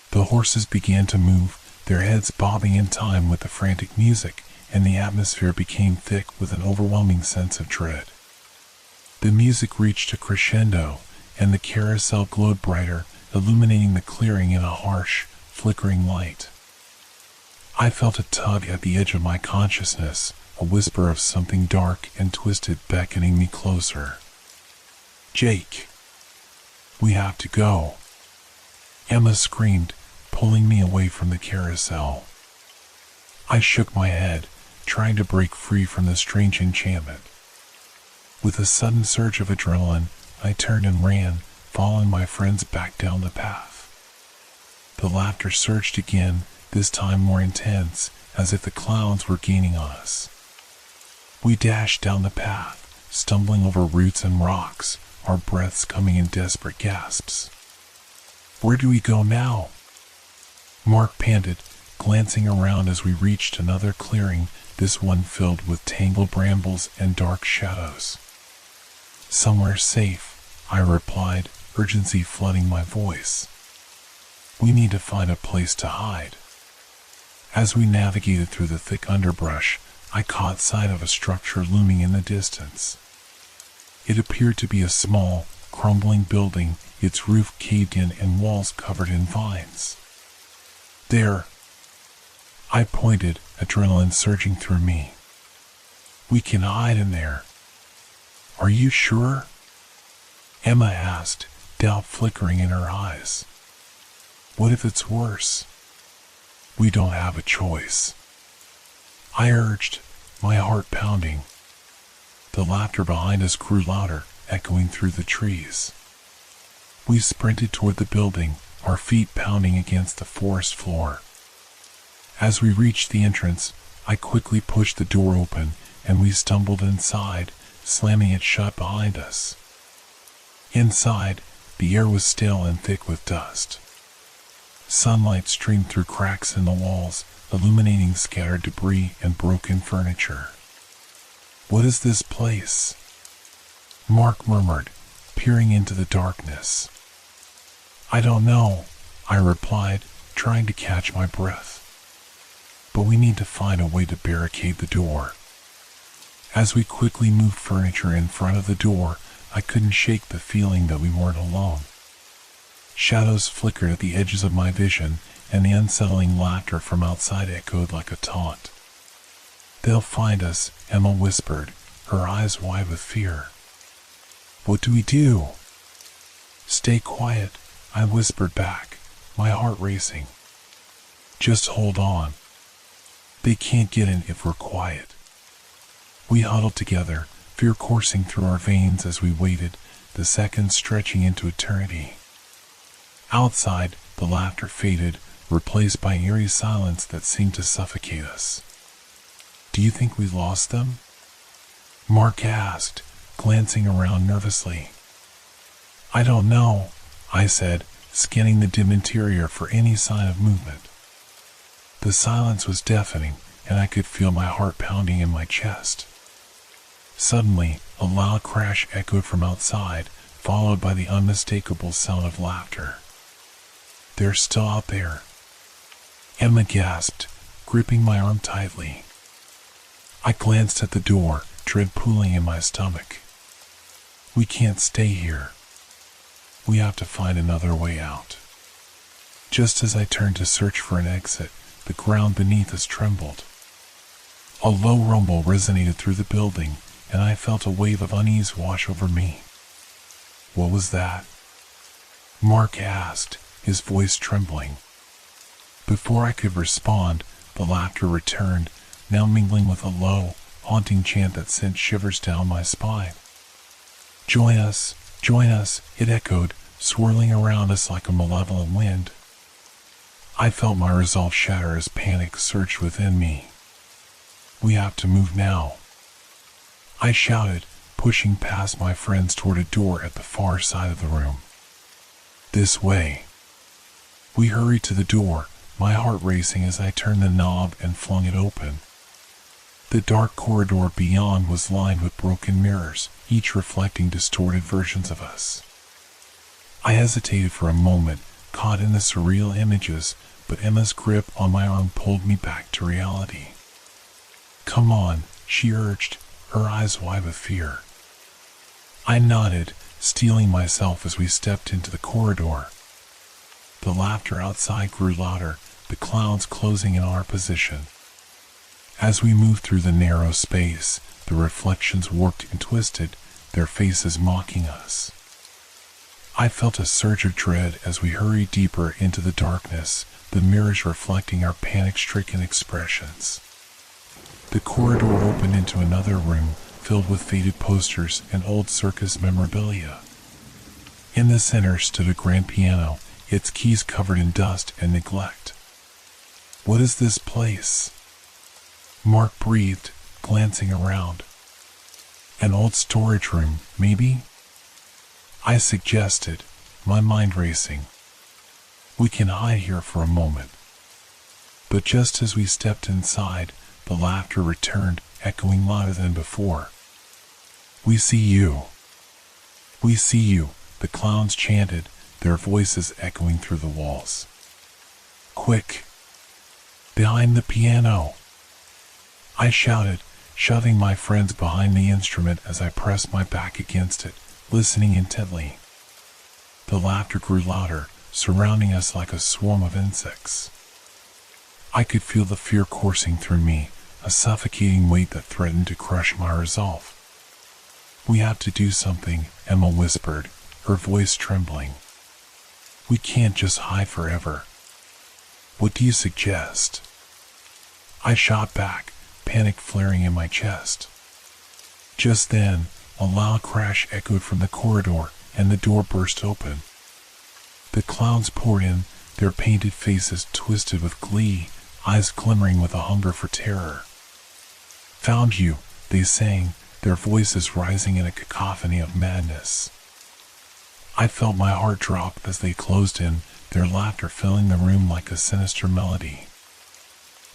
[SPEAKER 1] The horses began to move, their heads bobbing in time with the frantic music, and the atmosphere became thick with an overwhelming sense of dread. The music reached a crescendo, and the carousel glowed brighter, illuminating the clearing in a harsh, flickering light. I felt a tug at the edge of my consciousness, a whisper of something dark and twisted beckoning me closer. "Jake, we have to go!" Emma screamed, pulling me away from the carousel. I shook my head, trying to break free from the strange enchantment. With a sudden surge of adrenaline, I turned and ran, following my friends back down the path. The laughter surged again, this time more intense, as if the clowns were gaining on us. We dashed down the path, stumbling over roots and rocks, our breaths coming in desperate gasps. "Where do we go now?" Mark panted, glancing around as we reached another clearing, this one filled with tangled brambles and dark shadows. "Somewhere safe," I replied, urgency flooding my voice. "We need to find a place to hide." As we navigated through the thick underbrush, I caught sight of a structure looming in the distance. It appeared to be a small, crumbling building, its roof caved in and walls covered in vines. "There!" I pointed, adrenaline surging through me. "We can hide in there." "Are you sure?" Emma asked, doubt flickering in her eyes. "What if it's worse?" "We don't have a choice," I urged, my heart pounding. The laughter behind us grew louder, echoing through the trees. We sprinted toward the building, our feet pounding against the forest floor. As we reached the entrance, I quickly pushed the door open, and we stumbled inside, slamming it shut behind us. Inside, the air was stale and thick with dust. Sunlight streamed through cracks in the walls, illuminating scattered debris and broken furniture. "What is this place?" Mark murmured, peering into the darkness. "I don't know," I replied, trying to catch my breath. "But we need to find a way to barricade the door." As we quickly moved furniture in front of the door, I couldn't shake the feeling that we weren't alone. Shadows flickered at the edges of my vision, and the unsettling laughter from outside echoed like a taunt. "They'll find us," Emma whispered, her eyes wide with fear. "What do we do?" "Stay quiet," I whispered back, my heart racing. "Just hold on. They can't get in if we're quiet." We huddled together, fear coursing through our veins as we waited, the seconds stretching into eternity. Outside, the laughter faded, replaced by eerie silence that seemed to suffocate us. "Do you think we lost them?" Mark asked, glancing around nervously. "I don't know," I said, scanning the dim interior for any sign of movement. The silence was deafening, and I could feel my heart pounding in my chest. Suddenly, a loud crash echoed from outside, followed by the unmistakable sound of laughter. "They're still out there," Emma gasped, gripping my arm tightly. I glanced at the door, dread pooling in my stomach. "We can't stay here. We have to find another way out." Just as I turned to search for an exit, the ground beneath us trembled. A low rumble resonated through the building, and I felt a wave of unease wash over me. "What was that?" Mark asked, his voice trembling. Before I could respond, the laughter returned, now mingling with a low, haunting chant that sent shivers down my spine. Join us, it echoed, swirling around us like a malevolent wind. I felt my resolve shatter as panic surged within me. "We have to move now," I shouted, pushing past my friends toward a door at the far side of the room. "This way." We hurried to the door, my heart racing as I turned the knob and flung it open. The dark corridor beyond was lined with broken mirrors, each reflecting distorted versions of us. I hesitated for a moment, caught in the surreal images, but Emma's grip on my arm pulled me back to reality. "Come on," she urged, her eyes wide with fear. I nodded, steeling myself as we stepped into the corridor. The laughter outside grew louder, the clouds closing in our position. As we moved through the narrow space, the reflections warped and twisted, their faces mocking us. I felt a surge of dread as we hurried deeper into the darkness, the mirrors reflecting our panic-stricken expressions. The corridor opened into another room, filled with faded posters and old circus memorabilia. In the center stood a grand piano, its keys covered in dust and neglect. "What is this place?" Mark breathed, glancing around. "An old storage room, maybe?" I suggested, my mind racing. "We can hide here for a moment." But just as we stepped inside, the laughter returned, echoing louder than before. "We see you. We see you," the clowns chanted, their voices echoing through the walls. "Quick! Behind the piano!" I shouted, shoving my friends behind the instrument as I pressed my back against it, listening intently. The laughter grew louder, surrounding us like a swarm of insects. I could feel the fear coursing through me, a suffocating weight that threatened to crush my resolve. "We have to do something," Emma whispered, her voice trembling. "We can't just hide forever. What do you suggest?" I shot back, panic flaring in my chest. Just then, a loud crash echoed from the corridor, and the door burst open. The clowns poured in, their painted faces twisted with glee, eyes glimmering with a hunger for terror. "Found you," they sang, their voices rising in a cacophony of madness. I felt my heart drop as they closed in, their laughter filling the room like a sinister melody.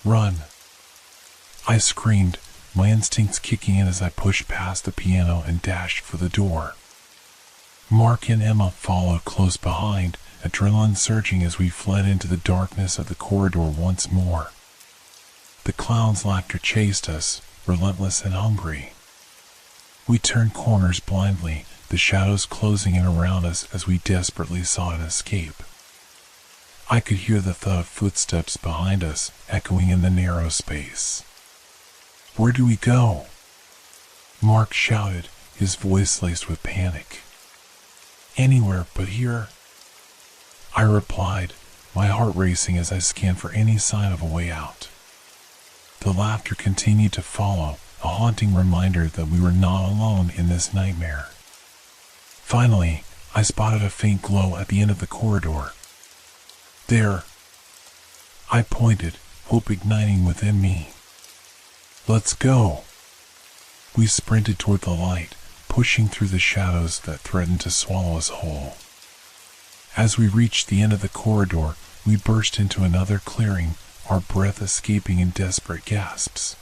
[SPEAKER 1] "Run!" I screamed, my instincts kicking in as I pushed past the piano and dashed for the door. Mark and Emma followed close behind, adrenaline surging as we fled into the darkness of the corridor once more. The clown's laughter chased us, relentless and hungry. We turned corners blindly, the shadows closing in around us as we desperately sought an escape. I could hear the thud of footsteps behind us, echoing in the narrow space. "Where do we go?" Mark shouted, his voice laced with panic. "Anywhere but here," I replied, my heart racing as I scanned for any sign of a way out. The laughter continued to follow, a haunting reminder that we were not alone in this nightmare. Finally, I spotted a faint glow at the end of the corridor. "There!" I pointed, hope igniting within me. "Let's go!" We sprinted toward the light, pushing through the shadows that threatened to swallow us whole. As we reached the end of the corridor, we burst into another clearing, our breath escaping in desperate gasps.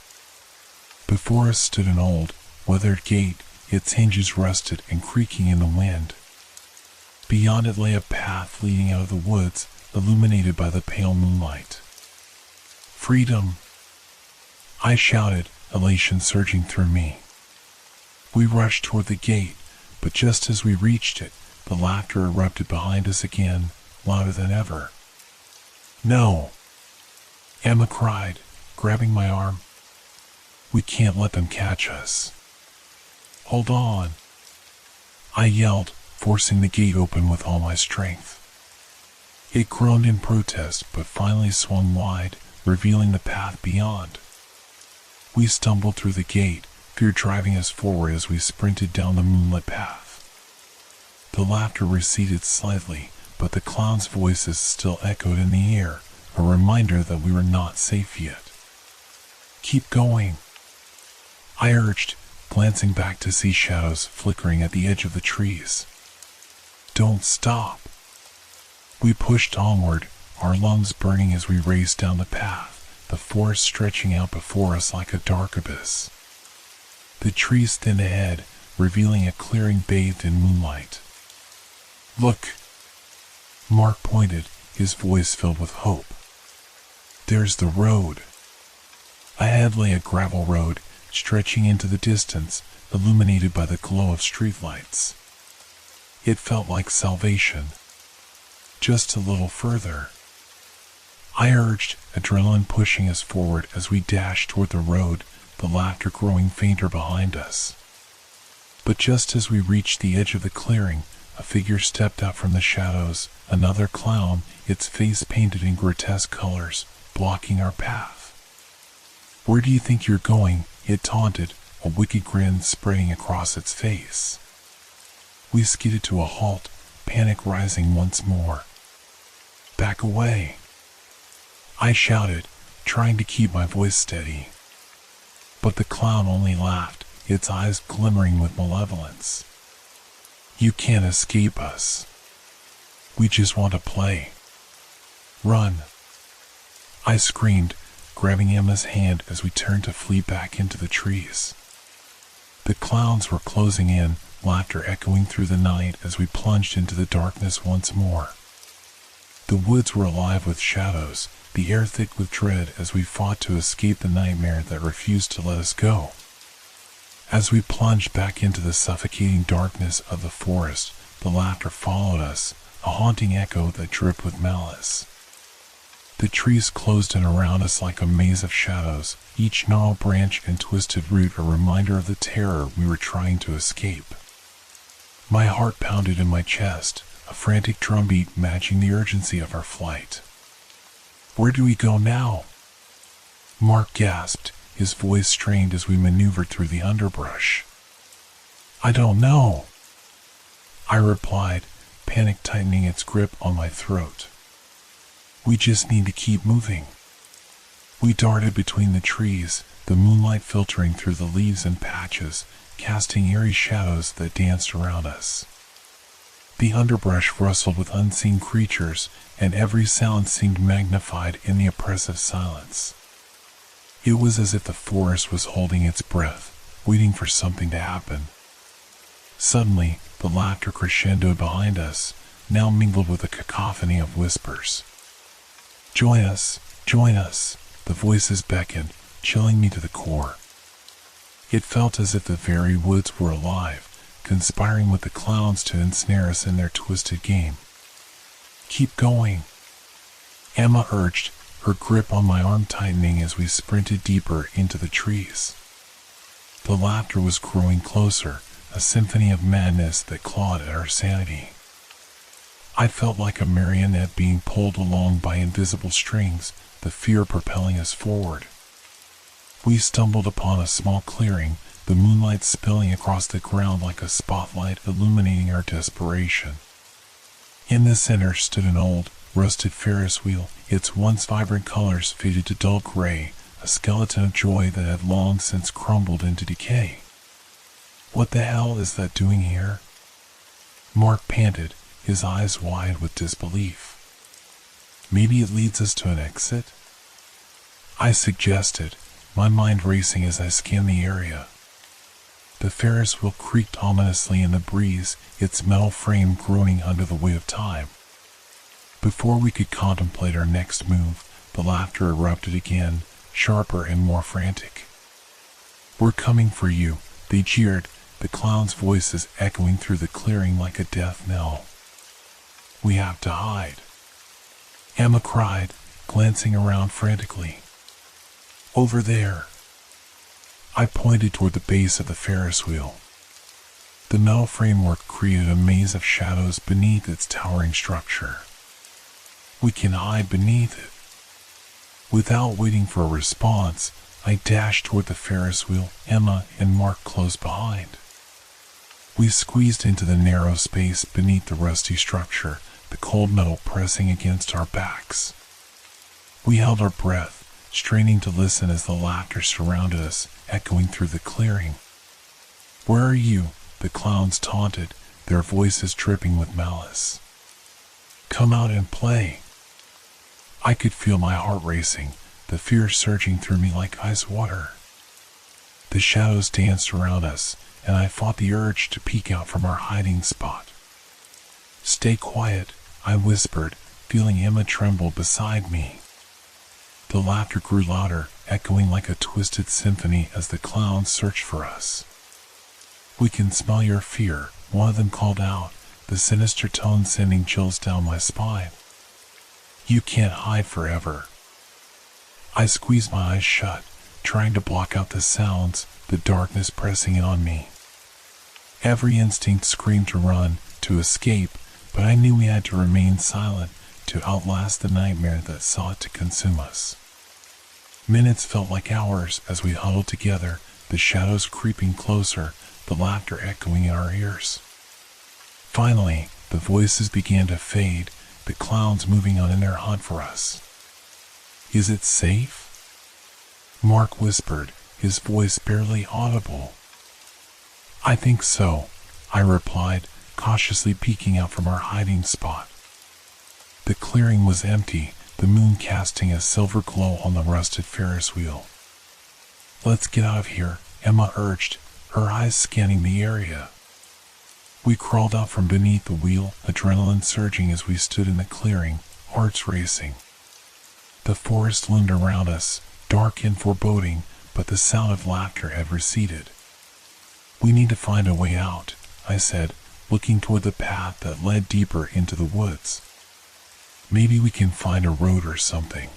[SPEAKER 1] Before us stood an old, weathered gate, its hinges rusted and creaking in the wind. Beyond it lay a path leading out of the woods, illuminated by the pale moonlight. "Freedom!" I shouted, elation surging through me. We rushed toward the gate, but just as we reached it, the laughter erupted behind us again, louder than ever. "No!" Emma cried, grabbing my arm. "We can't let them catch us." "Hold on!" I yelled, forcing the gate open with all my strength. It groaned in protest, but finally swung wide, revealing the path beyond. We stumbled through the gate, fear driving us forward as we sprinted down the moonlit path. The laughter receded slightly, but the clowns' voices still echoed in the air, a reminder that we were not safe yet. "Keep going," I urged, glancing back to see shadows flickering at the edge of the trees. "Don't stop." We pushed onward, our lungs burning as we raced down the path, the forest stretching out before us like a dark abyss. The trees thinned ahead, revealing a clearing bathed in moonlight. "Look!" Mark pointed, his voice filled with hope. "There's the road." Ahead lay a gravel road, stretching into the distance, illuminated by the glow of streetlights. It felt like salvation. Just a little further, I urged, adrenaline pushing us forward as we dashed toward the road, the laughter growing fainter behind us. But just as we reached the edge of the clearing, a figure stepped out from the shadows, another clown, its face painted in grotesque colors, blocking our path. "Where do you think you're going?" it taunted, a wicked grin spreading across its face. We skidded to a halt, panic rising once more. "Back away!" I shouted, trying to keep my voice steady. But the clown only laughed, its eyes glimmering with malevolence. "You can't escape us. We just want to play. Run!" I screamed, grabbing Emma's hand as we turned to flee back into the trees. The clouds were closing in, laughter echoing through the night as we plunged into the darkness once more. The woods were alive with shadows, the air thick with dread as we fought to escape the nightmare that refused to let us go. As we plunged back into the suffocating darkness of the forest, the laughter followed us, a haunting echo that dripped with malice. The trees closed in around us like a maze of shadows, each gnarled branch and twisted root a reminder of the terror we were trying to escape. My heart pounded in my chest, a frantic drumbeat matching the urgency of our flight. "Where do we go now?" Mark gasped, his voice strained as we maneuvered through the underbrush. "I don't know," I replied, panic tightening its grip on my throat. "We just need to keep moving." We darted between the trees, the moonlight filtering through the leaves and patches, casting eerie shadows that danced around us. The underbrush rustled with unseen creatures, and every sound seemed magnified in the oppressive silence. It was as if the forest was holding its breath, waiting for something to happen. Suddenly, the laughter crescendoed behind us, now mingled with a cacophony of whispers. "Join us, join us," the voices beckoned, chilling me to the core. It felt as if the very woods were alive, conspiring with the clowns to ensnare us in their twisted game. "Keep going," Emma urged, her grip on my arm tightening as we sprinted deeper into the trees. The laughter was growing closer, a symphony of madness that clawed at our sanity. I felt like a marionette being pulled along by invisible strings, the fear propelling us forward. We stumbled upon a small clearing, the moonlight spilling across the ground like a spotlight illuminating our desperation. In the center stood an old, rusted Ferris wheel, its once vibrant colors faded to dull gray, a skeleton of joy that had long since crumbled into decay. "What the hell is that doing here?" Mark panted, his eyes wide with disbelief. "Maybe it leads us to an exit?" I suggested, my mind racing as I scanned the area. The Ferris wheel creaked ominously in the breeze, its metal frame groaning under the weight of time. Before we could contemplate our next move, the laughter erupted again, sharper and more frantic. "We're coming for you," they jeered, the clowns' voices echoing through the clearing like a death knell. "We have to hide," Emma cried, glancing around frantically. "Over there." I pointed toward the base of the Ferris wheel. The metal framework created a maze of shadows beneath its towering structure. "We can hide beneath it." Without waiting for a response, I dashed toward the Ferris wheel, Emma and Mark close behind. We squeezed into the narrow space beneath the rusty structure, the cold metal pressing against our backs. We held our breath, straining to listen as the laughter surrounded us, echoing through the clearing. "Where are you?" the clowns taunted, their voices dripping with malice. "Come out and play." I could feel my heart racing, the fear surging through me like ice water. The shadows danced around us, and I fought the urge to peek out from our hiding spot. "Stay quiet," I whispered, feeling Emma tremble beside me. The laughter grew louder, echoing like a twisted symphony as the clowns searched for us. "We can smell your fear," one of them called out, the sinister tone sending chills down my spine. "You can't hide forever." I squeezed my eyes shut, trying to block out the sounds, the darkness pressing in on me. Every instinct screamed to run, to escape, but I knew we had to remain silent, to outlast the nightmare that sought to consume us. Minutes felt like hours as we huddled together, the shadows creeping closer, the laughter echoing in our ears. Finally, the voices began to fade, the clowns moving on in their hunt for us. "Is it safe?" Mark whispered, his voice barely audible. "I think so," I replied, cautiously peeking out from our hiding spot. The clearing was empty, the moon casting a silver glow on the rusted Ferris wheel. "Let's get out of here," Emma urged, her eyes scanning the area. We crawled out from beneath the wheel, adrenaline surging as we stood in the clearing, hearts racing. The forest loomed around us, dark and foreboding, but the sound of laughter had receded. "We need to find a way out," I said, looking toward the path that led deeper into the woods. "Maybe we can find a road or something."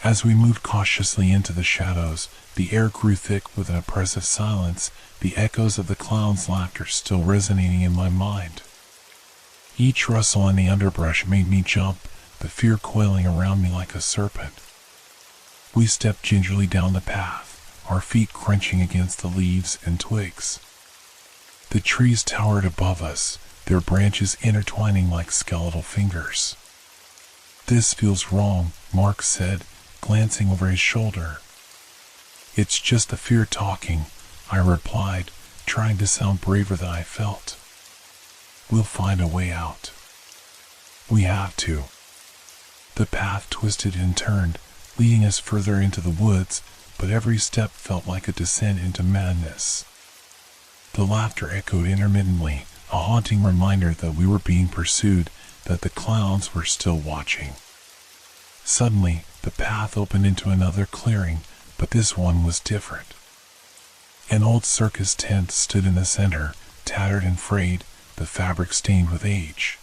[SPEAKER 1] As we moved cautiously into the shadows, the air grew thick with an oppressive silence, the echoes of the clown's laughter still resonating in my mind. Each rustle in the underbrush made me jump, the fear coiling around me like a serpent. We stepped gingerly down the path, our feet crunching against the leaves and twigs. The trees towered above us, their branches intertwining like skeletal fingers. "This feels wrong," Mark said, glancing over his shoulder. "It's just the fear talking," I replied, trying to sound braver than I felt. "We'll find a way out." "We have to." The path twisted and turned, leading us further into the woods, but every step felt like a descent into madness. The laughter echoed intermittently, a haunting reminder that we were being pursued, that the clowns were still watching. Suddenly, the path opened into another clearing, but this one was different. An old circus tent stood in the center, tattered and frayed, the fabric stained with age.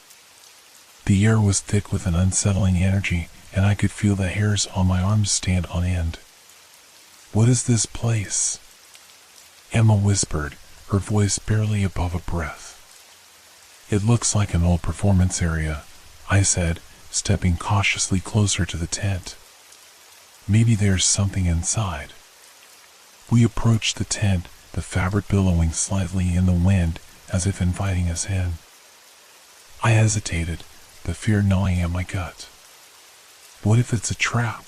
[SPEAKER 1] The air was thick with an unsettling energy, and I could feel the hairs on my arms stand on end. "What is this place?" Emma whispered, her voice barely above a breath. "It looks like an old performance area," I said, stepping cautiously closer to the tent. "Maybe there's something inside." We approached the tent, the fabric billowing slightly in the wind as if inviting us in. I hesitated, the fear gnawing at my gut. What if it's a trap?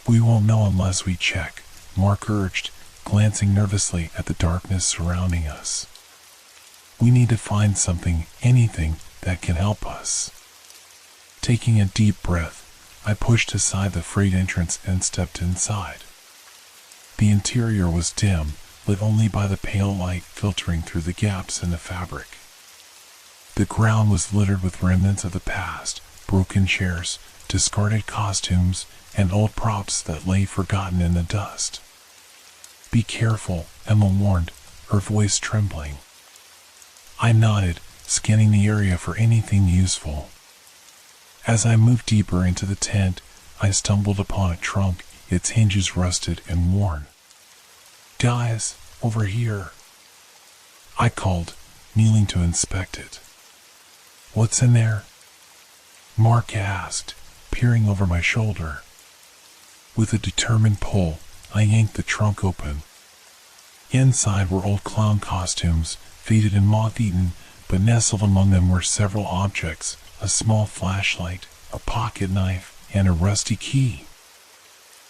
[SPEAKER 1] "We won't know unless we check," Mark urged, glancing nervously at the darkness surrounding us. "We need to find something, anything, that can help us." Taking a deep breath, I pushed aside the frayed entrance and stepped inside. The interior was dim, lit only by the pale light filtering through the gaps in the fabric. The ground was littered with remnants of the past, broken chairs, discarded costumes, and old props that lay forgotten in the dust. "Be careful," Emma warned, her voice trembling. I nodded, scanning the area for anything useful. As I moved deeper into the tent, I stumbled upon a trunk, its hinges rusted and worn. "Guys, over here," I called, kneeling to inspect it. "What's in there?" Mark asked, peering over my shoulder. With a determined pull, I yanked the trunk open. Inside were old clown costumes, faded and moth-eaten, but nestled among them were several objects, a small flashlight, a pocket knife, and a rusty key.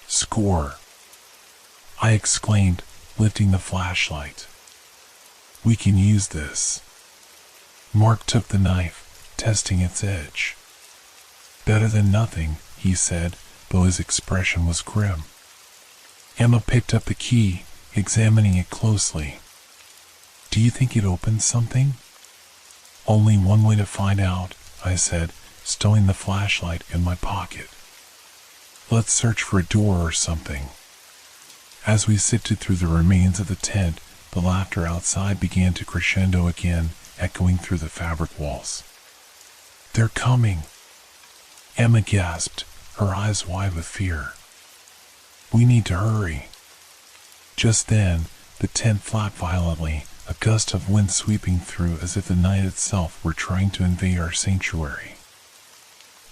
[SPEAKER 1] "Score!" I exclaimed, lifting the flashlight. "We can use this." Mark took the knife, testing its edge. "Better than nothing," he said, though his expression was grim. Emma picked up the key, examining it closely. "Do you think it opens something?" "Only one way to find out," I said, stowing the flashlight in my pocket. "Let's search for a door or something." As we sifted through the remains of the tent, the laughter outside began to crescendo again, echoing through the fabric walls. "They're coming!" Emma gasped, her eyes wide with fear. "We need to hurry." Just then, the tent flapped violently, a gust of wind sweeping through as if the night itself were trying to invade our sanctuary.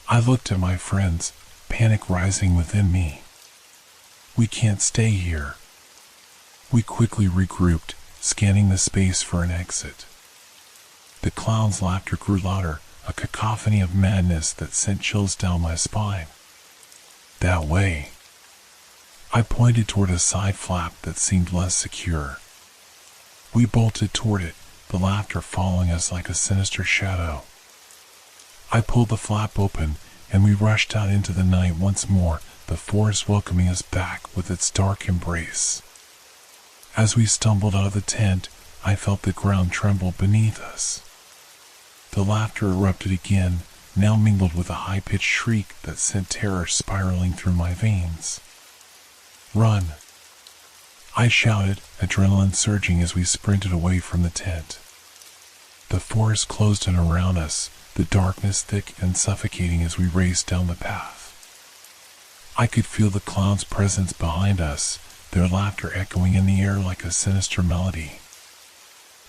[SPEAKER 1] I looked at my friends, panic rising within me. "We can't stay here." We quickly regrouped, scanning the space for an exit. The clown's laughter grew louder, a cacophony of madness that sent chills down my spine. "That way." I pointed toward a side flap that seemed less secure. We bolted toward it, the laughter following us like a sinister shadow. I pulled the flap open, and we rushed out into the night once more, the forest welcoming us back with its dark embrace. As we stumbled out of the tent, I felt the ground tremble beneath us. The laughter erupted again, now mingled with a high-pitched shriek that sent terror spiraling through my veins. "Run!" I shouted, adrenaline surging as we sprinted away from the tent. The forest closed in around us, the darkness thick and suffocating as we raced down the path. I could feel the clown's presence behind us, their laughter echoing in the air like a sinister melody.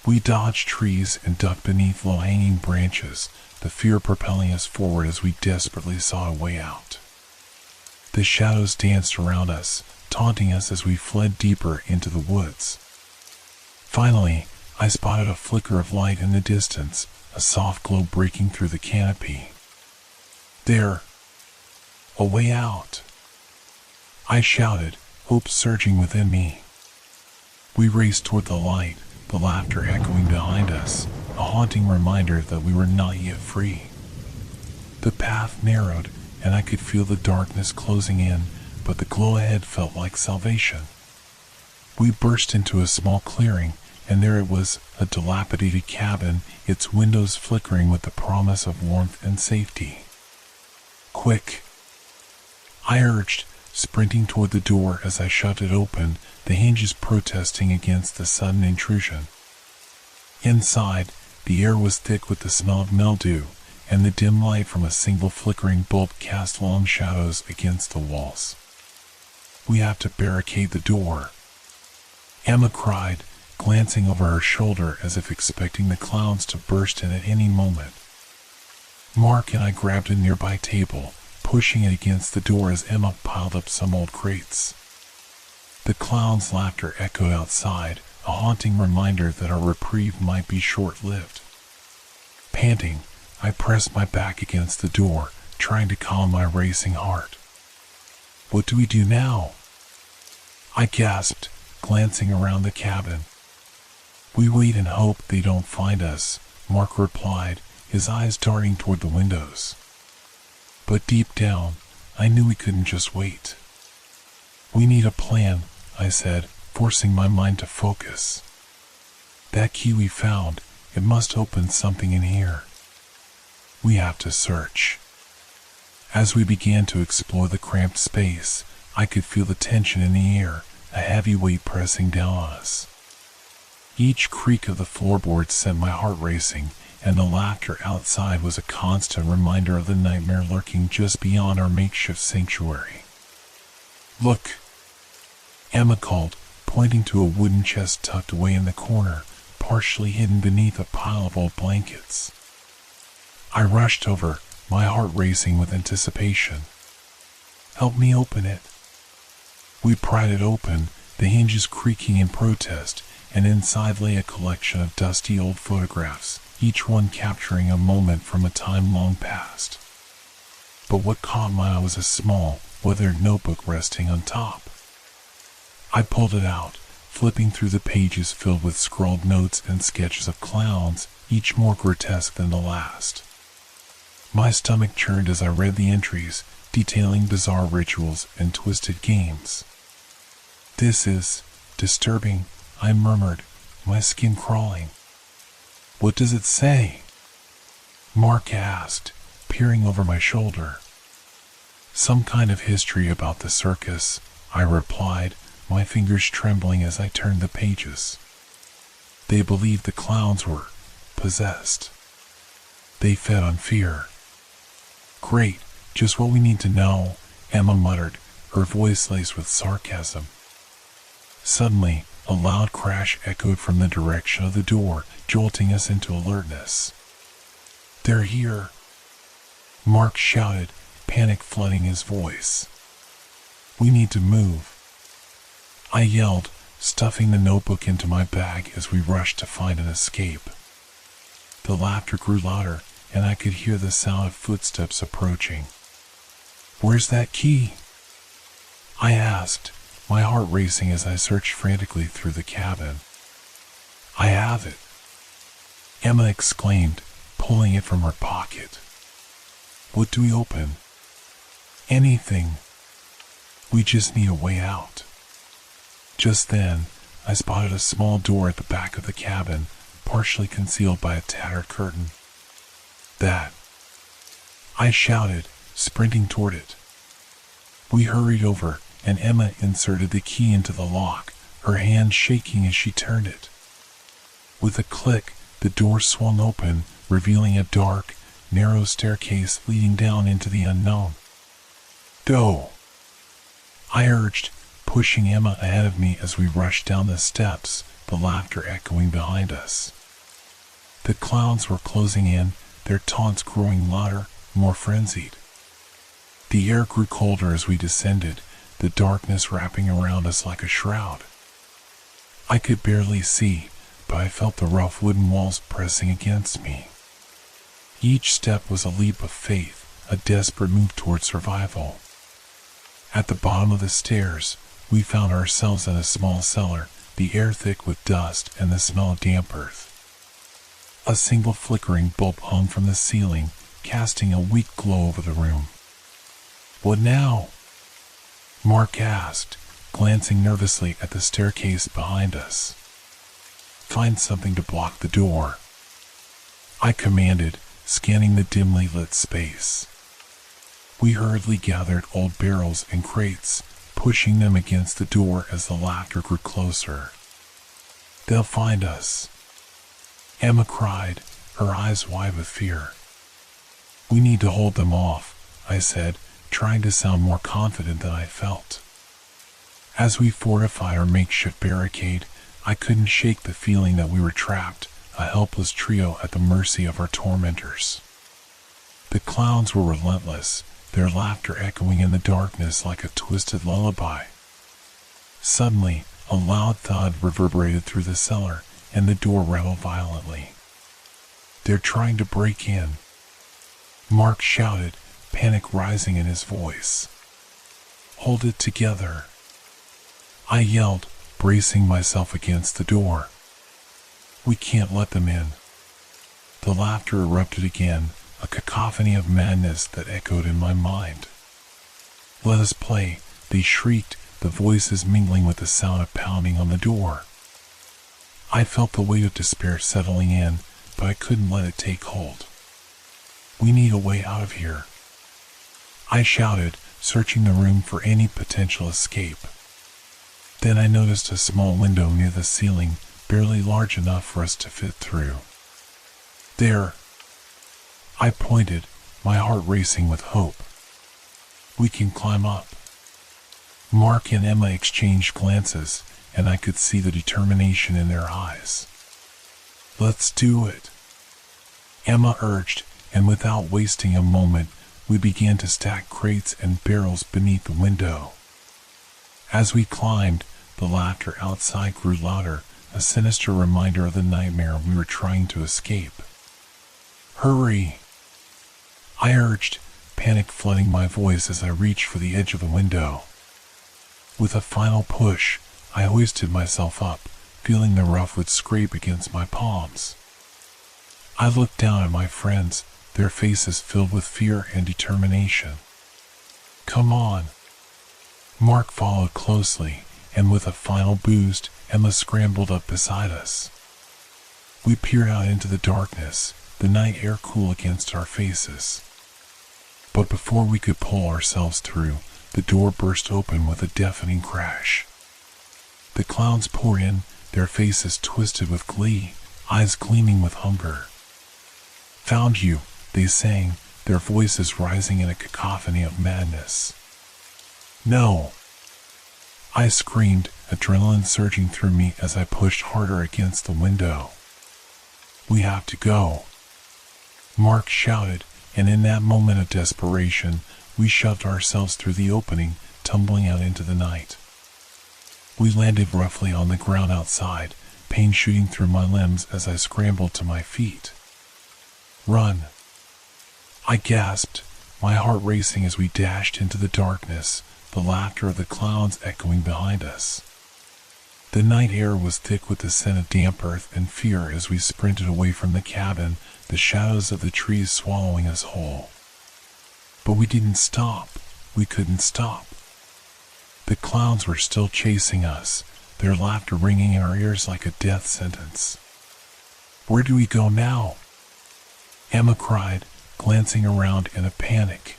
[SPEAKER 1] We dodged trees and ducked beneath low-hanging branches, the fear propelling us forward as we desperately sought a way out. The shadows danced around us, taunting us as we fled deeper into the woods. Finally, I spotted a flicker of light in the distance, a soft glow breaking through the canopy. There! A way out! I shouted, hope surging within me. We raced toward the light, the laughter echoing behind us, a haunting reminder that we were not yet free. The path narrowed, and I could feel the darkness closing in, but the glow ahead felt like salvation. We burst into a small clearing, and there it was, a dilapidated cabin, its windows flickering with the promise of warmth and safety. "Quick!" I urged, sprinting toward the door as I shoved it open, the hinges protesting against the sudden intrusion. Inside, the air was thick with the smell of mildew, and the dim light from a single flickering bulb cast long shadows against the walls. "We have to barricade the door," Emma cried, glancing over her shoulder as if expecting the clowns to burst in at any moment. Mark and I grabbed a nearby table, pushing it against the door as Emma piled up some old crates. The clown's laughter echoed outside, a haunting reminder that our reprieve might be short-lived. Panting, I pressed my back against the door, trying to calm my racing heart. "What do we do now?" I gasped, glancing around the cabin. "We wait and hope they don't find us," Mark replied, his eyes darting toward the windows. But deep down, I knew we couldn't just wait. "We need a plan," I said, forcing my mind to focus. "That key we found, it must open something in here. We have to search." As we began to explore the cramped space, I could feel the tension in the air, a heavy weight pressing down on us. Each creak of the floorboards sent my heart racing, and the laughter outside was a constant reminder of the nightmare lurking just beyond our makeshift sanctuary. "Look!" Emma called, pointing to a wooden chest tucked away in the corner, partially hidden beneath a pile of old blankets. I rushed over, my heart racing with anticipation. "Help me open it." We pried it open, the hinges creaking in protest, and inside lay a collection of dusty old photographs, each one capturing a moment from a time long past. But what caught my eye was a small, weathered notebook resting on top. I pulled it out, flipping through the pages filled with scrawled notes and sketches of clowns, each more grotesque than the last. My stomach churned as I read the entries, detailing bizarre rituals and twisted games. "This is disturbing," I murmured, my skin crawling. "What does it say?" Mark asked, peering over my shoulder. "Some kind of history about the circus," I replied, my fingers trembling as I turned the pages. "They believed the clowns were possessed. They fed on fear." "Great, just what we need to know," Emma muttered, her voice laced with sarcasm. Suddenly, a loud crash echoed from the direction of the door, jolting us into alertness. "They're here!" Mark shouted, panic flooding his voice. "We need to move," I yelled, stuffing the notebook into my bag as we rushed to find an escape. The laughter grew louder, and I could hear the sound of footsteps approaching. "Where's that key?" I asked, my heart racing as I searched frantically through the cabin. "I have it," Emma exclaimed, pulling it from her pocket. "What do we open?" Anything. We just need a way out. Just then, I spotted a small door at the back of the cabin, partially concealed by a tattered curtain. That! I shouted, sprinting toward it. We hurried over, and Emma inserted the key into the lock, her hand shaking as she turned it. With a click, the door swung open, revealing a dark, narrow staircase leading down into the unknown. Go! I urged, pushing Emma ahead of me as we rushed down the steps, the laughter echoing behind us. The clowns were closing in, their taunts growing louder, more frenzied. The air grew colder as we descended, the darkness wrapping around us like a shroud. I could barely see, but I felt the rough wooden walls pressing against me. Each step was a leap of faith, a desperate move toward survival. At the bottom of the stairs, we found ourselves in a small cellar, the air thick with dust and the smell of damp earth. A single flickering bulb hung from the ceiling, casting a weak glow over the room. What now? Mark asked, glancing nervously at the staircase behind us. Find something to block the door, I commanded, scanning the dimly lit space. We hurriedly gathered old barrels and crates, pushing them against the door as the laughter grew closer. They'll find us, Emma cried, her eyes wide with fear. We need to hold them off, I said, trying to sound more confident than I felt. As we fortified our makeshift barricade, I couldn't shake the feeling that we were trapped, a helpless trio at the mercy of our tormentors. The clowns were relentless, their laughter echoing in the darkness like a twisted lullaby. Suddenly, a loud thud reverberated through the cellar, and the door rattled violently. They're trying to break in, Mark shouted, panic rising in his voice. Hold it together, I yelled, bracing myself against the door. We can't let them in. The laughter erupted again, a cacophony of madness that echoed in my mind. Let us play, they shrieked, the voices mingling with the sound of pounding on the door. I felt the weight of despair settling in, but I couldn't let it take hold. We need a way out of here, I shouted, searching the room for any potential escape. Then I noticed a small window near the ceiling, barely large enough for us to fit through. There, I pointed, my heart racing with hope. We can climb up. Mark and Emma exchanged glances, and I could see the determination in their eyes. Let's do it, Emma urged, and without wasting a moment, we began to stack crates and barrels beneath the window. As we climbed, the laughter outside grew louder, a sinister reminder of the nightmare we were trying to escape. Hurry, I urged, panic flooding my voice as I reached for the edge of the window. With a final push, I hoisted myself up, feeling the rough wood scrape against my palms. I looked down at my friends, their faces filled with fear and determination. Come on. Mark followed closely, and with a final boost, Emma scrambled up beside us. We peered out into the darkness, the night air cool against our faces. But before we could pull ourselves through, the door burst open with a deafening crash. The clowns poured in, their faces twisted with glee, eyes gleaming with hunger. Found you, they sang, their voices rising in a cacophony of madness. No! I screamed, adrenaline surging through me as I pushed harder against the window. We have to go, Mark shouted, and in that moment of desperation, we shoved ourselves through the opening, tumbling out into the night. We landed roughly on the ground outside, pain shooting through my limbs as I scrambled to my feet. Run! I gasped, my heart racing as we dashed into the darkness, the laughter of the clowns echoing behind us. The night air was thick with the scent of damp earth and fear as we sprinted away from the cabin, the shadows of the trees swallowing us whole. But we didn't stop. we couldn't stop. The clowns were still chasing us, their laughter ringing in our ears like a death sentence. "Where do we go now?" Emma cried, glancing around in a panic.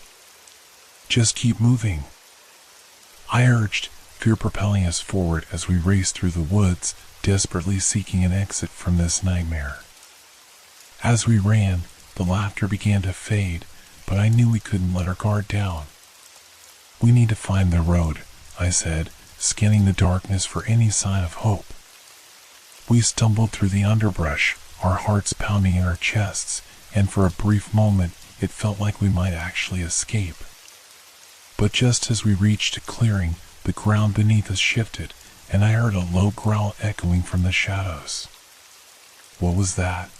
[SPEAKER 1] "Just keep moving," I urged, fear propelling us forward as we raced through the woods, desperately seeking an exit from this nightmare. As we ran, the laughter began to fade, but I knew we couldn't let our guard down. "We need to find the road," I said, scanning the darkness for any sign of hope. We stumbled through the underbrush, our hearts pounding in our chests, and for a brief moment it felt like we might actually escape. But just as we reached a clearing, the ground beneath us shifted, and I heard a low growl echoing from the shadows. "What was that?"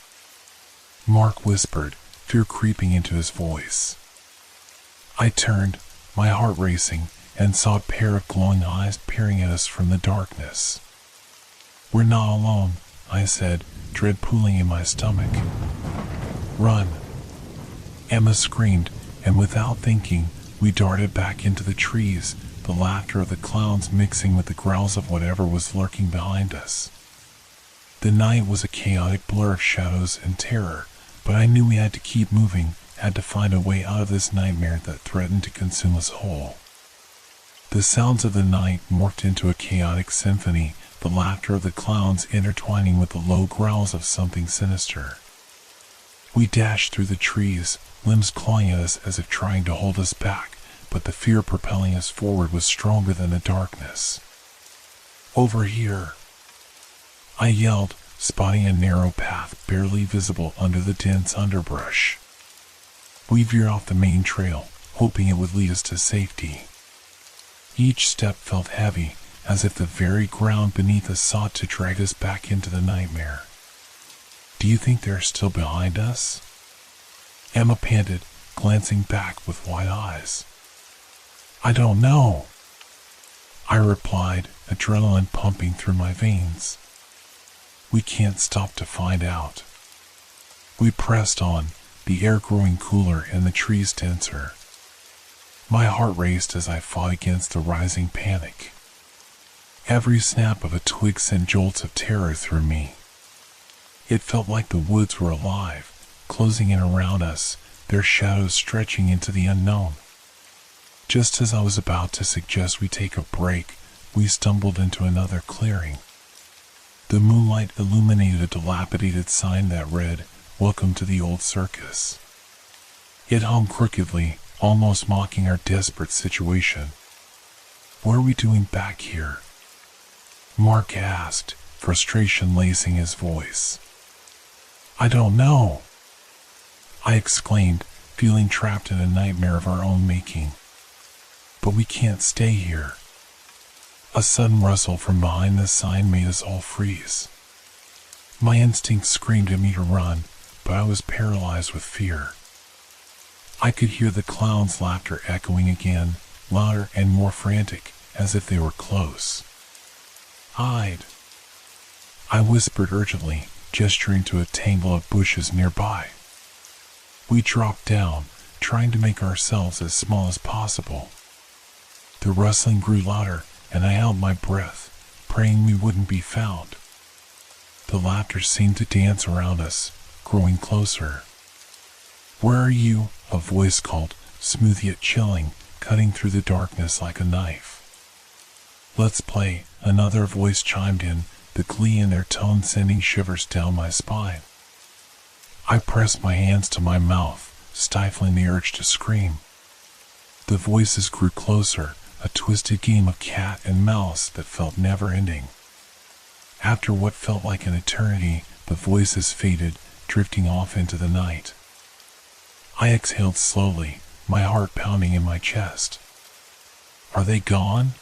[SPEAKER 1] Mark whispered, fear creeping into his voice. I turned, my heart racing, and saw a pair of glowing eyes peering at us from the darkness. "We're not alone," I said, dread pooling in my stomach. "Run!" Emma screamed, and without thinking, we darted back into the trees, the laughter of the clowns mixing with the growls of whatever was lurking behind us. The night was a chaotic blur of shadows and terror, but I knew we had to keep moving, had to find a way out of this nightmare that threatened to consume us whole. The sounds of the night morphed into a chaotic symphony, the laughter of the clowns intertwining with the low growls of something sinister. We dashed through the trees, limbs clawing at us as if trying to hold us back, but the fear propelling us forward was stronger than the darkness. "Over here!" I yelled, spotting a narrow path barely visible under the dense underbrush. We veered off the main trail, hoping it would lead us to safety. Each step felt heavy, as if the very ground beneath us sought to drag us back into the nightmare. "Do you think they're still behind us?" Emma panted, glancing back with wide eyes. "I don't know," I replied, adrenaline pumping through my veins. "We can't stop to find out." We pressed on, the air growing cooler and the trees denser. My heart raced as I fought against the rising panic. Every snap of a twig sent jolts of terror through me. It felt like the woods were alive, closing in around us, their shadows stretching into the unknown. Just as I was about to suggest we take a break, we stumbled into another clearing. The moonlight illuminated a dilapidated sign that read, "Welcome to the old circus." It hung crookedly, almost mocking our desperate situation. "What are we doing back here?" Mark asked, frustration lacing his voice. "I don't know," I exclaimed, feeling trapped in a nightmare of our own making. "But we can't stay here." A sudden rustle from behind the sign made us all freeze. My instinct screamed at me to run, but I was paralyzed with fear. I could hear the clowns' laughter echoing again, louder and more frantic, as if they were close. "Hide," I whispered urgently, gesturing to a tangle of bushes nearby. We dropped down, trying to make ourselves as small as possible. The rustling grew louder, and I held my breath, praying we wouldn't be found. The laughter seemed to dance around us, growing closer. "Where are you?" a voice called, smooth yet chilling, cutting through the darkness like a knife. "Let's play," another voice chimed in, the glee in their tone sending shivers down my spine. I pressed my hands to my mouth, stifling the urge to scream. The voices grew closer, a twisted game of cat and mouse that felt never-ending. After what felt like an eternity, the voices faded, drifting off into the night. I exhaled slowly, my heart pounding in my chest. "Are they gone?"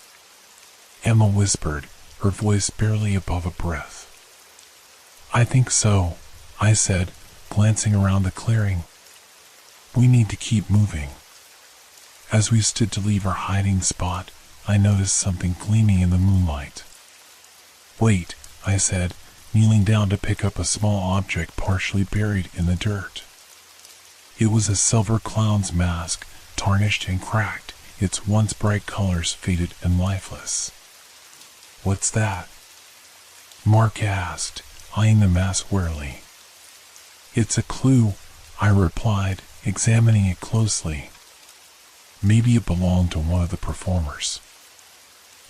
[SPEAKER 1] Emma whispered, her voice barely above a breath. "I think so," I said, glancing around the clearing. "We need to keep moving." As we stood to leave our hiding spot, I noticed something gleaming in the moonlight. "Wait," I said, kneeling down to pick up a small object partially buried in the dirt. It was a silver clown's mask, tarnished and cracked, its once bright colors faded and lifeless. "What's that?" Mark asked, eyeing the mask warily. "It's a clue," I replied, examining it closely. "Maybe it belonged to one of the performers."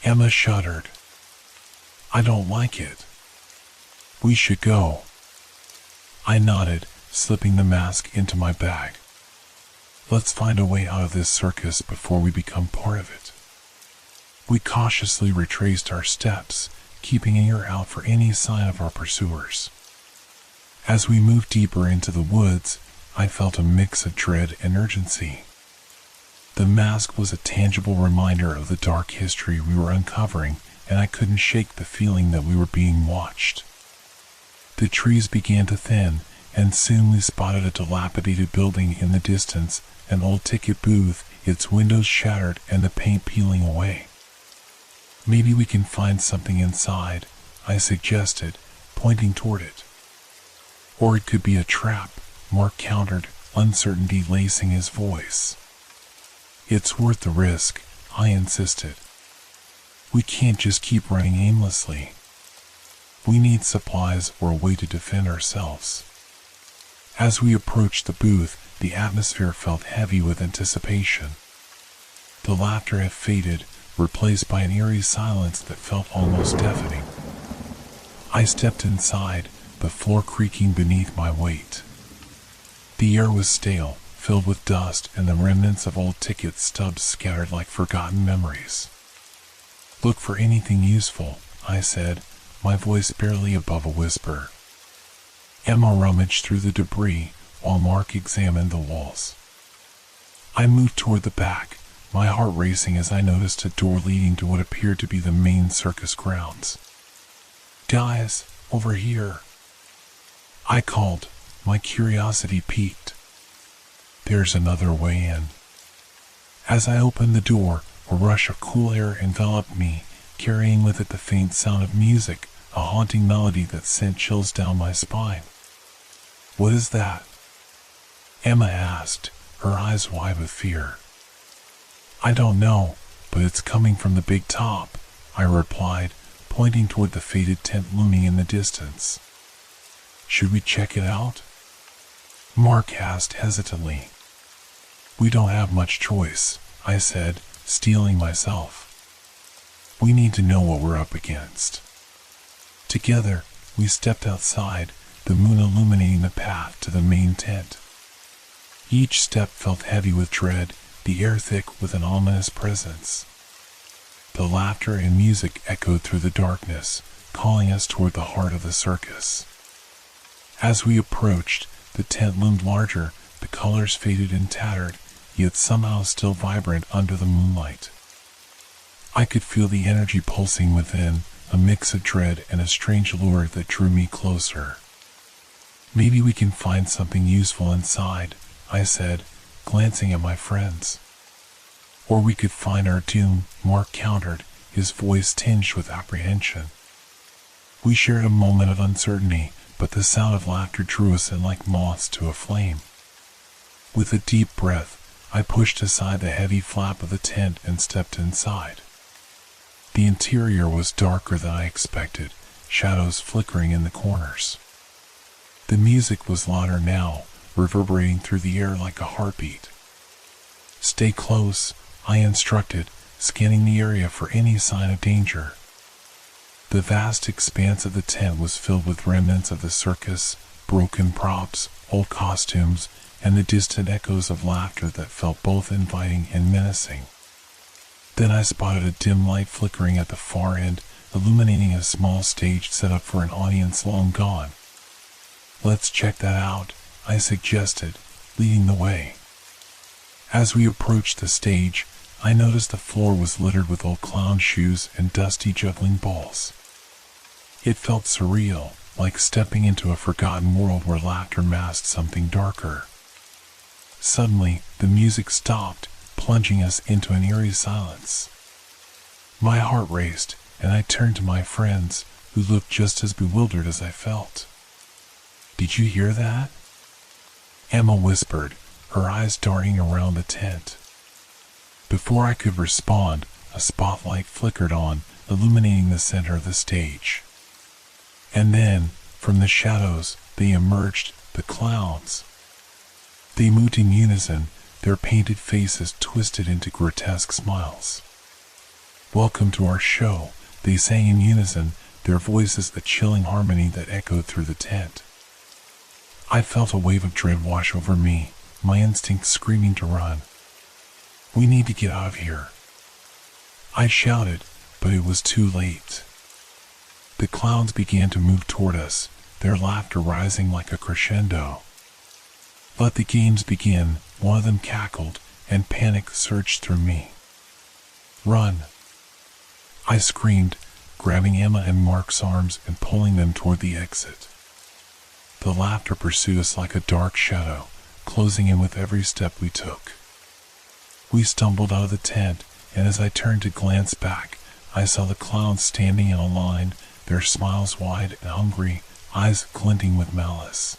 [SPEAKER 1] Emma shuddered. "I don't like it. We should go." I nodded, slipping the mask into my bag. "Let's find a way out of this circus before we become part of it." We cautiously retraced our steps, keeping an ear out for any sign of our pursuers. As we moved deeper into the woods, I felt a mix of dread and urgency. The mask was a tangible reminder of the dark history we were uncovering, and I couldn't shake the feeling that we were being watched. The trees began to thin, and soon we spotted a dilapidated building in the distance, an old ticket booth, its windows shattered and the paint peeling away. "Maybe we can find something inside," I suggested, pointing toward it. "Or it could be a trap," Mark countered, uncertainty lacing his voice. "It's worth the risk," I insisted. "We can't just keep running aimlessly. We need supplies or a way to defend ourselves." As we approached the booth, the atmosphere felt heavy with anticipation. The laughter had faded, replaced by an eerie silence that felt almost deafening. I stepped inside, the floor creaking beneath my weight. The air was stale, filled with dust and the remnants of old ticket stubs scattered like forgotten memories. "Look for anything useful," I said, my voice barely above a whisper. Emma rummaged through the debris, while Mark examined the walls. I moved toward the back, my heart racing as I noticed a door leading to what appeared to be the main circus grounds. "Guys, over here," I called, my curiosity piqued. "There's another way in." As I opened the door, a rush of cool air enveloped me, carrying with it the faint sound of music, a haunting melody that sent chills down my spine. "What is that?" Emma asked, her eyes wide with fear. "I don't know, but it's coming from the big top," I replied, pointing toward the faded tent looming in the distance. "Should we check it out?" Mark asked hesitantly. "We don't have much choice," I said, steeling myself. "We need to know what we're up against." Together, we stepped outside, the moon illuminating the path to the main tent. Each step felt heavy with dread, the air thick with an ominous presence. The laughter and music echoed through the darkness, calling us toward the heart of the circus. As we approached, the tent loomed larger, the colors faded and tattered, yet somehow still vibrant under the moonlight. I could feel the energy pulsing within, a mix of dread and a strange allure that drew me closer. "Maybe we can find something useful inside," I said, glancing at my friends. "Or we could find our doom," Mark countered, his voice tinged with apprehension. We shared a moment of uncertainty, but the sound of laughter drew us in like moths to a flame. With a deep breath, I pushed aside the heavy flap of the tent and stepped inside. The interior was darker than I expected, shadows flickering in the corners. The music was louder now, reverberating through the air like a heartbeat. "Stay close," I instructed, scanning the area for any sign of danger. The vast expanse of the tent was filled with remnants of the circus, broken props, old costumes, and the distant echoes of laughter that felt both inviting and menacing. Then I spotted a dim light flickering at the far end, illuminating a small stage set up for an audience long gone. "Let's check that out," I suggested, leading the way. As we approached the stage, I noticed the floor was littered with old clown shoes and dusty juggling balls. It felt surreal, like stepping into a forgotten world where laughter masked something darker. Suddenly, the music stopped, plunging us into an eerie silence. My heart raced, and I turned to my friends, who looked just as bewildered as I felt. "Did you hear that?" Emma whispered, her eyes darting around the tent. Before I could respond, a spotlight flickered on, illuminating the center of the stage. And then, from the shadows, they emerged, the clowns. They moved in unison, their painted faces twisted into grotesque smiles. "Welcome to our show," they sang in unison, their voices a chilling harmony that echoed through the tent. I felt a wave of dread wash over me, my instincts screaming to run. "We need to get out of here," I shouted, but it was too late. The clowns began to move toward us, their laughter rising like a crescendo. "Let the games begin," one of them cackled, and panic surged through me. "Run!" I screamed, grabbing Emma and Mark's arms and pulling them toward the exit. The laughter pursued us like a dark shadow, closing in with every step we took. We stumbled out of the tent, and as I turned to glance back, I saw the clowns standing in a line, their smiles wide and hungry, eyes glinting with malice.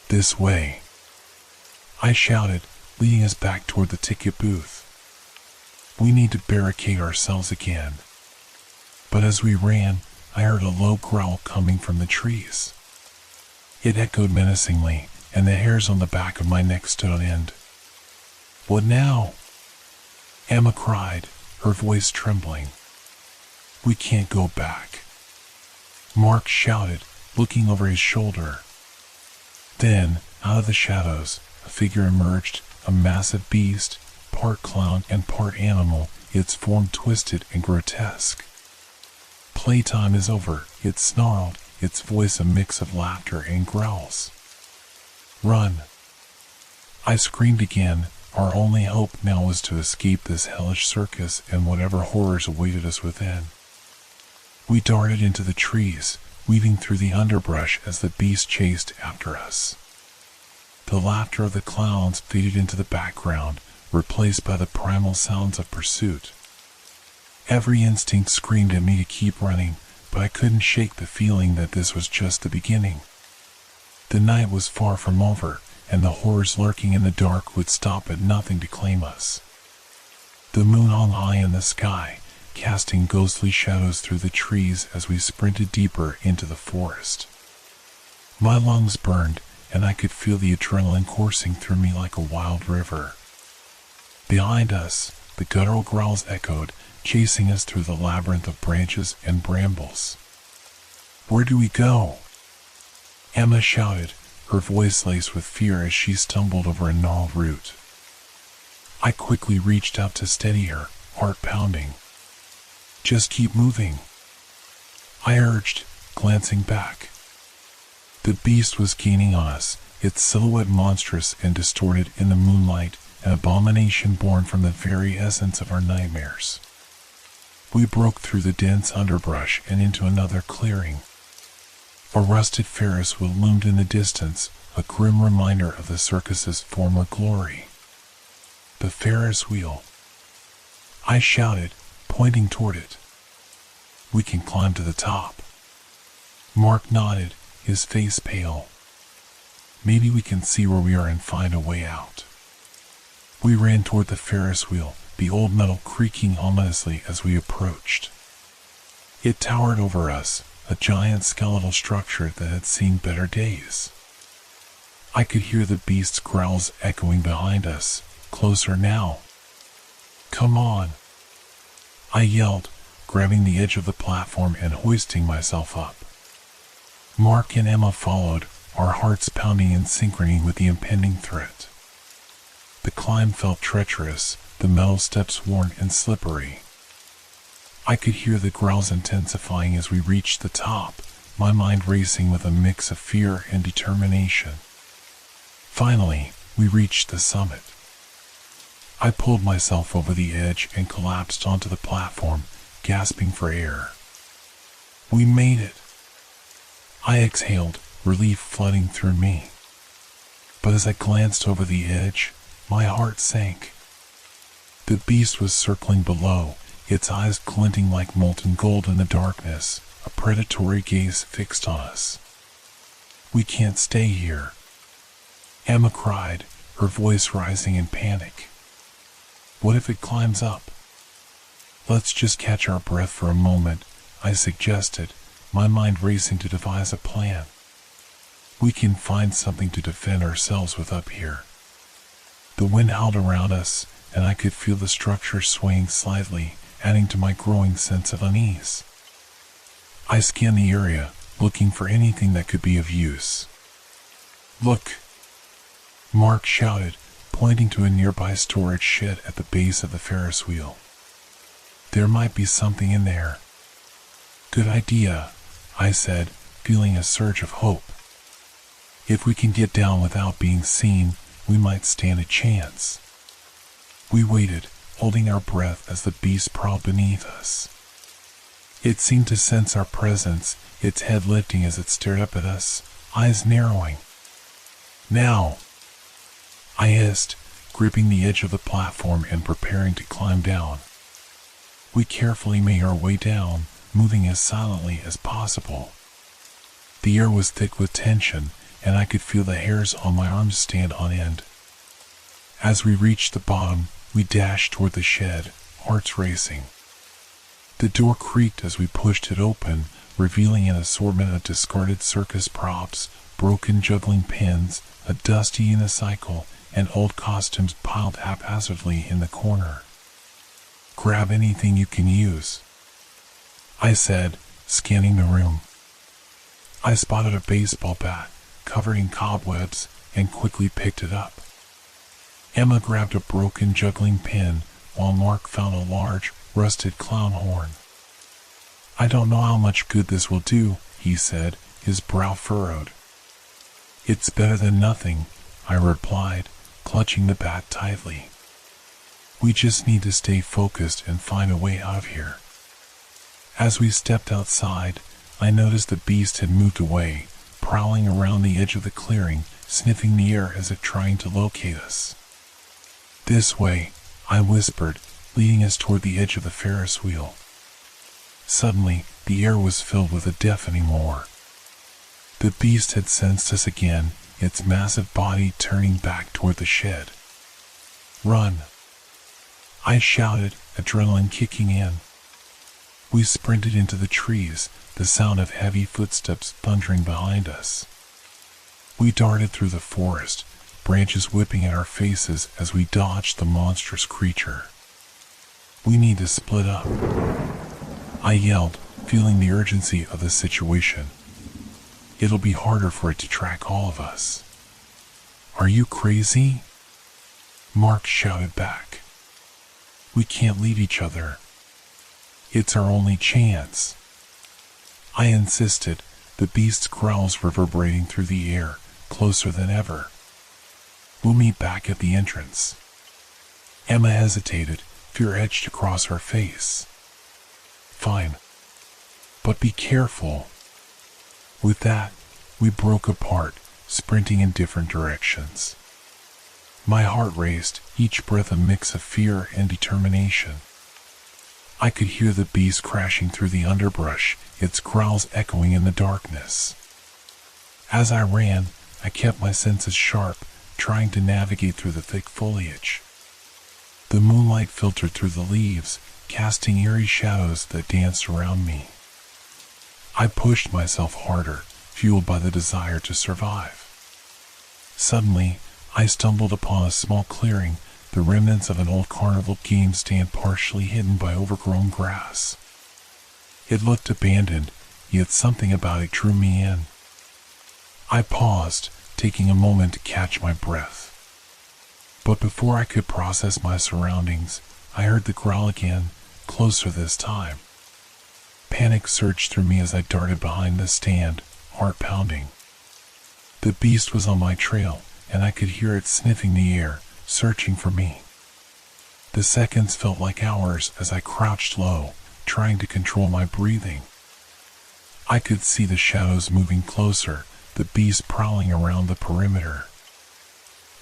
[SPEAKER 1] "This way," I shouted, leading us back toward the ticket booth. "We need to barricade ourselves again." But as we ran, I heard a low growl coming from the trees. It echoed menacingly, and the hairs on the back of my neck stood on end. "What now?" Emma cried, her voice trembling. "We can't go back," Mark shouted, looking over his shoulder. Then, out of the shadows, a figure emerged, a massive beast, part clown and part animal, its form twisted and grotesque. "Playtime is over," it snarled, its voice a mix of laughter and growls. "Run!" I screamed again. Our only hope now was to escape this hellish circus and whatever horrors awaited us within. We darted into the trees, weaving through the underbrush as the beast chased after us. The laughter of the clowns faded into the background, replaced by the primal sounds of pursuit. Every instinct screamed at me to keep running, but I couldn't shake the feeling that this was just the beginning. The night was far from over, and the horrors lurking in the dark would stop at nothing to claim us. The moon hung high in the sky, casting ghostly shadows through the trees as we sprinted deeper into the forest. My lungs burned, and I could feel the adrenaline coursing through me like a wild river. Behind us, the guttural growls echoed, chasing us through the labyrinth of branches and brambles. "Where do we go?" Emma shouted, her voice laced with fear as she stumbled over a gnarled root. I quickly reached out to steady her, heart pounding. "Just keep moving," I urged, glancing back. The beast was gaining on us, its silhouette monstrous and distorted in the moonlight, an abomination born from the very essence of our nightmares. We broke through the dense underbrush and into another clearing. A rusted Ferris wheel loomed in the distance, a grim reminder of the circus's former glory. "The Ferris wheel," I shouted, pointing toward it. "We can climb to the top." Mark nodded, his face pale. "Maybe we can see where we are and find a way out." We ran toward the Ferris wheel, the old metal creaking ominously as we approached. It towered over us, a giant skeletal structure that had seen better days. I could hear the beast's growls echoing behind us, closer now. "Come on," I yelled, grabbing the edge of the platform and hoisting myself up. Mark and Emma followed, our hearts pounding in synchrony with the impending threat. The climb felt treacherous, the metal steps worn and slippery. I could hear the growls intensifying as we reached the top, my mind racing with a mix of fear and determination. Finally, we reached the summit. I pulled myself over the edge and collapsed onto the platform, gasping for air. We made it. I exhaled, relief flooding through me. But as I glanced over the edge, my heart sank. The beast was circling below, its eyes glinting like molten gold in the darkness, a predatory gaze fixed on us. "We can't stay here," Emma cried, her voice rising in panic. What if it climbs up? Let's just catch our breath for a moment, I suggested, my mind racing to devise a plan. We can find something to defend ourselves with up here. The wind howled around us, and I could feel the structure swaying slightly, adding to my growing sense of unease. I scanned the area, looking for anything that could be of use. Look! Mark shouted, pointing to a nearby storage shed at the base of the Ferris wheel. There might be something in there. Good idea, I said, feeling a surge of hope. If we can get down without being seen, we might stand a chance. We waited, holding our breath as the beast prowled beneath us. It seemed to sense our presence, its head lifting as it stared up at us, eyes narrowing. Now! I hissed, gripping the edge of the platform and preparing to climb down. We carefully made our way down, moving as silently as possible. The air was thick with tension, and I could feel the hairs on my arms stand on end. As we reached the bottom, we dashed toward the shed, hearts racing. The door creaked as we pushed it open, revealing an assortment of discarded circus props, broken juggling pins, a dusty unicycle, and old costumes piled haphazardly in the corner. Grab anything you can use, I said, scanning the room. I spotted a baseball bat, covered in cobwebs, and quickly picked it up. Emma grabbed a broken juggling pin, while Mark found a large, rusted clown horn. I don't know how much good this will do, he said, his brow furrowed. It's better than nothing, I replied, clutching the bat tightly. We just need to stay focused and find a way out of here. As we stepped outside, I noticed the beast had moved away, prowling around the edge of the clearing, sniffing the air as if trying to locate us. This way, I whispered, leading us toward the edge of the Ferris wheel. Suddenly, the air was filled with a deafening roar. The beast had sensed us again, its massive body turning back toward the shed. Run! I shouted, adrenaline kicking in. We sprinted into the trees, the sound of heavy footsteps thundering behind us. We darted through the forest, branches whipping at our faces as we dodged the monstrous creature. We need to split up, I yelled, feeling the urgency of the situation. It'll be harder for it to track all of us. Are you crazy? Mark shouted back. We can't leave each other. It's our only chance. I insisted, the beast's growls reverberating through the air, closer than ever. We'll meet back at the entrance. Emma hesitated, fear etched across her face. Fine. But be careful. With that, we broke apart, sprinting in different directions. My heart raced, each breath a mix of fear and determination. I could hear the beast crashing through the underbrush, its growls echoing in the darkness. As I ran, I kept my senses sharp, trying to navigate through the thick foliage. The moonlight filtered through the leaves, casting eerie shadows that danced around me. I pushed myself harder, fueled by the desire to survive. Suddenly, I stumbled upon a small clearing, the remnants of an old carnival game stand partially hidden by overgrown grass. It looked abandoned, yet something about it drew me in. I paused, taking a moment to catch my breath. But before I could process my surroundings, I heard the growl again, closer this time. Panic surged through me as I darted behind the stand, heart pounding. The beast was on my trail, and I could hear it sniffing the air, searching for me. The seconds felt like hours as I crouched low, trying to control my breathing. I could see the shadows moving closer, the beast prowling around the perimeter.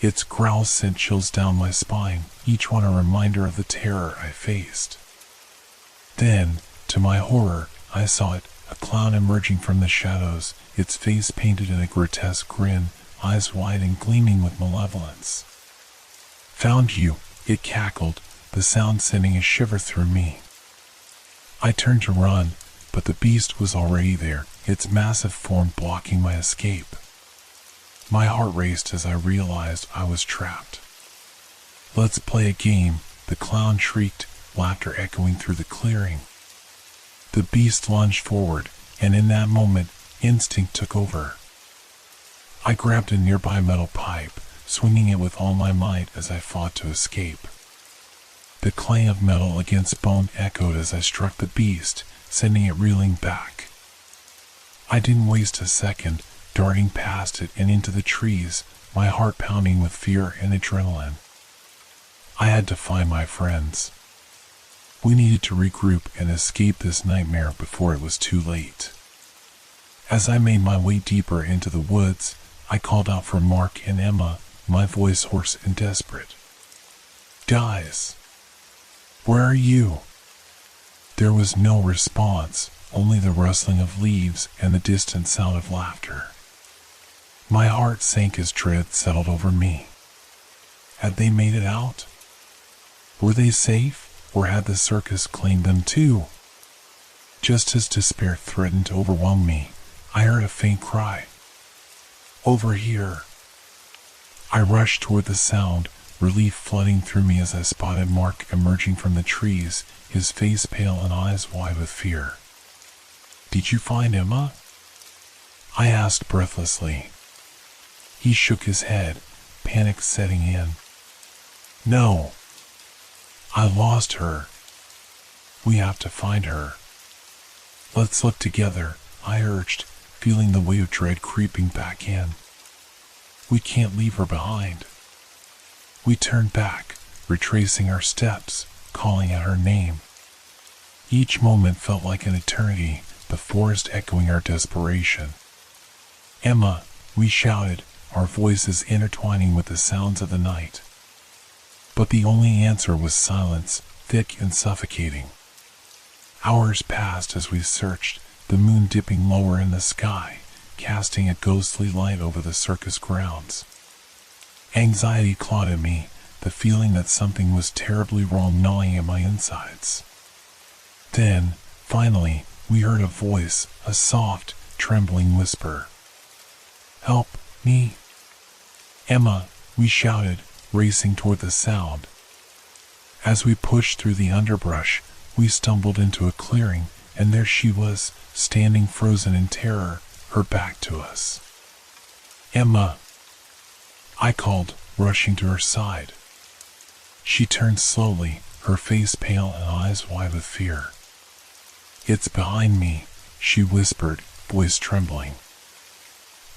[SPEAKER 1] Its growls sent chills down my spine, each one a reminder of the terror I faced. Then, to my horror, I saw it, a clown emerging from the shadows, its face painted in a grotesque grin, eyes wide and gleaming with malevolence. Found you, it cackled, the sound sending a shiver through me. I turned to run, but the beast was already there, its massive form blocking my escape. My heart raced as I realized I was trapped. "Let's play a game," the clown shrieked, laughter echoing through the clearing. The beast lunged forward, and in that moment, instinct took over. I grabbed a nearby metal pipe, swinging it with all my might as I fought to escape. The clang of metal against bone echoed as I struck the beast, sending it reeling back. I didn't waste a second, darting past it and into the trees, my heart pounding with fear and adrenaline. I had to find my friends. We needed to regroup and escape this nightmare before it was too late. As I made my way deeper into the woods, I called out for Mark and Emma, my voice hoarse and desperate. "Guys, where are you?" There was no response, only the rustling of leaves and the distant sound of laughter. My heart sank as dread settled over me. Had they made it out? Were they safe, or had the circus claimed them too? Just as despair threatened to overwhelm me, I heard a faint cry. "Over here." I rushed toward the sound, relief flooding through me as I spotted Mark emerging from the trees, his face pale and eyes wide with fear. "Did you find Emma?" I asked breathlessly. He shook his head, panic setting in. "No. I lost her. We have to find her." "Let's look together," I urged, feeling the weight of dread creeping back in. "We can't leave her behind." We turned back, retracing our steps, calling out her name. Each moment felt like an eternity, the forest echoing our desperation. "Emma," we shouted, our voices intertwining with the sounds of the night. But the only answer was silence, thick and suffocating. Hours passed as we searched, the moon dipping lower in the sky, casting a ghostly light over the circus grounds. Anxiety clawed at me, the feeling that something was terribly wrong gnawing at my insides. Then, finally, we heard a voice, a soft, trembling whisper. "Help me!" "Emma," we shouted, racing toward the sound. As we pushed through the underbrush, we stumbled into a clearing, and there she was, standing frozen in terror, her back to us. "Emma!" I called, rushing to her side. She turned slowly, her face pale and eyes wide with fear. "It's behind me," she whispered, voice trembling.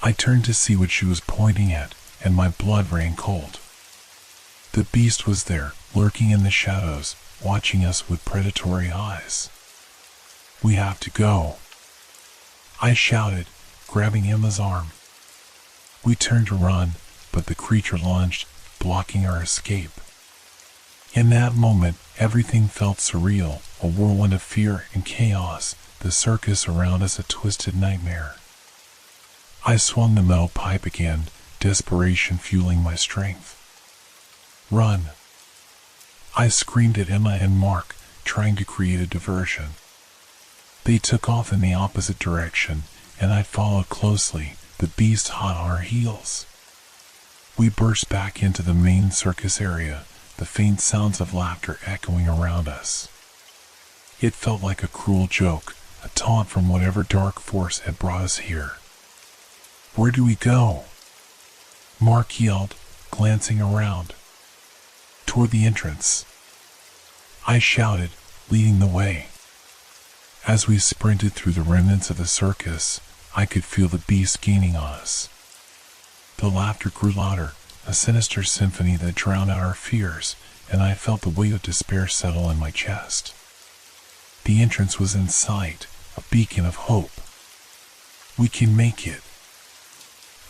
[SPEAKER 1] I turned to see what she was pointing at, and my blood ran cold. The beast was there, lurking in the shadows, watching us with predatory eyes. "We have to go," I shouted, grabbing Emma's arm. We turned to run, but the creature lunged, blocking our escape. In that moment, everything felt surreal, a whirlwind of fear and chaos, the circus around us a twisted nightmare. I swung the metal pipe again, desperation fueling my strength. "Run!" I screamed at Emma and Mark, trying to create a diversion. They took off in the opposite direction, and I followed closely, the beast hot on our heels. We burst back into the main circus area, the faint sounds of laughter echoing around us. It felt like a cruel joke, a taunt from whatever dark force had brought us here. "Where do we go?" Mark yelled, glancing around. "Toward the entrance," I shouted, leading the way. As we sprinted through the remnants of the circus, I could feel the beast gaining on us. The laughter grew louder, a sinister symphony that drowned out our fears, and I felt the weight of despair settle in my chest. The entrance was in sight, a beacon of hope. "We can make it,"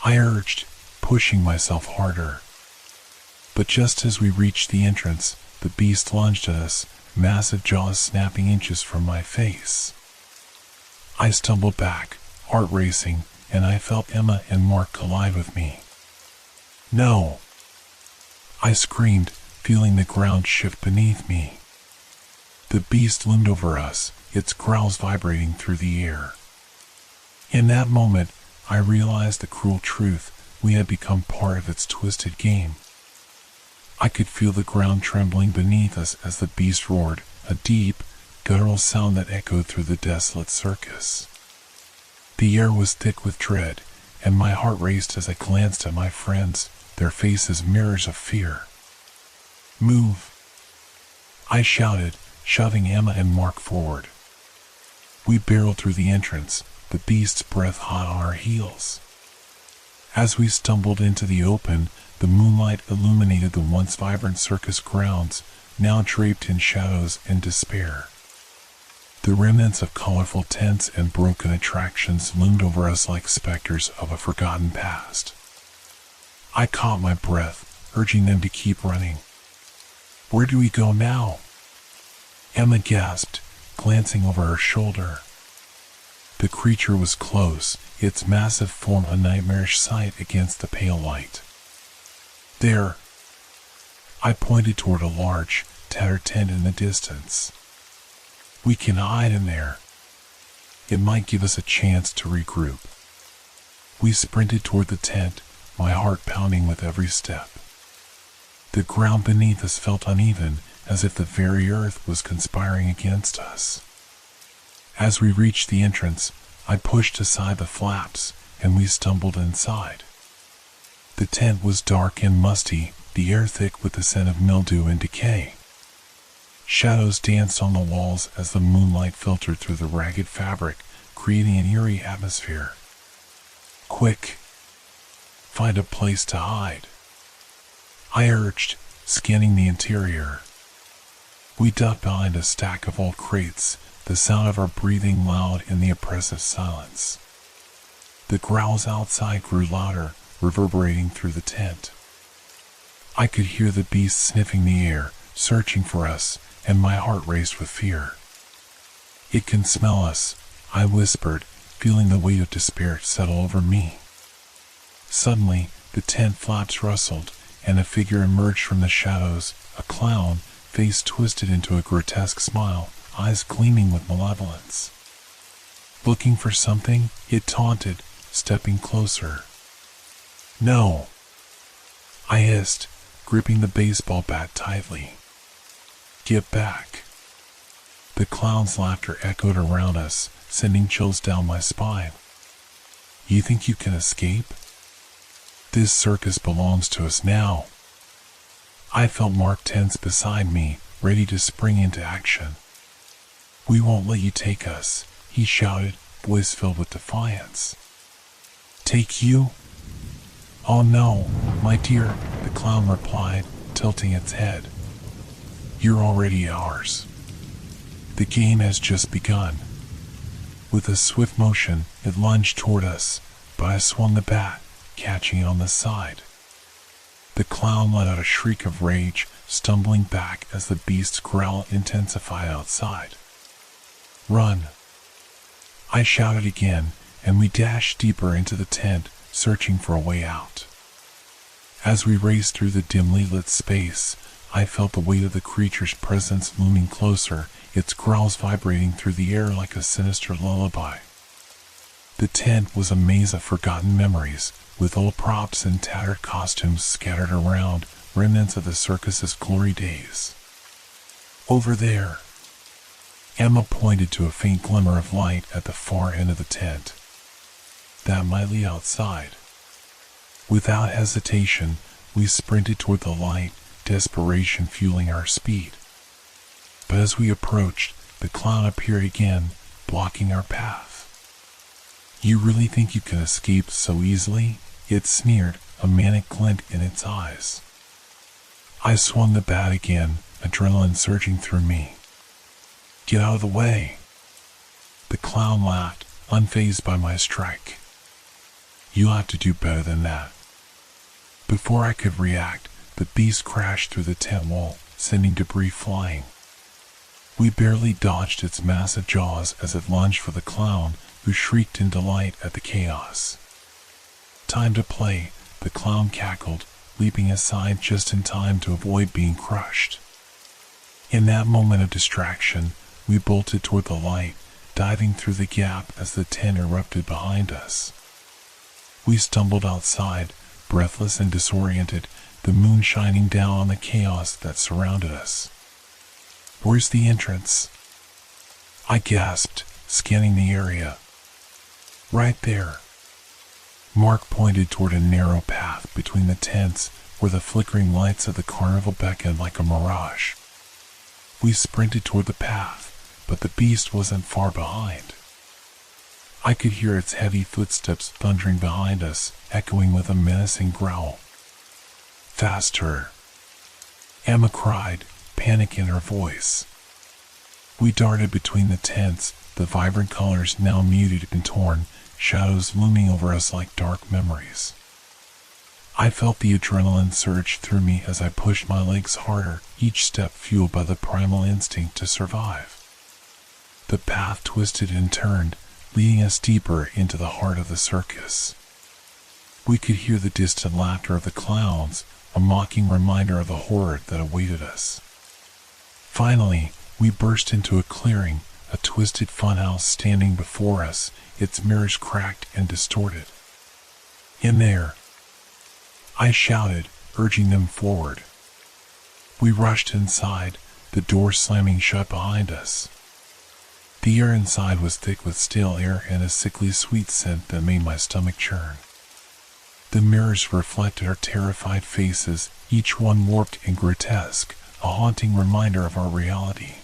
[SPEAKER 1] I urged, pushing myself harder. But just as we reached the entrance, the beast lunged at us, massive jaws snapping inches from my face. I stumbled back, heart racing, and I felt Emma and Mark collide with me. "No!" I screamed, feeling the ground shift beneath me. The beast loomed over us, its growls vibrating through the air. In that moment, I realized the cruel truth: we had become part of its twisted game. I could feel the ground trembling beneath us as the beast roared, a deep, guttural sound that echoed through the desolate circus. The air was thick with dread, and my heart raced as I glanced at my friends, their faces mirrors of fear. "Move!" I shouted, shoving Emma and Mark forward. We barreled through the entrance, the beast's breath hot on our heels. As we stumbled into the open, the moonlight illuminated the once vibrant circus grounds, now draped in shadows and despair. The remnants of colorful tents and broken attractions loomed over us like specters of a forgotten past. I caught my breath, urging them to keep running. "Where do we go now?" Emma gasped, glancing over her shoulder. The creature was close, its massive form a nightmarish sight against the pale light. "There!" I pointed toward a large, tattered tent in the distance. "We can hide in there. It might give us a chance to regroup." We sprinted toward the tent, my heart pounding with every step. The ground beneath us felt uneven, as if the very earth was conspiring against us. As we reached the entrance, I pushed aside the flaps, and we stumbled inside. The tent was dark and musty, the air thick with the scent of mildew and decay. Shadows danced on the walls as the moonlight filtered through the ragged fabric, creating an eerie atmosphere. "Quick! Find a place to hide," I urged, scanning the interior. We ducked behind a stack of old crates, the sound of our breathing loud in the oppressive silence. The growls outside grew louder, reverberating through the tent. I could hear the beast sniffing the air, searching for us, and my heart raced with fear. "It can smell us," I whispered, feeling the weight of despair settle over me. Suddenly, the tent flaps rustled, and a figure emerged from the shadows, a clown, face twisted into a grotesque smile, eyes gleaming with malevolence. "Looking for something?" it taunted, stepping closer. "No!" I hissed, gripping the baseball bat tightly. "Get back!" The clown's laughter echoed around us, sending chills down my spine. "You think you can escape? This circus belongs to us now." I felt Mark tense beside me, ready to spring into action. "We won't let you take us," he shouted, voice filled with defiance. "Take you?" "Oh no, my dear," the clown replied, tilting its head. "You're already ours. The game has just begun." With a swift motion, it lunged toward us, but I swung the bat, catching it on the side. The clown let out a shriek of rage, stumbling back as the beast's growl intensified outside. "Run!" I shouted again, and we dashed deeper into the tent, searching for a way out. As we raced through the dimly lit space, I felt the weight of the creature's presence looming closer, its growls vibrating through the air like a sinister lullaby. The tent was a maze of forgotten memories, with old props and tattered costumes scattered around, remnants of the circus's glory days. "Over there!" Emma pointed to a faint glimmer of light at the far end of the tent. "That might lead outside." Without hesitation, we sprinted toward the light, desperation fueling our speed. But as we approached, the clown appeared again, blocking our path. "You really think you can escape so easily?" it sneered, a manic glint in its eyes. I swung the bat again, adrenaline surging through me. "Get out of the way!" The clown laughed, unfazed by my strike. "You'll have to do better than that." Before I could react, the beast crashed through the tent wall, sending debris flying. We barely dodged its massive jaws as it lunged for the clown, who shrieked in delight at the chaos. "Time to play," the clown cackled, leaping aside just in time to avoid being crushed. In that moment of distraction, we bolted toward the light, diving through the gap as the tent erupted behind us. We stumbled outside, breathless and disoriented, the moon shining down on the chaos that surrounded us. "Where's the entrance?" I gasped, scanning the area. "Right there." Mark pointed toward a narrow path between the tents where the flickering lights of the carnival beckoned like a mirage. We sprinted toward the path, but the beast wasn't far behind. I could hear its heavy footsteps thundering behind us, echoing with a menacing growl. "Faster!" Emma cried, panic in her voice. We darted between the tents, the vibrant colors now muted and torn, shadows looming over us like dark memories. I felt the adrenaline surge through me as I pushed my legs harder, each step fueled by the primal instinct to survive. The path twisted and turned, leading us deeper into the heart of the circus. We could hear the distant laughter of the clowns, a mocking reminder of the horror that awaited us. Finally, we burst into a clearing, a twisted funhouse standing before us, its mirrors cracked and distorted. "In there!" I shouted, urging them forward. We rushed inside, the door slamming shut behind us. The air inside was thick with stale air and a sickly sweet scent that made my stomach churn. The mirrors reflected our terrified faces, each one warped and grotesque, a haunting reminder of our reality.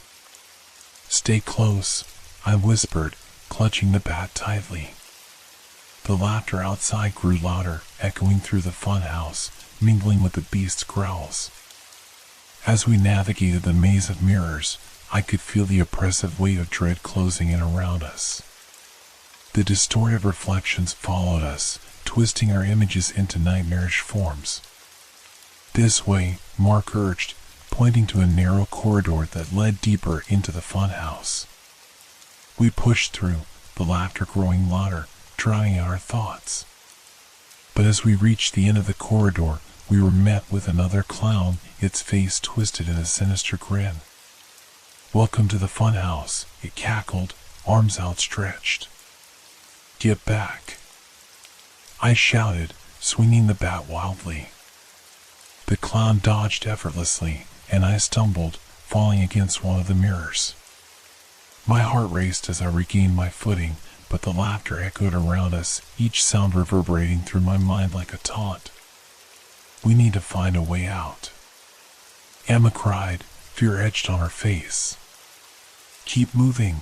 [SPEAKER 1] "Stay close," I whispered, clutching the bat tightly. The laughter outside grew louder, echoing through the funhouse, mingling with the beast's growls. As we navigated the maze of mirrors, I could feel the oppressive weight of dread closing in around us. The distorted reflections followed us, twisting our images into nightmarish forms. "This way," Mark urged, pointing to a narrow corridor that led deeper into the funhouse. We pushed through, the laughter growing louder, drowning out our thoughts. But as we reached the end of the corridor, we were met with another clown, its face twisted in a sinister grin. "Welcome to the funhouse," it cackled, arms outstretched. "Get back!" I shouted, swinging the bat wildly. The clown dodged effortlessly, and I stumbled, falling against one of the mirrors. My heart raced as I regained my footing, but the laughter echoed around us, each sound reverberating through my mind like a taunt. "We need to find a way out," Emma cried, fear etched on her face. "Keep moving,"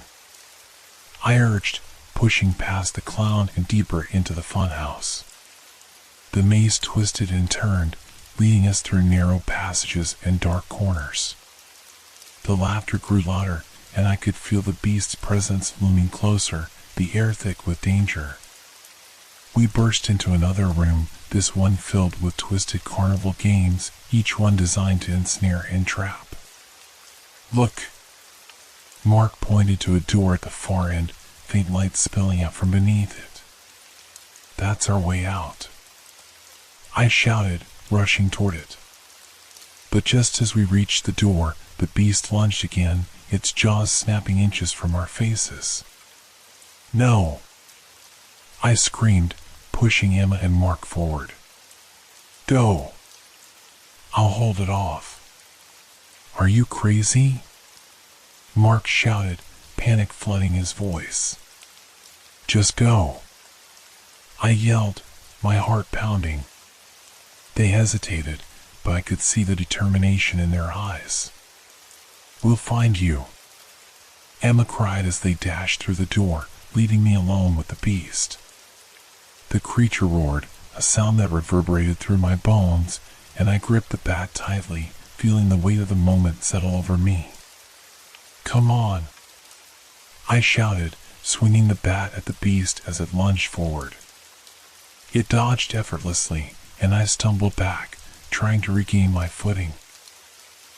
[SPEAKER 1] I urged, pushing past the clown and deeper into the funhouse. The maze twisted and turned, leading us through narrow passages and dark corners. The laughter grew louder, and I could feel the beast's presence looming closer, the air thick with danger. We burst into another room, this one filled with twisted carnival games, each one designed to ensnare and trap. "Look!" Mark pointed to a door at the far end, faint light spilling out from beneath it. "That's our way out," I shouted, rushing toward it. But just as we reached the door, the beast lunged again, its jaws snapping inches from our faces. "No!" I screamed, pushing Emma and Mark forward. "Go! I'll hold it off." "Are you crazy?" Mark shouted, panic flooding his voice. "Just go!" I yelled, my heart pounding. They hesitated, but I could see the determination in their eyes. "We'll find you," Emma cried as they dashed through the door, leaving me alone with the beast. The creature roared, a sound that reverberated through my bones, and I gripped the bat tightly, feeling the weight of the moment settle over me. "Come on," I shouted, swinging the bat at the beast as it lunged forward. It dodged effortlessly, and I stumbled back, trying to regain my footing.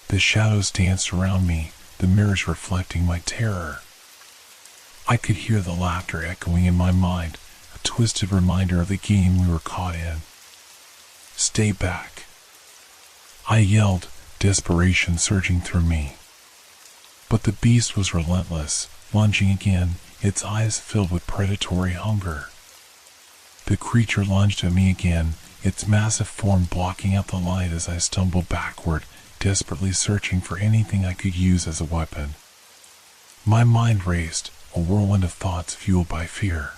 [SPEAKER 1] The shadows danced around me, the mirrors reflecting my terror. I could hear the laughter echoing in my mind, a twisted reminder of the game we were caught in. "Stay back," I yelled, desperation surging through me. But the beast was relentless, lunging again, its eyes filled with predatory hunger. The creature lunged at me again, its massive form blocking out the light as I stumbled backward, desperately searching for anything I could use as a weapon. My mind raced, a whirlwind of thoughts fueled by fear.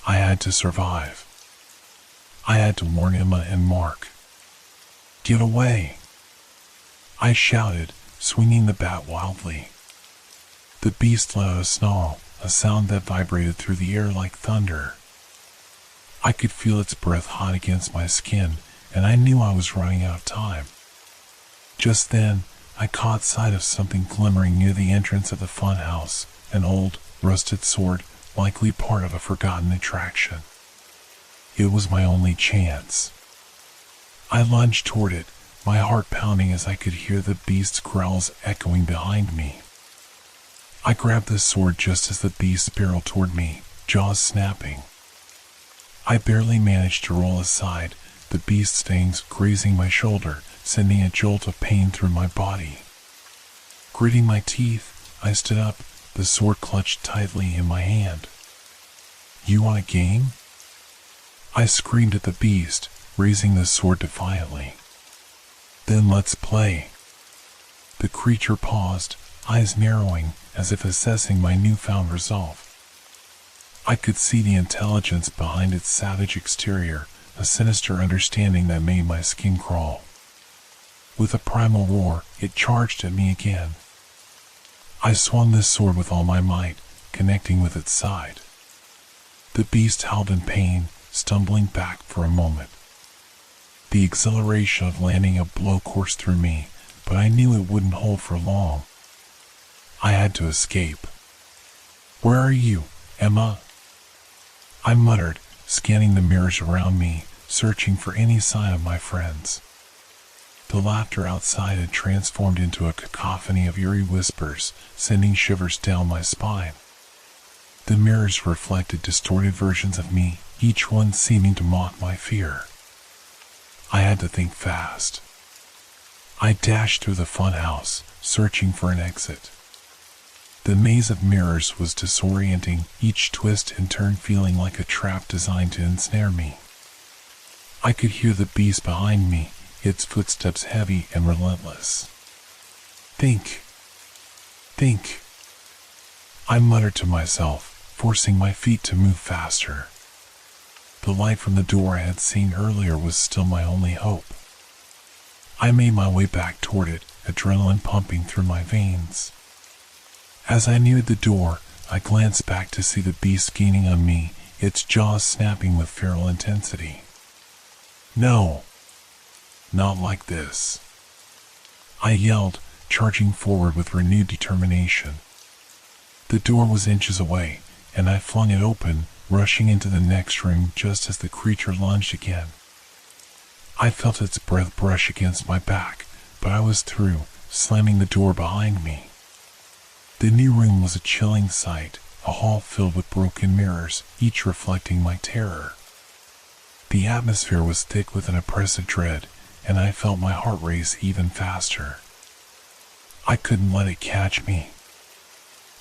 [SPEAKER 1] I had to survive. I had to warn Emma and Mark. Get away! I shouted, swinging the bat wildly. The beast let out a snarl, a sound that vibrated through the air like thunder. I could feel its breath hot against my skin, and I knew I was running out of time. Just then, I caught sight of something glimmering near the entrance of the funhouse, an old, rusted sword, likely part of a forgotten attraction. It was my only chance. I lunged toward it, my heart pounding as I could hear the beast's growls echoing behind me. I grabbed the sword just as the beast barreled toward me, jaws snapping. I barely managed to roll aside, the beast's fangs grazing my shoulder, sending a jolt of pain through my body. Gritting my teeth, I stood up, the sword clutched tightly in my hand. You want a game? I screamed at the beast, raising the sword defiantly. Then let's play. The creature paused, eyes narrowing, as if assessing my newfound resolve. I could see the intelligence behind its savage exterior, a sinister understanding that made my skin crawl. With a primal roar, it charged at me again. I swung this sword with all my might, connecting with its side. The beast howled in pain, stumbling back for a moment. The exhilaration of landing a blow coursed through me, but I knew it wouldn't hold for long. I had to escape. Where are you, Emma? I muttered, scanning the mirrors around me, searching for any sign of my friends. The laughter outside had transformed into a cacophony of eerie whispers, sending shivers down my spine. The mirrors reflected distorted versions of me, each one seeming to mock my fear. I had to think fast. I dashed through the funhouse, searching for an exit. The maze of mirrors was disorienting, each twist and turn feeling like a trap designed to ensnare me. I could hear the beast behind me, its footsteps heavy and relentless. Think. I muttered to myself, forcing my feet to move faster. The light from the door I had seen earlier was still my only hope. I made my way back toward it, adrenaline pumping through my veins. As I neared the door, I glanced back to see the beast gaining on me, its jaws snapping with feral intensity. No, not like this. I yelled, charging forward with renewed determination. The door was inches away, and I flung it open, rushing into the next room just as the creature lunged again. I felt its breath brush against my back, but I was through, slamming the door behind me. The new room was a chilling sight, a hall filled with broken mirrors, each reflecting my terror. The atmosphere was thick with an oppressive dread, and I felt my heart race even faster. I couldn't let it catch me.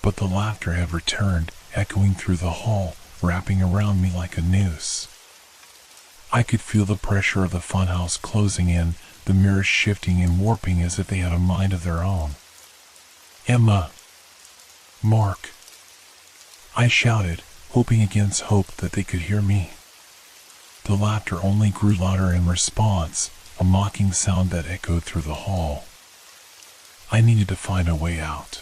[SPEAKER 1] But the laughter had returned, echoing through the hall, wrapping around me like a noose. I could feel the pressure of the funhouse closing in, the mirrors shifting and warping as if they had a mind of their own. Emma! Mark! I shouted, hoping against hope that they could hear me. The laughter only grew louder in response, a mocking sound that echoed through the hall. I needed to find a way out.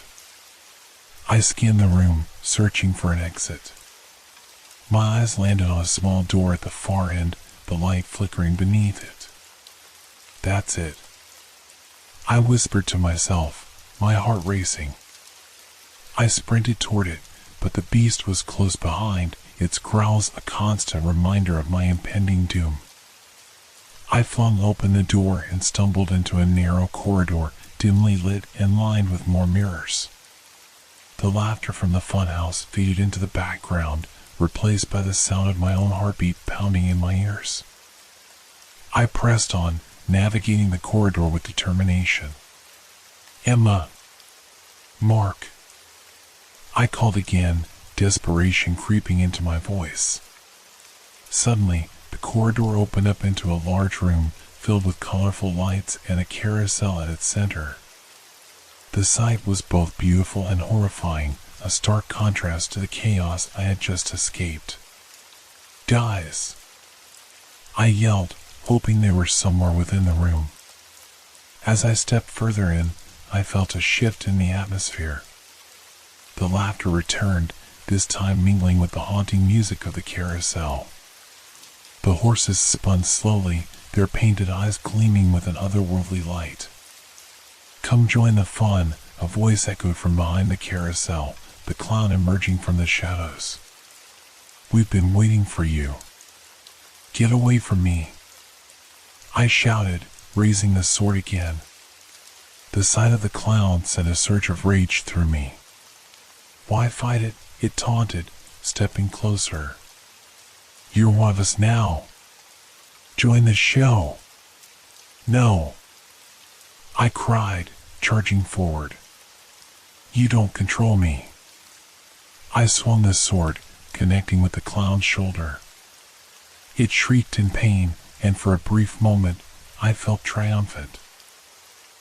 [SPEAKER 1] I scanned the room, searching for an exit. My eyes landed on a small door at the far end, the light flickering beneath it. That's it. I whispered to myself, my heart racing. I sprinted toward it, but the beast was close behind, its growls a constant reminder of my impending doom. I flung open the door and stumbled into a narrow corridor, dimly lit and lined with more mirrors. The laughter from the funhouse faded into the background, replaced by the sound of my own heartbeat pounding in my ears. I pressed on, navigating the corridor with determination. Emma! Mark! I called again, desperation creeping into my voice. Suddenly, the corridor opened up into a large room filled with colorful lights and a carousel at its center. The sight was both beautiful and horrifying, a stark contrast to the chaos I had just escaped. Guys! I yelled, hoping they were somewhere within the room. As I stepped further in, I felt a shift in the atmosphere. The laughter returned, this time mingling with the haunting music of the carousel. The horses spun slowly, their painted eyes gleaming with an otherworldly light. Come join the fun, a voice echoed from behind the carousel, the clown emerging from the shadows. We've been waiting for you. Get away from me! I shouted, raising the sword again. The sight of the clown sent a surge of rage through me. Why fight it? It taunted, stepping closer. You're one of us now. Join the show. No! I cried, charging forward. You don't control me. I swung the sword, connecting with the clown's shoulder. It shrieked in pain, and for a brief moment, I felt triumphant.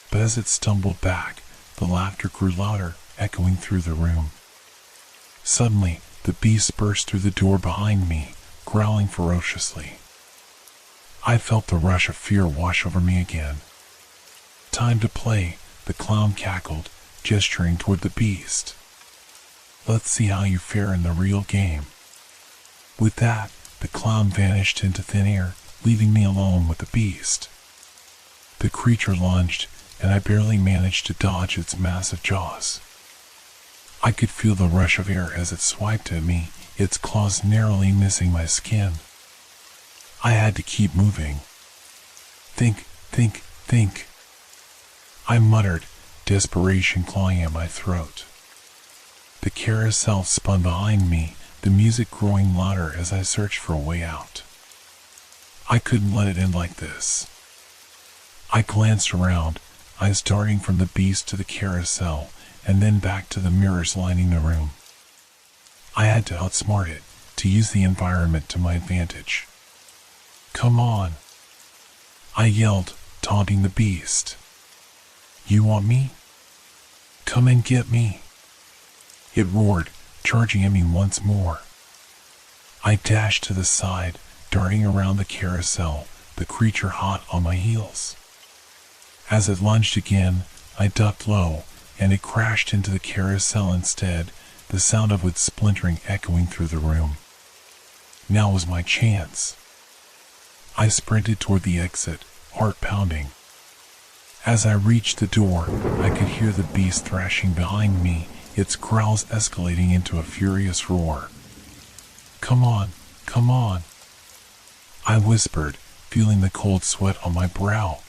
[SPEAKER 1] But as it stumbled back, the laughter grew louder, echoing through the room. Suddenly, the beast burst through the door behind me, growling ferociously. I felt the rush of fear wash over me again. Time to play, the clown cackled, gesturing toward the beast. Let's see how you fare in the real game. With that, the clown vanished into thin air, leaving me alone with the beast. The creature lunged, and I barely managed to dodge its massive jaws. I could feel the rush of air as it swiped at me, its claws narrowly missing my skin. I had to keep moving. Think. I muttered, desperation clawing at my throat. The carousel spun behind me, the music growing louder as I searched for a way out. I couldn't let it end like this. I glanced around, eyes darting from the beast to the carousel, and then back to the mirrors lining the room. I had to outsmart it, to use the environment to my advantage. Come on! I yelled, taunting the beast. You want me? Come and get me! It roared, charging at me once more. I dashed to the side, darting around the carousel, the creature hot on my heels. As it lunged again, I ducked low, and it crashed into the carousel instead, the sound of wood splintering echoing through the room. Now was my chance. I sprinted toward the exit, heart pounding. As I reached the door, I could hear the beast thrashing behind me, its growls escalating into a furious roar. Come on, come on! I whispered, feeling the cold sweat on my brow.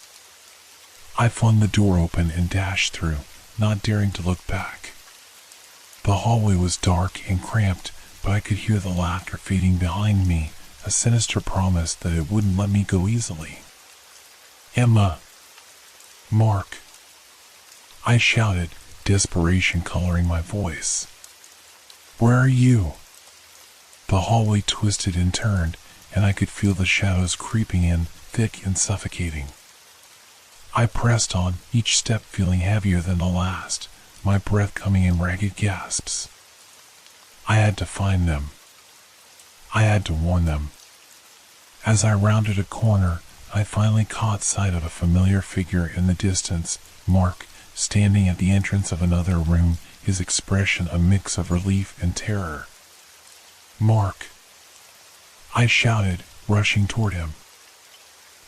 [SPEAKER 1] I flung the door open and dashed through, not daring to look back. The hallway was dark and cramped, but I could hear the laughter fading behind me, a sinister promise that it wouldn't let me go easily. Emma! Mark! I shouted, desperation coloring my voice. Where are you? The hallway twisted and turned, and I could feel the shadows creeping in, thick and suffocating. I pressed on, each step feeling heavier than the last, my breath coming in ragged gasps. I had to find them. I had to warn them. As I rounded a corner, I finally caught sight of a familiar figure in the distance, Mark, standing at the entrance of another room, his expression a mix of relief and terror. Mark! I shouted, rushing toward him.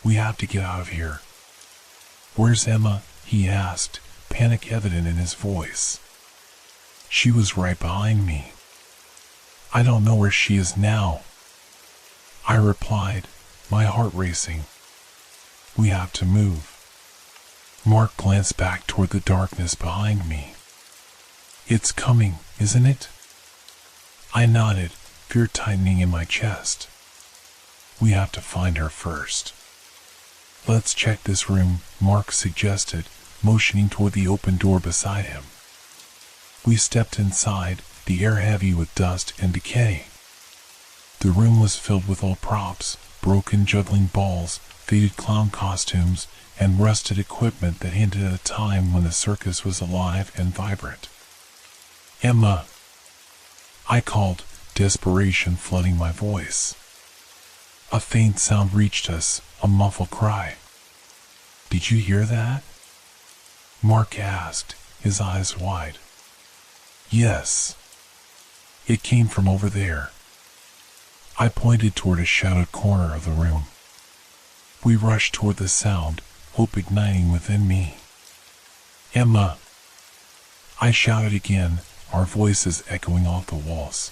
[SPEAKER 1] We have to get out of here. Where's Emma? He asked, panic evident in his voice. She was right behind me. I don't know where she is now. I replied, my heart racing. We have to move. Mark glanced back toward the darkness behind me. It's coming, isn't it? I nodded, fear tightening in my chest. We have to find her first. Let's check this room, Mark suggested, motioning toward the open door beside him. We stepped inside, the air heavy with dust and decay. The room was filled with old props, broken juggling balls, faded clown costumes, and rusted equipment that hinted at a time when the circus was alive and vibrant. "Emma," I called, desperation flooding my voice. A faint sound reached us, a muffled cry. "Did you hear that?" Mark asked, his eyes wide. "Yes. It came from over there." I pointed toward a shadowed corner of the room. We rushed toward the sound, hope igniting within me. "Emma!" I shouted again, our voices echoing off the walls.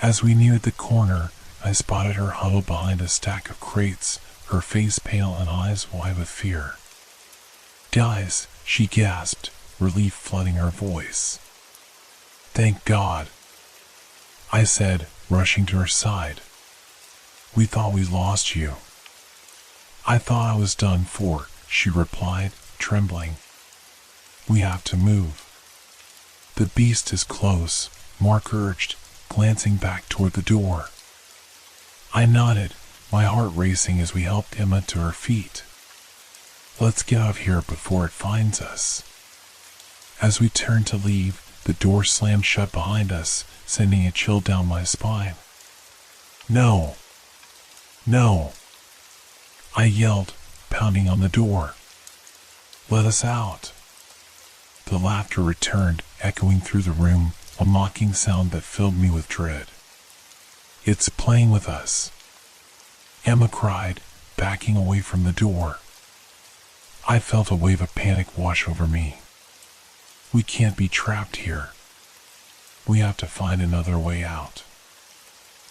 [SPEAKER 1] As we neared the corner, I spotted her huddled behind a stack of crates, her face pale and eyes wide with fear. "Guys," she gasped, relief flooding her voice. "Thank God," I said, rushing to her side. "We thought we lost you." "I thought I was done for," she replied, trembling. "We have to move." "The beast is close," Mark urged, glancing back toward the door. I nodded, my heart racing as we helped Emma to her feet. "Let's get out of here before it finds us." As we turned to leave, the door slammed shut behind us, sending a chill down my spine. "No! No!" I yelled, pounding on the door. "Let us out!" The laughter returned, echoing through the room, a mocking sound that filled me with dread. "It's playing with us," Emma cried, backing away from the door. I felt a wave of panic wash over me. "We can't be trapped here. We have to find another way out."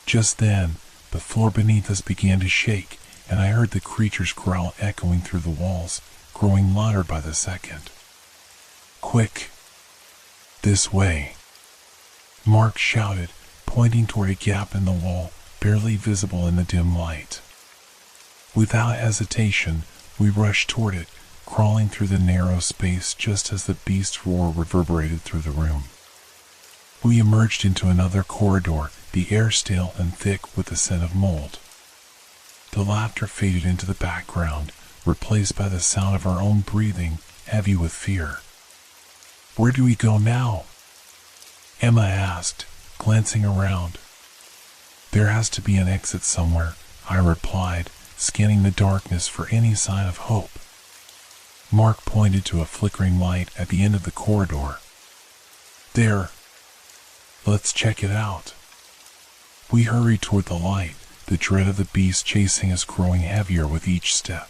[SPEAKER 1] Just then, the floor beneath us began to shake, and I heard the creature's growl echoing through the walls, growing louder by the second. "Quick! This way!" Mark shouted, pointing toward a gap in the wall, barely visible in the dim light. Without hesitation, we rushed toward it, crawling through the narrow space just as the beast's roar reverberated through the room. We emerged into another corridor, the air stale and thick with the scent of mold. The laughter faded into the background, replaced by the sound of our own breathing, heavy with fear. "Where do we go now?" Emma asked, glancing around. "There has to be an exit somewhere," I replied, scanning the darkness for any sign of hope. Mark pointed to a flickering light at the end of the corridor. "There. Let's check it out." We hurried toward the light, the dread of the beast chasing us growing heavier with each step.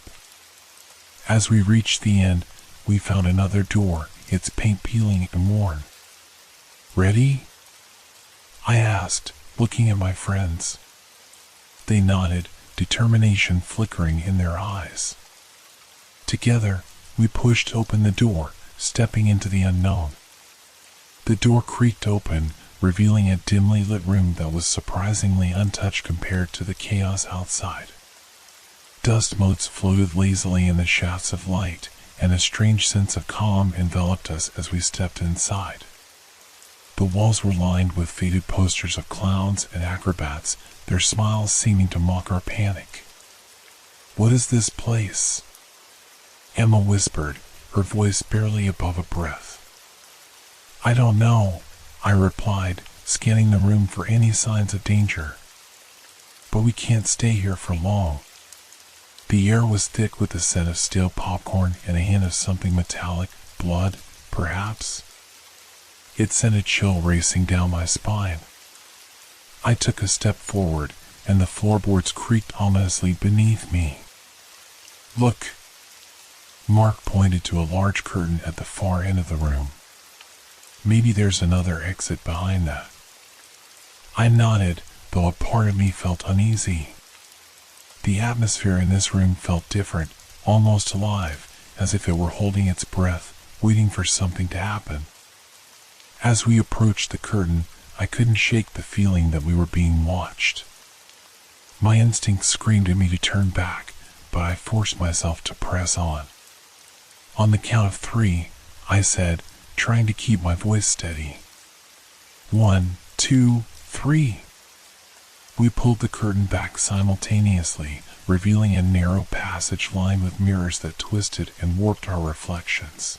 [SPEAKER 1] As we reached the end, we found another door, its paint peeling and worn. "Ready?" I asked, looking at my friends. They nodded, determination flickering in their eyes. Together, we pushed open the door, stepping into the unknown. The door creaked open, revealing a dimly lit room that was surprisingly untouched compared to the chaos outside. Dust motes floated lazily in the shafts of light, and a strange sense of calm enveloped us as we stepped inside. The walls were lined with faded posters of clowns and acrobats, their smiles seeming to mock our panic. "What is this place?" Emma whispered, her voice barely above a breath. "I don't know," I replied, scanning the room for any signs of danger. "But we can't stay here for long." The air was thick with the scent of stale popcorn and a hint of something metallic, blood, perhaps. It sent a chill racing down my spine. I took a step forward, and the floorboards creaked ominously beneath me. "Look!" Mark pointed to a large curtain at the far end of the room. "Maybe there's another exit behind that." I nodded, though a part of me felt uneasy. The atmosphere in this room felt different, almost alive, as if it were holding its breath, waiting for something to happen. As we approached the curtain, I couldn't shake the feeling that we were being watched. My instinct screamed at me to turn back, but I forced myself to press on. On the count of 3, I said, trying to keep my voice steady. 1, 2, 3. We pulled the curtain back simultaneously, revealing a narrow passage lined with mirrors that twisted and warped our reflections.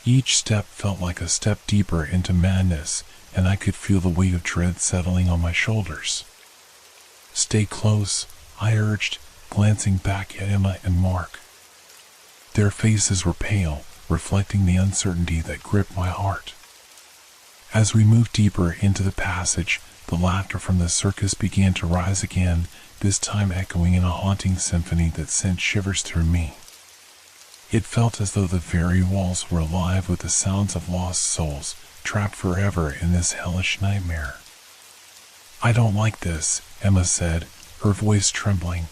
[SPEAKER 1] Each step felt like a step deeper into madness, and I could feel the weight of dread settling on my shoulders. "Stay close," I urged, glancing back at Emma and Mark. Their faces were pale, reflecting the uncertainty that gripped my heart. As we moved deeper into the passage, the laughter from the circus began to rise again, this time echoing in a haunting symphony that sent shivers through me. It felt as though the very walls were alive with the sounds of lost souls, trapped forever in this hellish nightmare. "I don't like this," Emma said, her voice trembling.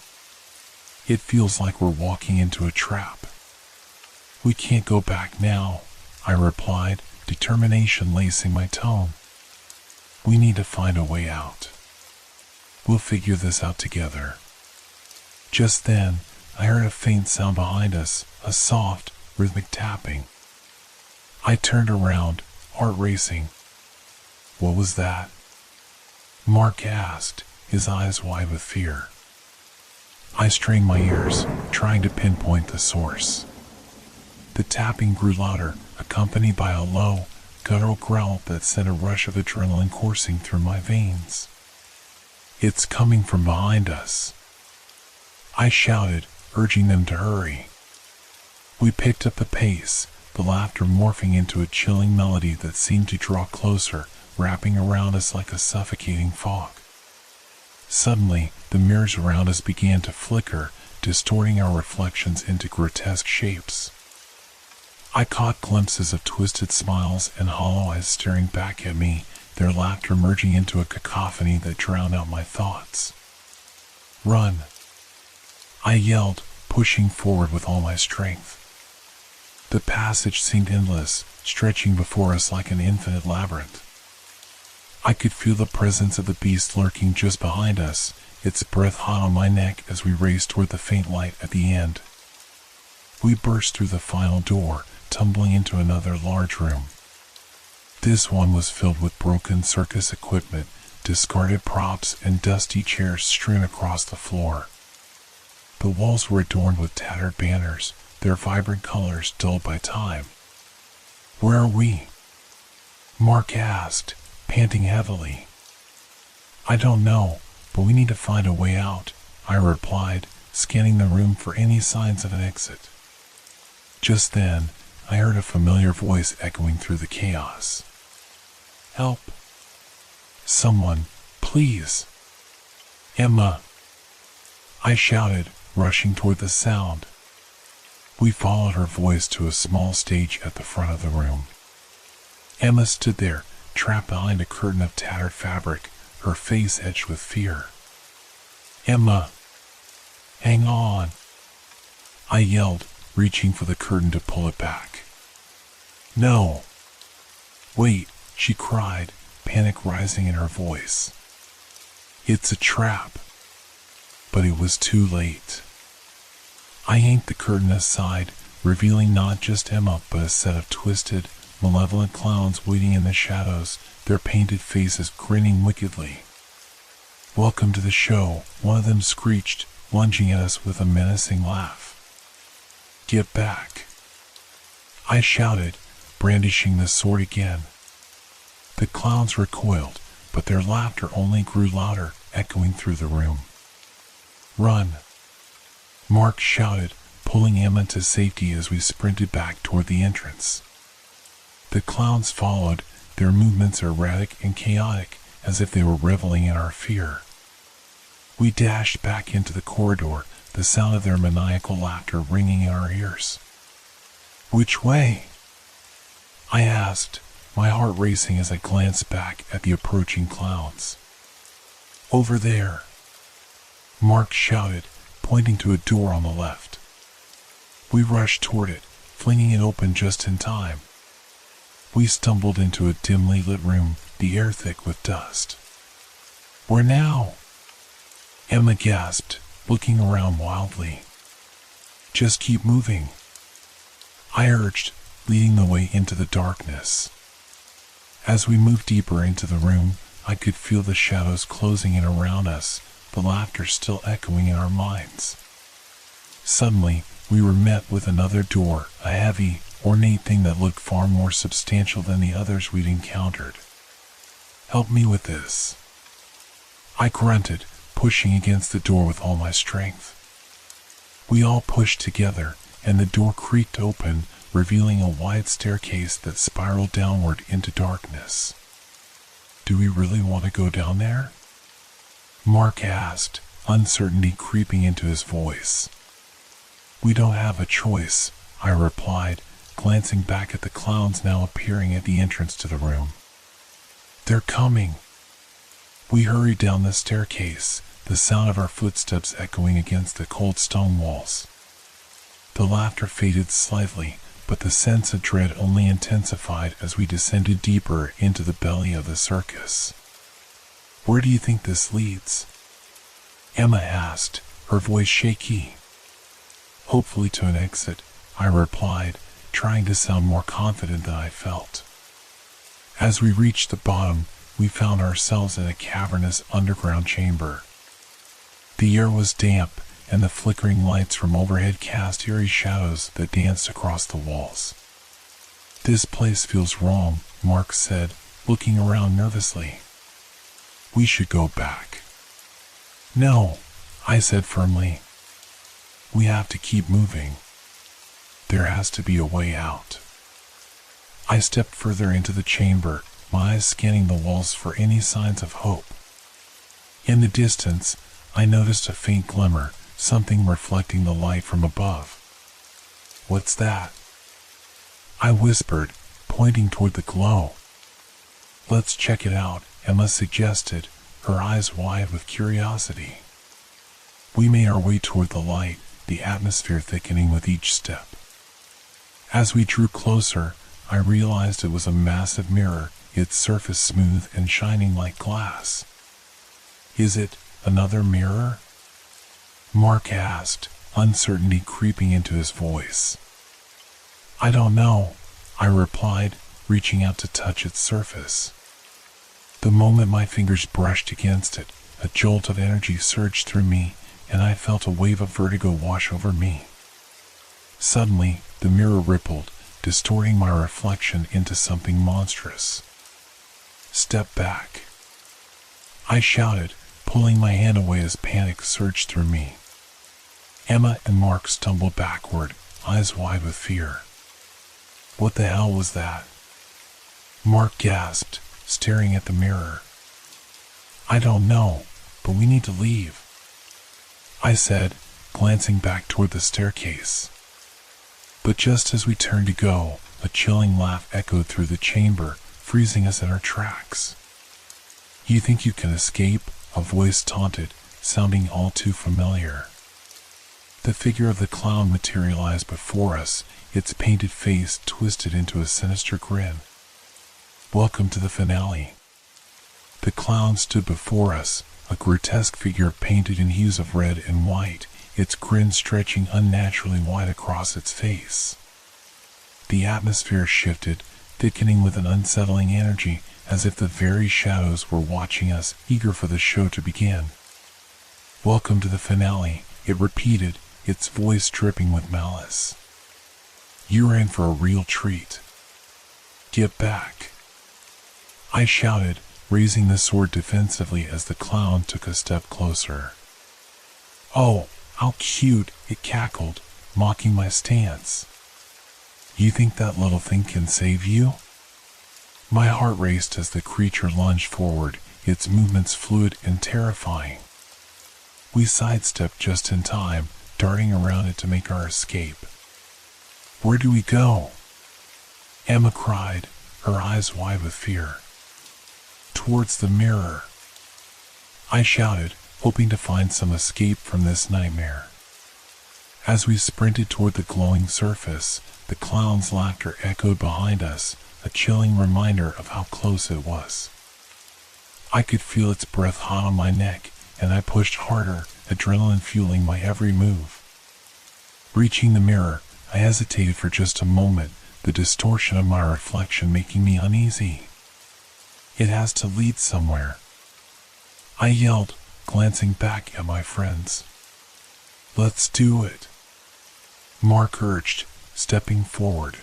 [SPEAKER 1] "It feels like we're walking into a trap." "We can't go back now," I replied, determination lacing my tone. "We need to find a way out. We'll figure this out together." Just then, I heard a faint sound behind us, a soft, rhythmic tapping. I turned around, heart racing. "What was that?" Mark asked, his eyes wide with fear. I strained my ears, trying to pinpoint the source. The tapping grew louder, accompanied by a low, guttural growl that sent a rush of adrenaline coursing through my veins. "It's coming from behind us," I shouted, urging them to hurry. We picked up the pace, the laughter morphing into a chilling melody that seemed to draw closer, wrapping around us like a suffocating fog. Suddenly, the mirrors around us began to flicker, distorting our reflections into grotesque shapes. I caught glimpses of twisted smiles and hollow eyes staring back at me, their laughter merging into a cacophony that drowned out my thoughts. "Run!" I yelled, pushing forward with all my strength. The passage seemed endless, stretching before us like an infinite labyrinth. I could feel the presence of the beast lurking just behind us, its breath hot on my neck as we raced toward the faint light at the end. We burst through the final door, tumbling into another large room. This one was filled with broken circus equipment, discarded props, and dusty chairs strewn across the floor. The walls were adorned with tattered banners, their vibrant colors dulled by time. "Where are we?" Mark asked, panting heavily. "I don't know, but we need to find a way out," I replied, scanning the room for any signs of an exit. Just then, I heard a familiar voice echoing through the chaos. "Help! Someone, please! Emma!" I shouted, rushing toward the sound. We followed her voice to a small stage at the front of the room. Emma stood there, trapped behind a curtain of tattered fabric, her face etched with fear. "Emma! Hang on!" I yelled, reaching for the curtain to pull it back. "No! Wait!" she cried, panic rising in her voice. "It's a trap!" But it was too late. I yanked the curtain aside, revealing not just Emma but a set of twisted, malevolent clowns waiting in the shadows, their painted faces grinning wickedly. "Welcome to the show," one of them screeched, lunging at us with a menacing laugh. "Get back!" I shouted, brandishing the sword again. The clowns recoiled, but their laughter only grew louder, echoing through the room. "Run!" Mark shouted, pulling Emma to safety as we sprinted back toward the entrance. The clowns followed, their movements erratic and chaotic, as if they were reveling in our fear. We dashed back into the corridor, the sound of their maniacal laughter ringing in our ears. "Which way?" I asked, my heart racing as I glanced back at the approaching clowns. "Over there," Mark shouted, pointing to a door on the left. We rushed toward it, flinging it open just in time. We stumbled into a dimly lit room, the air thick with dust. "Where now?" Emma gasped, looking around wildly. Just keep moving, I urged, leading the way into the darkness. As we moved deeper into the room, I could feel the shadows closing in around us, the laughter still echoing in our minds. Suddenly, we were met with another door, a heavy, ornate thing that looked far more substantial than the others we'd encountered. Help me with this, I grunted, pushing against the door with all my strength. We all pushed together, and the door creaked open, revealing a wide staircase that spiraled downward into darkness. Do we really want to go down there? Mark asked, uncertainty creeping into his voice. We don't have a choice, I replied, glancing back at the clowns now appearing at the entrance to the room. They're coming. We hurried down the staircase, the sound of our footsteps echoing against the cold stone walls. The laughter faded slightly, but the sense of dread only intensified as we descended deeper into the belly of the circus. Where do you think this leads? Emma asked, her voice shaky. Hopefully to an exit, I replied, trying to sound more confident than I felt. As we reached the bottom, we found ourselves in a cavernous underground chamber. The air was damp, and the flickering lights from overhead cast eerie shadows that danced across the walls. This place feels wrong, Mark said, looking around nervously. We should go back. No, I said firmly. We have to keep moving. There has to be a way out. I stepped further into the chamber, my eyes scanning the walls for any signs of hope. In the distance, I noticed a faint glimmer, something reflecting the light from above. What's that? I whispered, pointing toward the glow. Let's check it out, Emma suggested, her eyes wide with curiosity. We made our way toward the light, the atmosphere thickening with each step. As we drew closer, I realized it was a massive mirror, its surface smooth and shining like glass. Is it another mirror? Mark asked, uncertainty creeping into his voice. I don't know, I replied, reaching out to touch its surface. The moment my fingers brushed against it, a jolt of energy surged through me, and I felt a wave of vertigo wash over me. Suddenly, the mirror rippled, distorting my reflection into something monstrous. Step back, I shouted, pulling my hand away as panic surged through me. Emma and Mark stumbled backward, eyes wide with fear. What the hell was that? Mark gasped, staring at the mirror. I don't know, but we need to leave, I said, glancing back toward the staircase. But just as we turned to go, a chilling laugh echoed through the chamber, freezing us in our tracks. You think you can escape? A voice taunted, sounding all too familiar. The figure of the clown materialized before us, its painted face twisted into a sinister grin. Welcome to the finale. The clown stood before us, a grotesque figure painted in hues of red and white, its grin stretching unnaturally wide across its face. The atmosphere shifted, thickening with an unsettling energy, as if the very shadows were watching us, eager for the show to begin. Welcome to the finale, it repeated, its voice dripping with malice. You're in for a real treat. Get back, I shouted, raising the sword defensively as the clown took a step closer. Oh, how cute, it cackled, mocking my stance. You think that little thing can save you? My heart raced as the creature lunged forward, its movements fluid and terrifying. We sidestepped just in time, darting around it to make our escape. Where do we go? Emma cried, her eyes wide with fear. Towards the mirror, I shouted, hoping to find some escape from this nightmare. As we sprinted toward the glowing surface, the clown's laughter echoed behind us, a chilling reminder of how close it was. I could feel its breath hot on my neck, and I pushed harder, adrenaline fueling my every move. Reaching the mirror, I hesitated for just a moment, the distortion of my reflection making me uneasy. It has to lead somewhere, I yelled, glancing back at my friends. Let's do it, Mark urged, stepping forward.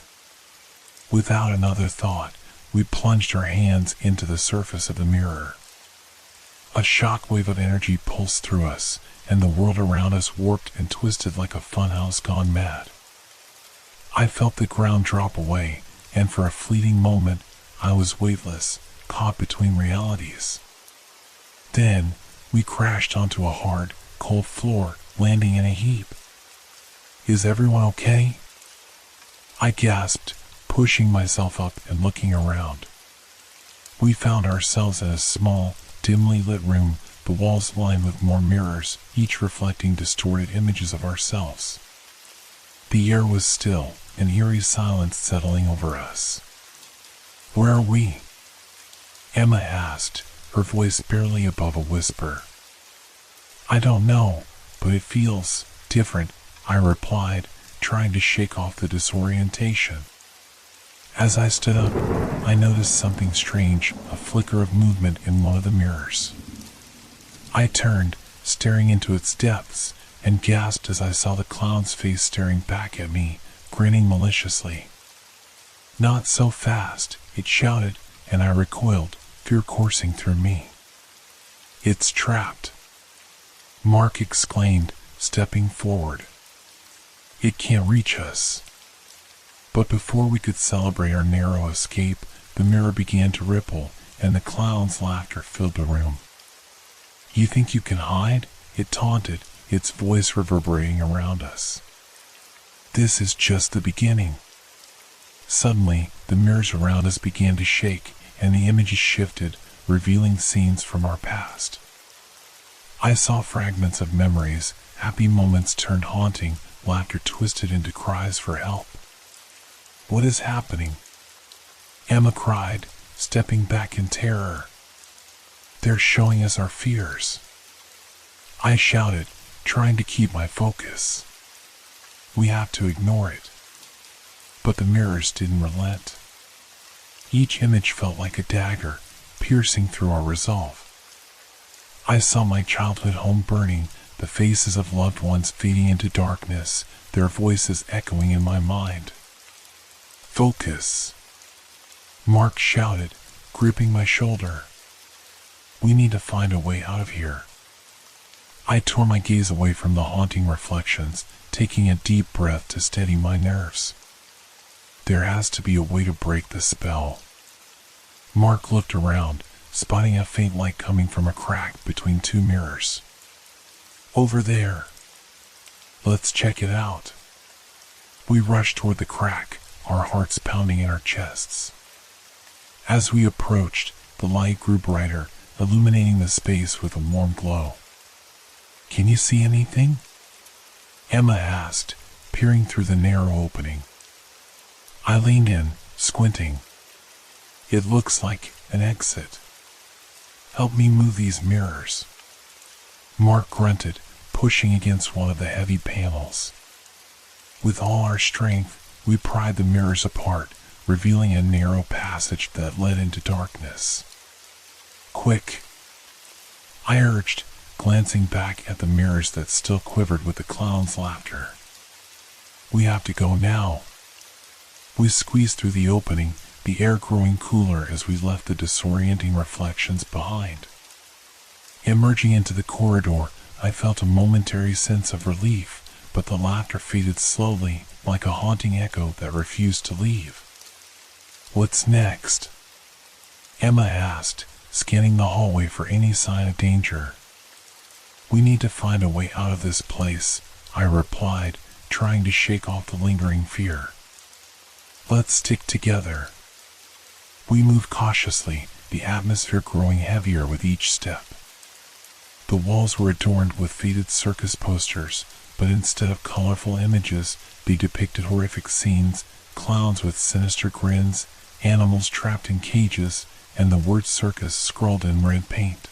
[SPEAKER 1] Without another thought, we plunged our hands into the surface of the mirror. A shockwave of energy pulsed through us, and the world around us warped and twisted like a funhouse gone mad. I felt the ground drop away, and for a fleeting moment, I was weightless, caught between realities. Then, we crashed onto a hard, cold floor, landing in a heap. Is everyone okay? I gasped, pushing myself up and looking around. We found ourselves in a small, dimly lit room, the walls lined with more mirrors, each reflecting distorted images of ourselves. The air was still, an eerie silence settling over us. Where are we? Emma asked, her voice barely above a whisper. I don't know, but it feels different, I replied, trying to shake off the disorientation. As I stood up, I noticed something strange, a flicker of movement in one of the mirrors. I turned, staring into its depths, and gasped as I saw the clown's face staring back at me, grinning maliciously. Not so fast, it shouted, and I recoiled, fear coursing through me. It's trapped, Mark exclaimed, stepping forward. It can't reach us. But before we could celebrate our narrow escape, the mirror began to ripple, and the clown's laughter filled the room. You think you can hide? It taunted, its voice reverberating around us. This is just the beginning. Suddenly, the mirrors around us began to shake, and the images shifted, revealing scenes from our past. I saw fragments of memories, happy moments turned haunting, laughter twisted into cries for help. What is happening? Emma cried, stepping back in terror. They're showing us our fears, I shouted, trying to keep my focus. We have to ignore it. But the mirrors didn't relent. Each image felt like a dagger, piercing through our resolve. I saw my childhood home burning, the faces of loved ones fading into darkness, their voices echoing in my mind. Focus, Mark shouted, gripping my shoulder. We need to find a way out of here. I tore my gaze away from the haunting reflections, taking a deep breath to steady my nerves. There has to be a way to break the spell. Mark looked around, spotting a faint light coming from a crack between two mirrors. Over there. Let's check it out. We rushed toward the crack, our hearts pounding in our chests. As we approached, the light grew brighter, illuminating the space with a warm glow. Can you see anything? Emma asked, peering through the narrow opening. I leaned in, squinting. It looks like an exit. Help me move these mirrors. Mark grunted, pushing against one of the heavy panels. With all our strength, we pried the mirrors apart, revealing a narrow passage that led into darkness. Quick, I urged, glancing back at the mirrors that still quivered with the clown's laughter. We have to go now. We squeezed through the opening, the air growing cooler as we left the disorienting reflections behind. Emerging into the corridor, I felt a momentary sense of relief, but the laughter faded slowly, like a haunting echo that refused to leave. What's next? Emma asked, scanning the hallway for any sign of danger. We need to find a way out of this place, I replied, trying to shake off the lingering fear. Let's stick together. We moved cautiously, the atmosphere growing heavier with each step. The walls were adorned with faded circus posters, but instead of colorful images, they depicted horrific scenes, clowns with sinister grins, animals trapped in cages, and the word circus scrawled in red paint.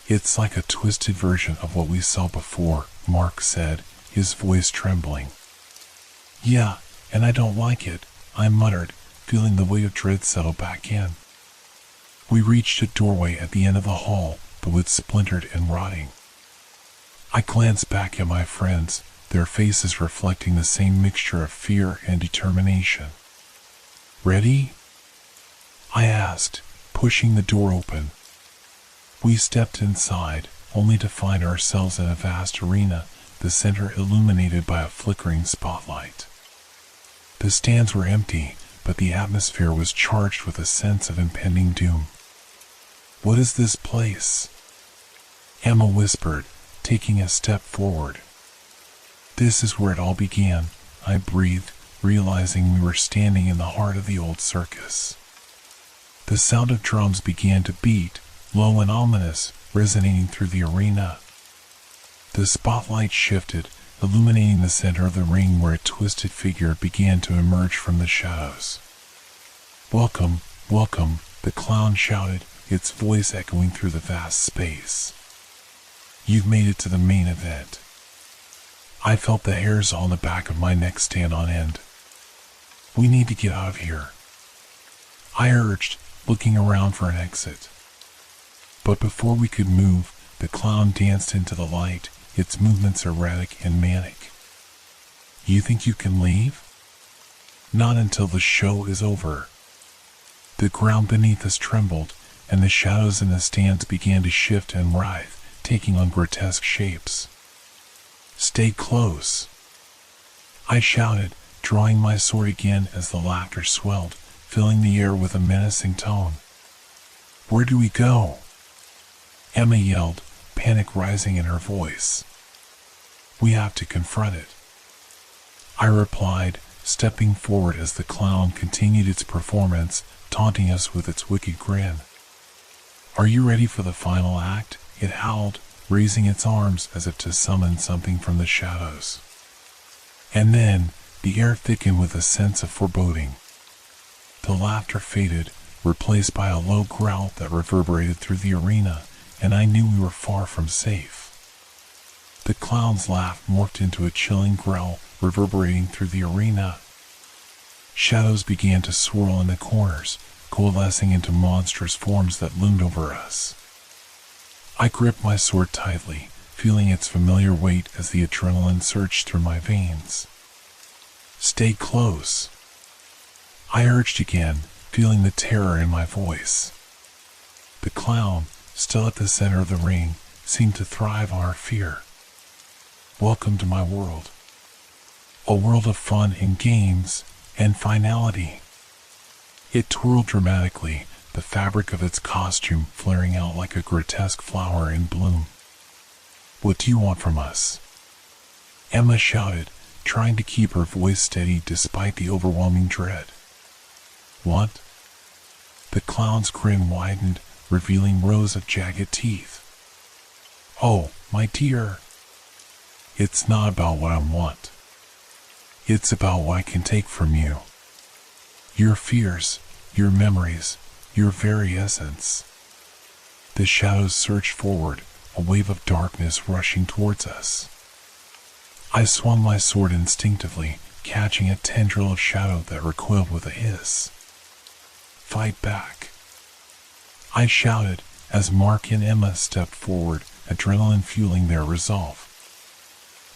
[SPEAKER 1] It's like a twisted version of what we saw before, Mark said, his voice trembling. "Yeah, and I don't like it," I muttered, feeling the weight of dread settle back in. We reached a doorway at the end of the hall, the wood splintered and rotting. I glanced back at my friends, their faces reflecting the same mixture of fear and determination. "Ready?" I asked, pushing the door open. We stepped inside, only to find ourselves in a vast arena, the center illuminated by a flickering spotlight. The stands were empty, but the atmosphere was charged with a sense of impending doom. "What is this place?" Emma whispered, taking a step forward. "This is where it all began," I breathed, realizing we were standing in the heart of the old circus. The sound of drums began to beat, low and ominous, resonating through the arena. The spotlight shifted, illuminating the center of the ring where a twisted figure began to emerge from the shadows. "Welcome, welcome," the clown shouted, its voice echoing through the vast space. "You've made it to the main event." I felt the hairs on the back of my neck stand on end. "We need to get out of here," I urged, looking around for an exit. But before we could move, the clown danced into the light, its movements erratic and manic. "You think you can leave?" "Not until the show is over." The ground beneath us trembled, and the shadows in the stands began to shift and writhe, taking on grotesque shapes. "Stay close," I shouted, drawing my sword again as the laughter swelled, filling the air with a menacing tone. "Where do we go?" Emma yelled, panic rising in her voice. "We have to confront it," I replied, stepping forward as the clown continued its performance, taunting us with its wicked grin. "Are you ready for the final act?" it howled, raising its arms as if to summon something from the shadows. And then, the air thickened with a sense of foreboding. The laughter faded, replaced by a low growl that reverberated through the arena, and I knew we were far from safe. The clown's laugh morphed into a chilling growl, reverberating through the arena. Shadows began to swirl in the corners, coalescing into monstrous forms that loomed over us. I gripped my sword tightly, feeling its familiar weight as the adrenaline surged through my veins. "Stay close," I urged again, feeling the terror in my voice. The clown, still at the center of the ring, seemed to thrive on our fear. "Welcome to my world. A world of fun and games, and finality." It twirled dramatically, the fabric of its costume flaring out like a grotesque flower in bloom. "What do you want from us?" Emma shouted, trying to keep her voice steady despite the overwhelming dread. "What?" The clown's grin widened, revealing rows of jagged teeth. "Oh, my dear. It's not about what I want. It's about what I can take from you. Your fears, your memories, your very essence." The shadows surged forward, a wave of darkness rushing towards us. I swung my sword instinctively, catching a tendril of shadow that recoiled with a hiss. "Fight back," I shouted as Mark and Emma stepped forward, adrenaline fueling their resolve.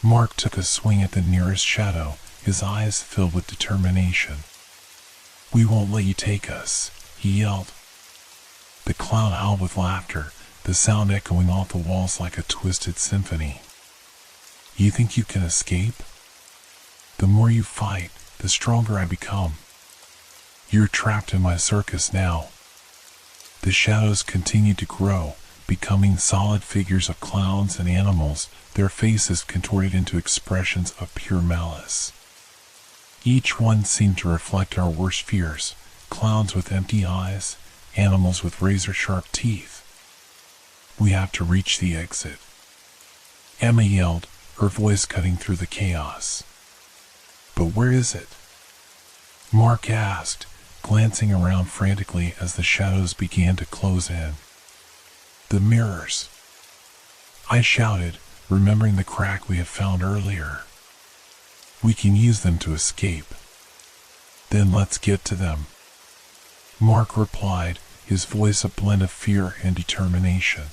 [SPEAKER 1] Mark took a swing at the nearest shadow, his eyes filled with determination. "We won't let you take us," he yelled. The clown howled with laughter, the sound echoing off the walls like a twisted symphony. "You think you can escape? The more you fight, the stronger I become. You're trapped in my circus now." The shadows continued to grow, becoming solid figures of clowns and animals, their faces contorted into expressions of pure malice. Each one seemed to reflect our worst fears: clowns with empty eyes, animals with razor-sharp teeth. "We have to reach the exit," Emma yelled, her voice cutting through the chaos. "But where is it?" Mark asked, glancing around frantically as the shadows began to close in. "The mirrors," I shouted, remembering the crack we had found earlier. We can use them to escape. Then let's get to them, Mark replied, his voice a blend of fear and determination.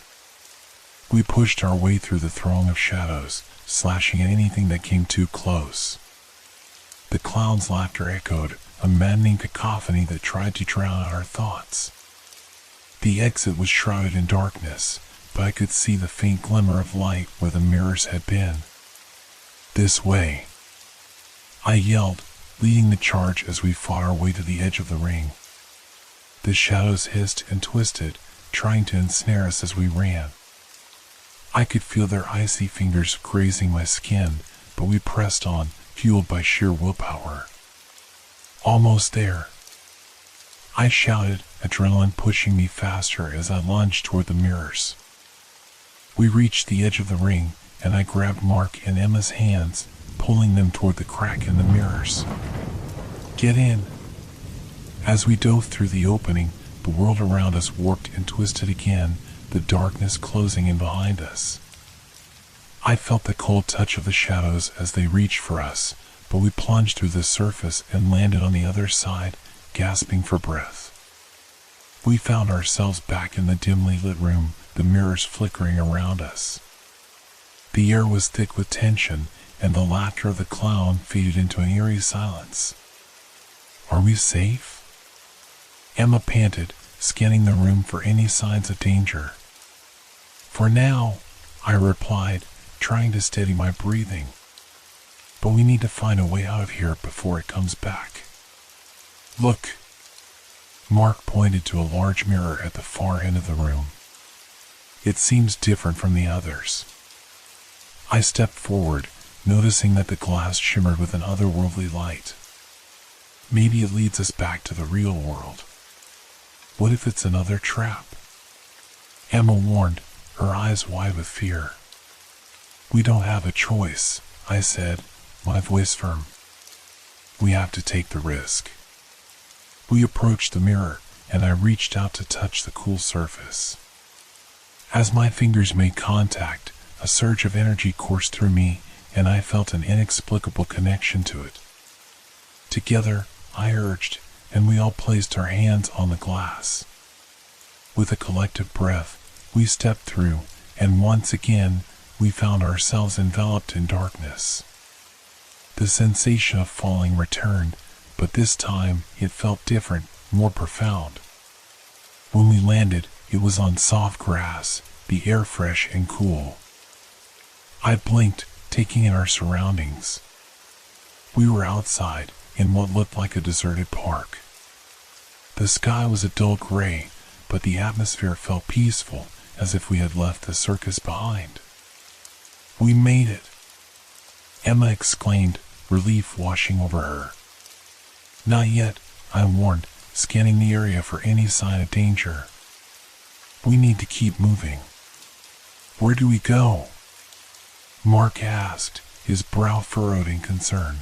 [SPEAKER 1] We pushed our way through the throng of shadows, slashing at anything that came too close. The clown's laughter echoed, a maddening cacophony that tried to drown out our thoughts. The exit was shrouded in darkness, but I could see the faint glimmer of light where the mirrors had been. This way, I yelled, leading the charge as we fought our way to the edge of the ring. The shadows hissed and twisted, trying to ensnare us as we ran. I could feel their icy fingers grazing my skin, but we pressed on, fueled by sheer willpower. Almost there, I shouted, adrenaline pushing me faster as I lunged toward the mirrors. We reached the edge of the ring, and I grabbed Mark and Emma's hands, pulling them toward the crack in the mirrors. Get in. As we dove through the opening, the world around us warped and twisted again, the darkness closing in behind us. I felt the cold touch of the shadows as they reached for us, but we plunged through the surface and landed on the other side, gasping for breath. We found ourselves back in the dimly lit room, the mirrors flickering around us. The air was thick with tension, and the laughter of the clown faded into an eerie silence. Are we safe? Emma panted, scanning the room for any signs of danger. For now, I replied, trying to steady my breathing. But we need to find a way out of here before it comes back. Look. Mark pointed to a large mirror at the far end of the room. It seems different from the others. I stepped forward, noticing that the glass shimmered with an otherworldly light. Maybe it leads us back to the real world. What if it's another trap? Emma warned, her eyes wide with fear. We don't have a choice, I said, my voice firm. We have to take the risk. We approached the mirror, and I reached out to touch the cool surface. As my fingers made contact, a surge of energy coursed through me, and I felt an inexplicable connection to it. Together, I urged, and we all placed our hands on the glass. With a collective breath, we stepped through, and once again, we found ourselves enveloped in darkness. The sensation of falling returned, but this time it felt different, more profound. When we landed, it was on soft grass, the air fresh and cool. I blinked, taking in our surroundings. We were outside, in what looked like a deserted park. The sky was a dull gray, but the atmosphere felt peaceful, as if we had left the circus behind. We made it! Emma exclaimed, relief washing over her. Not yet, I warned, scanning the area for any sign of danger. We need to keep moving. Where do we go? Mark asked, his brow furrowed in concern.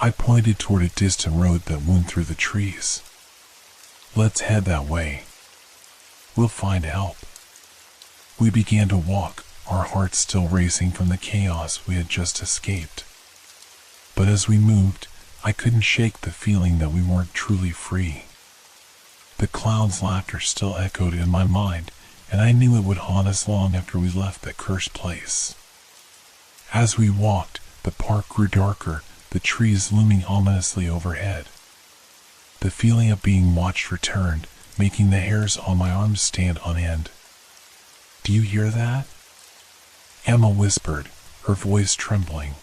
[SPEAKER 1] I pointed toward a distant road that wound through the trees. Let's head that way. We'll find help. We began to walk, our hearts still racing from the chaos we had just escaped. But as we moved, I couldn't shake the feeling that we weren't truly free. The clown's laughter still echoed in my mind, and I knew it would haunt us long after we left that cursed place. As we walked, the park grew darker, the trees looming ominously overhead. The feeling of being watched returned, making the hairs on my arms stand on end. Do you hear that? Emma whispered, her voice trembling.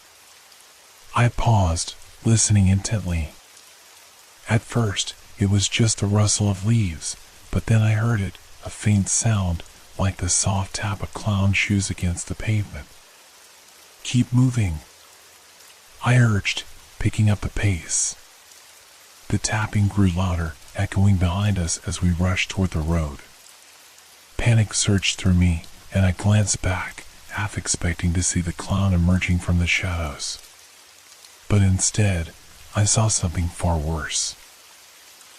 [SPEAKER 1] I paused, listening intently. At first, it was just the rustle of leaves, but then I heard it, a faint sound, like the soft tap of clown shoes against the pavement. Keep moving, I urged, picking up the pace. The tapping grew louder, echoing behind us as we rushed toward the road. Panic surged through me, and I glanced back, half expecting to see the clown emerging from the shadows. But instead, I saw something far worse.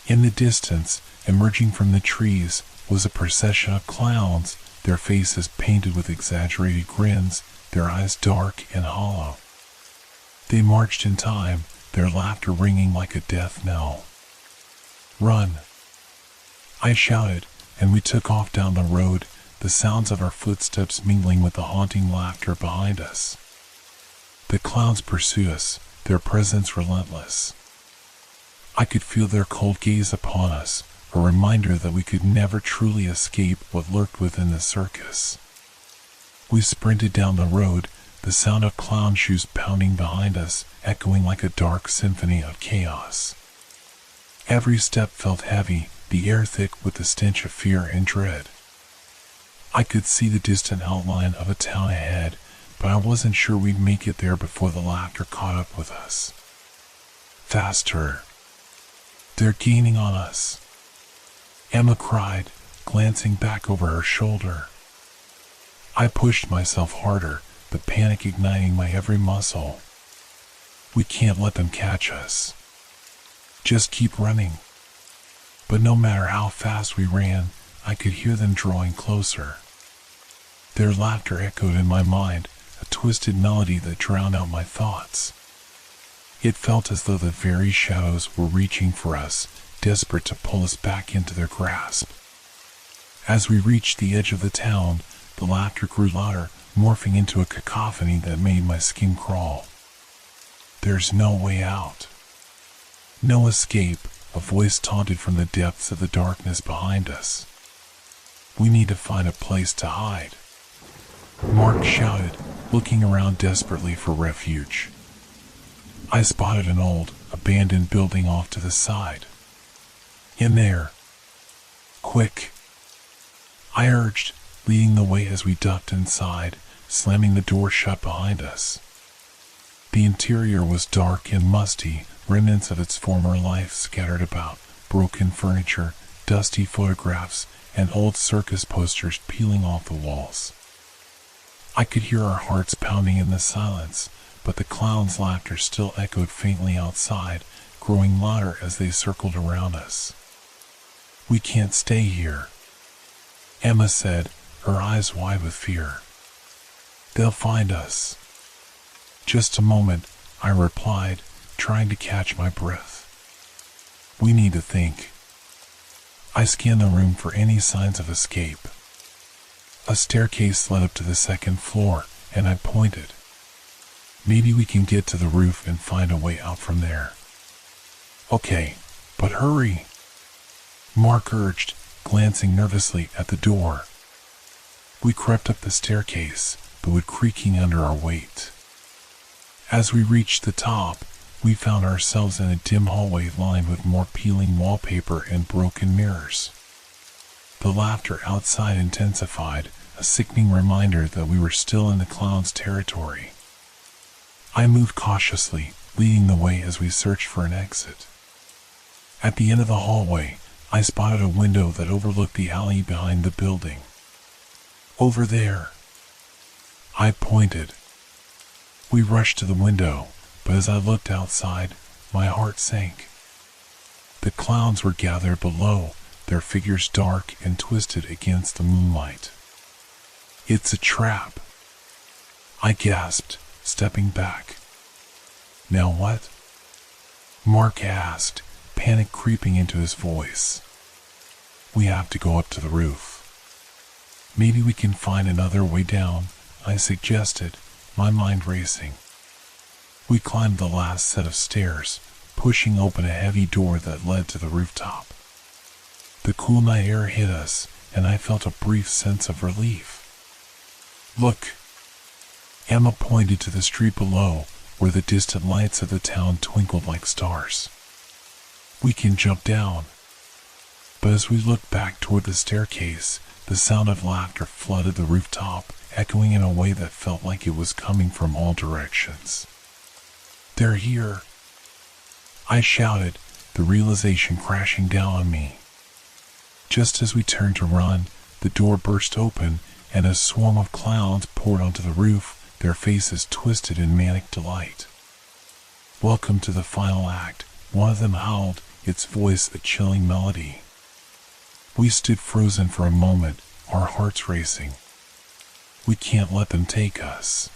[SPEAKER 1] In the distance, emerging from the trees, was a procession of clowns, their faces painted with exaggerated grins, their eyes dark and hollow. They marched in time, their laughter ringing like a death knell. "Run!" I shouted, and we took off down the road, the sounds of our footsteps mingling with the haunting laughter behind us. The clowns pursued us, their presence relentless. I could feel their cold gaze upon us, a reminder that we could never truly escape what lurked within the circus. We sprinted down the road, the sound of clown shoes pounding behind us, echoing like a dark symphony of chaos. Every step felt heavy, the air thick with the stench of fear and dread. I could see the distant outline of a town ahead, but I wasn't sure we'd make it there before the laughter caught up with us. "Faster! They're gaining on us!" Emma cried, glancing back over her shoulder. I pushed myself harder, the panic igniting my every muscle. "We can't let them catch us. Just keep running." But no matter how fast we ran, I could hear them drawing closer. Their laughter echoed in my mind, a twisted melody that drowned out my thoughts. It felt as though the very shadows were reaching for us, desperate to pull us back into their grasp. As we reached the edge of the town, the laughter grew louder, morphing into a cacophony that made my skin crawl. "There's no way out. No escape," a voice taunted from the depths of the darkness behind us. "We need to find a place to hide," Mark shouted, looking around desperately for refuge. I spotted an old, abandoned building off to the side. "In there. Quick!" I urged, leading the way as we ducked inside, slamming the door shut behind us. The interior was dark and musty, remnants of its former life scattered about, broken furniture, dusty photographs, and old circus posters peeling off the walls. I could hear our hearts pounding in the silence, but the clowns' laughter still echoed faintly outside, growing louder as they circled around us. "We can't stay here," Emma said, her eyes wide with fear. "They'll find us." "Just a moment," I replied, trying to catch my breath. "We need to think." I scanned the room for any signs of escape. A staircase led up to the second floor, and I pointed. "Maybe we can get to the roof and find a way out from there." "Okay, but hurry," Mark urged, glancing nervously at the door. We crept up the staircase, the wood creaking under our weight. As we reached the top, we found ourselves in a dim hallway lined with more peeling wallpaper and broken mirrors. The laughter outside intensified, a sickening reminder that we were still in the clown's territory. I moved cautiously, leading the way as we searched for an exit. At the end of the hallway, I spotted a window that overlooked the alley behind the building. "Over there," I pointed. We rushed to the window, but as I looked outside, my heart sank. The clowns were gathered below, their figures dark and twisted against the moonlight. "It's a trap," I gasped, stepping back. "Now what?" Mark asked, panic creeping into his voice. "We have to go up to the roof." "Maybe we can find another way down," I suggested, my mind racing. We climbed the last set of stairs, pushing open a heavy door that led to the rooftop. The cool night air hit us, and I felt a brief sense of relief. "Look!" Emma pointed to the street below, where the distant lights of the town twinkled like stars. "We can jump down." But as we looked back toward the staircase, the sound of laughter flooded the rooftop, echoing in a way that felt like it was coming from all directions. "They're here!" I shouted, the realization crashing down on me. Just as we turned to run, the door burst open, and a swarm of clowns poured onto the roof, their faces twisted in manic delight. "Welcome to the final act," one of them howled, its voice a chilling melody. We stood frozen for a moment, our hearts racing. "We can't let them take us,"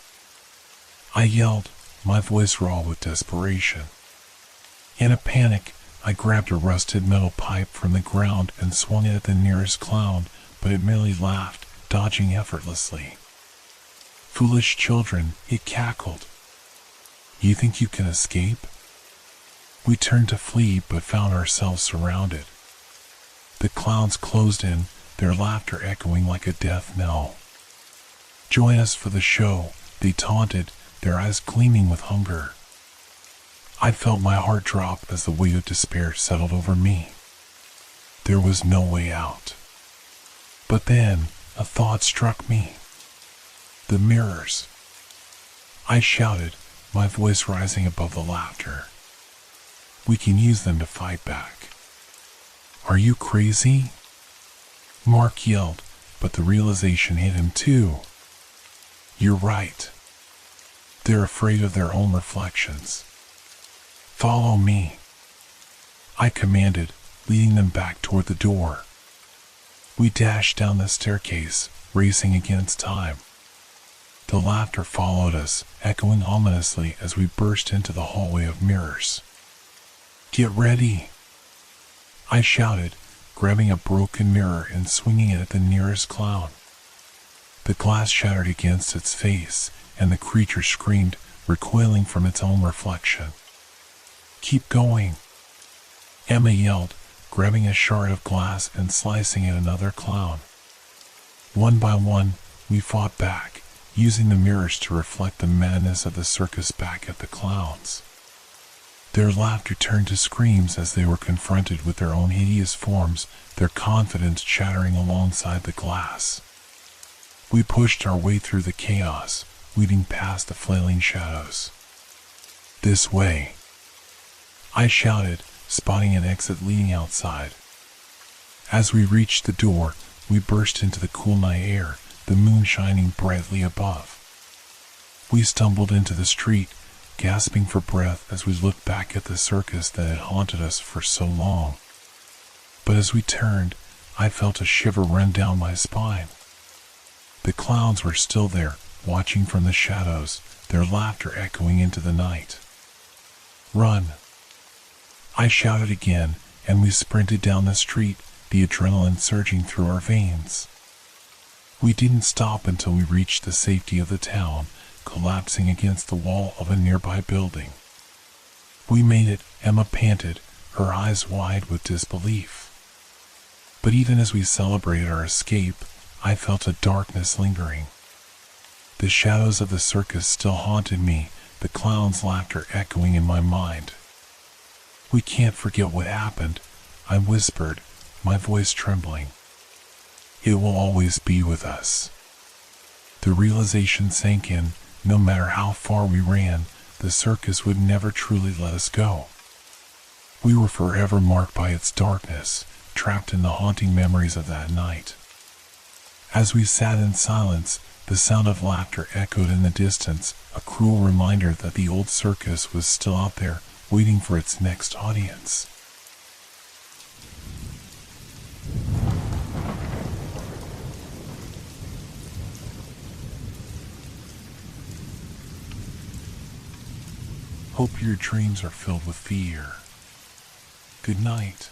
[SPEAKER 1] I yelled, my voice raw with desperation. In a panic, I grabbed a rusted metal pipe from the ground and swung it at the nearest clown, but it merely laughed, dodging effortlessly. "Foolish children," it cackled. "You think you can escape?" We turned to flee, but found ourselves surrounded. The clowns closed in, their laughter echoing like a death knell. "Join us for the show," they taunted, their eyes gleaming with hunger. I felt my heart drop as the weight of despair settled over me. There was no way out. But then, a thought struck me. The mirrors. I shouted, my voice rising above the laughter. "We can use them to fight back." "Are you crazy?" Mark yelled, but the realization hit him too. "You're right. They're afraid of their own reflections. Follow me," I commanded, leading them back toward the door. We dashed down the staircase, racing against time. The laughter followed us, echoing ominously as we burst into the hallway of mirrors. "Get ready," I shouted, grabbing a broken mirror and swinging it at the nearest clown. The glass shattered against its face, and the creature screamed, recoiling from its own reflection. "Keep going," Emma yelled, grabbing a shard of glass and slicing at another clown. One by one, we fought back, using the mirrors to reflect the madness of the circus back at the clowns. Their laughter turned to screams as they were confronted with their own hideous forms, their confidence shattering alongside the glass. We pushed our way through the chaos, weaving past the flailing shadows. "This way," I shouted, spotting an exit leading outside. As we reached the door, we burst into the cool night air, the moon shining brightly above. We stumbled into the street, gasping for breath as we looked back at the circus that had haunted us for so long. But as we turned, I felt a shiver run down my spine. The clowns were still there, watching from the shadows, their laughter echoing into the night. "Run," I shouted again, and we sprinted down the street, the adrenaline surging through our veins. We didn't stop until we reached the safety of the town, collapsing against the wall of a nearby building. "We made it," Emma panted, her eyes wide with disbelief. But even as we celebrated our escape, I felt a darkness lingering. The shadows of the circus still haunted me, the clown's laughter echoing in my mind. "We can't forget what happened," I whispered, my voice trembling. "It will always be with us." The realization sank in, no matter how far we ran, the circus would never truly let us go. We were forever marked by its darkness, trapped in the haunting memories of that night. As we sat in silence, the sound of laughter echoed in the distance, a cruel reminder that the old circus was still out there, waiting for its next audience. Hope your dreams are filled with fear. Good night.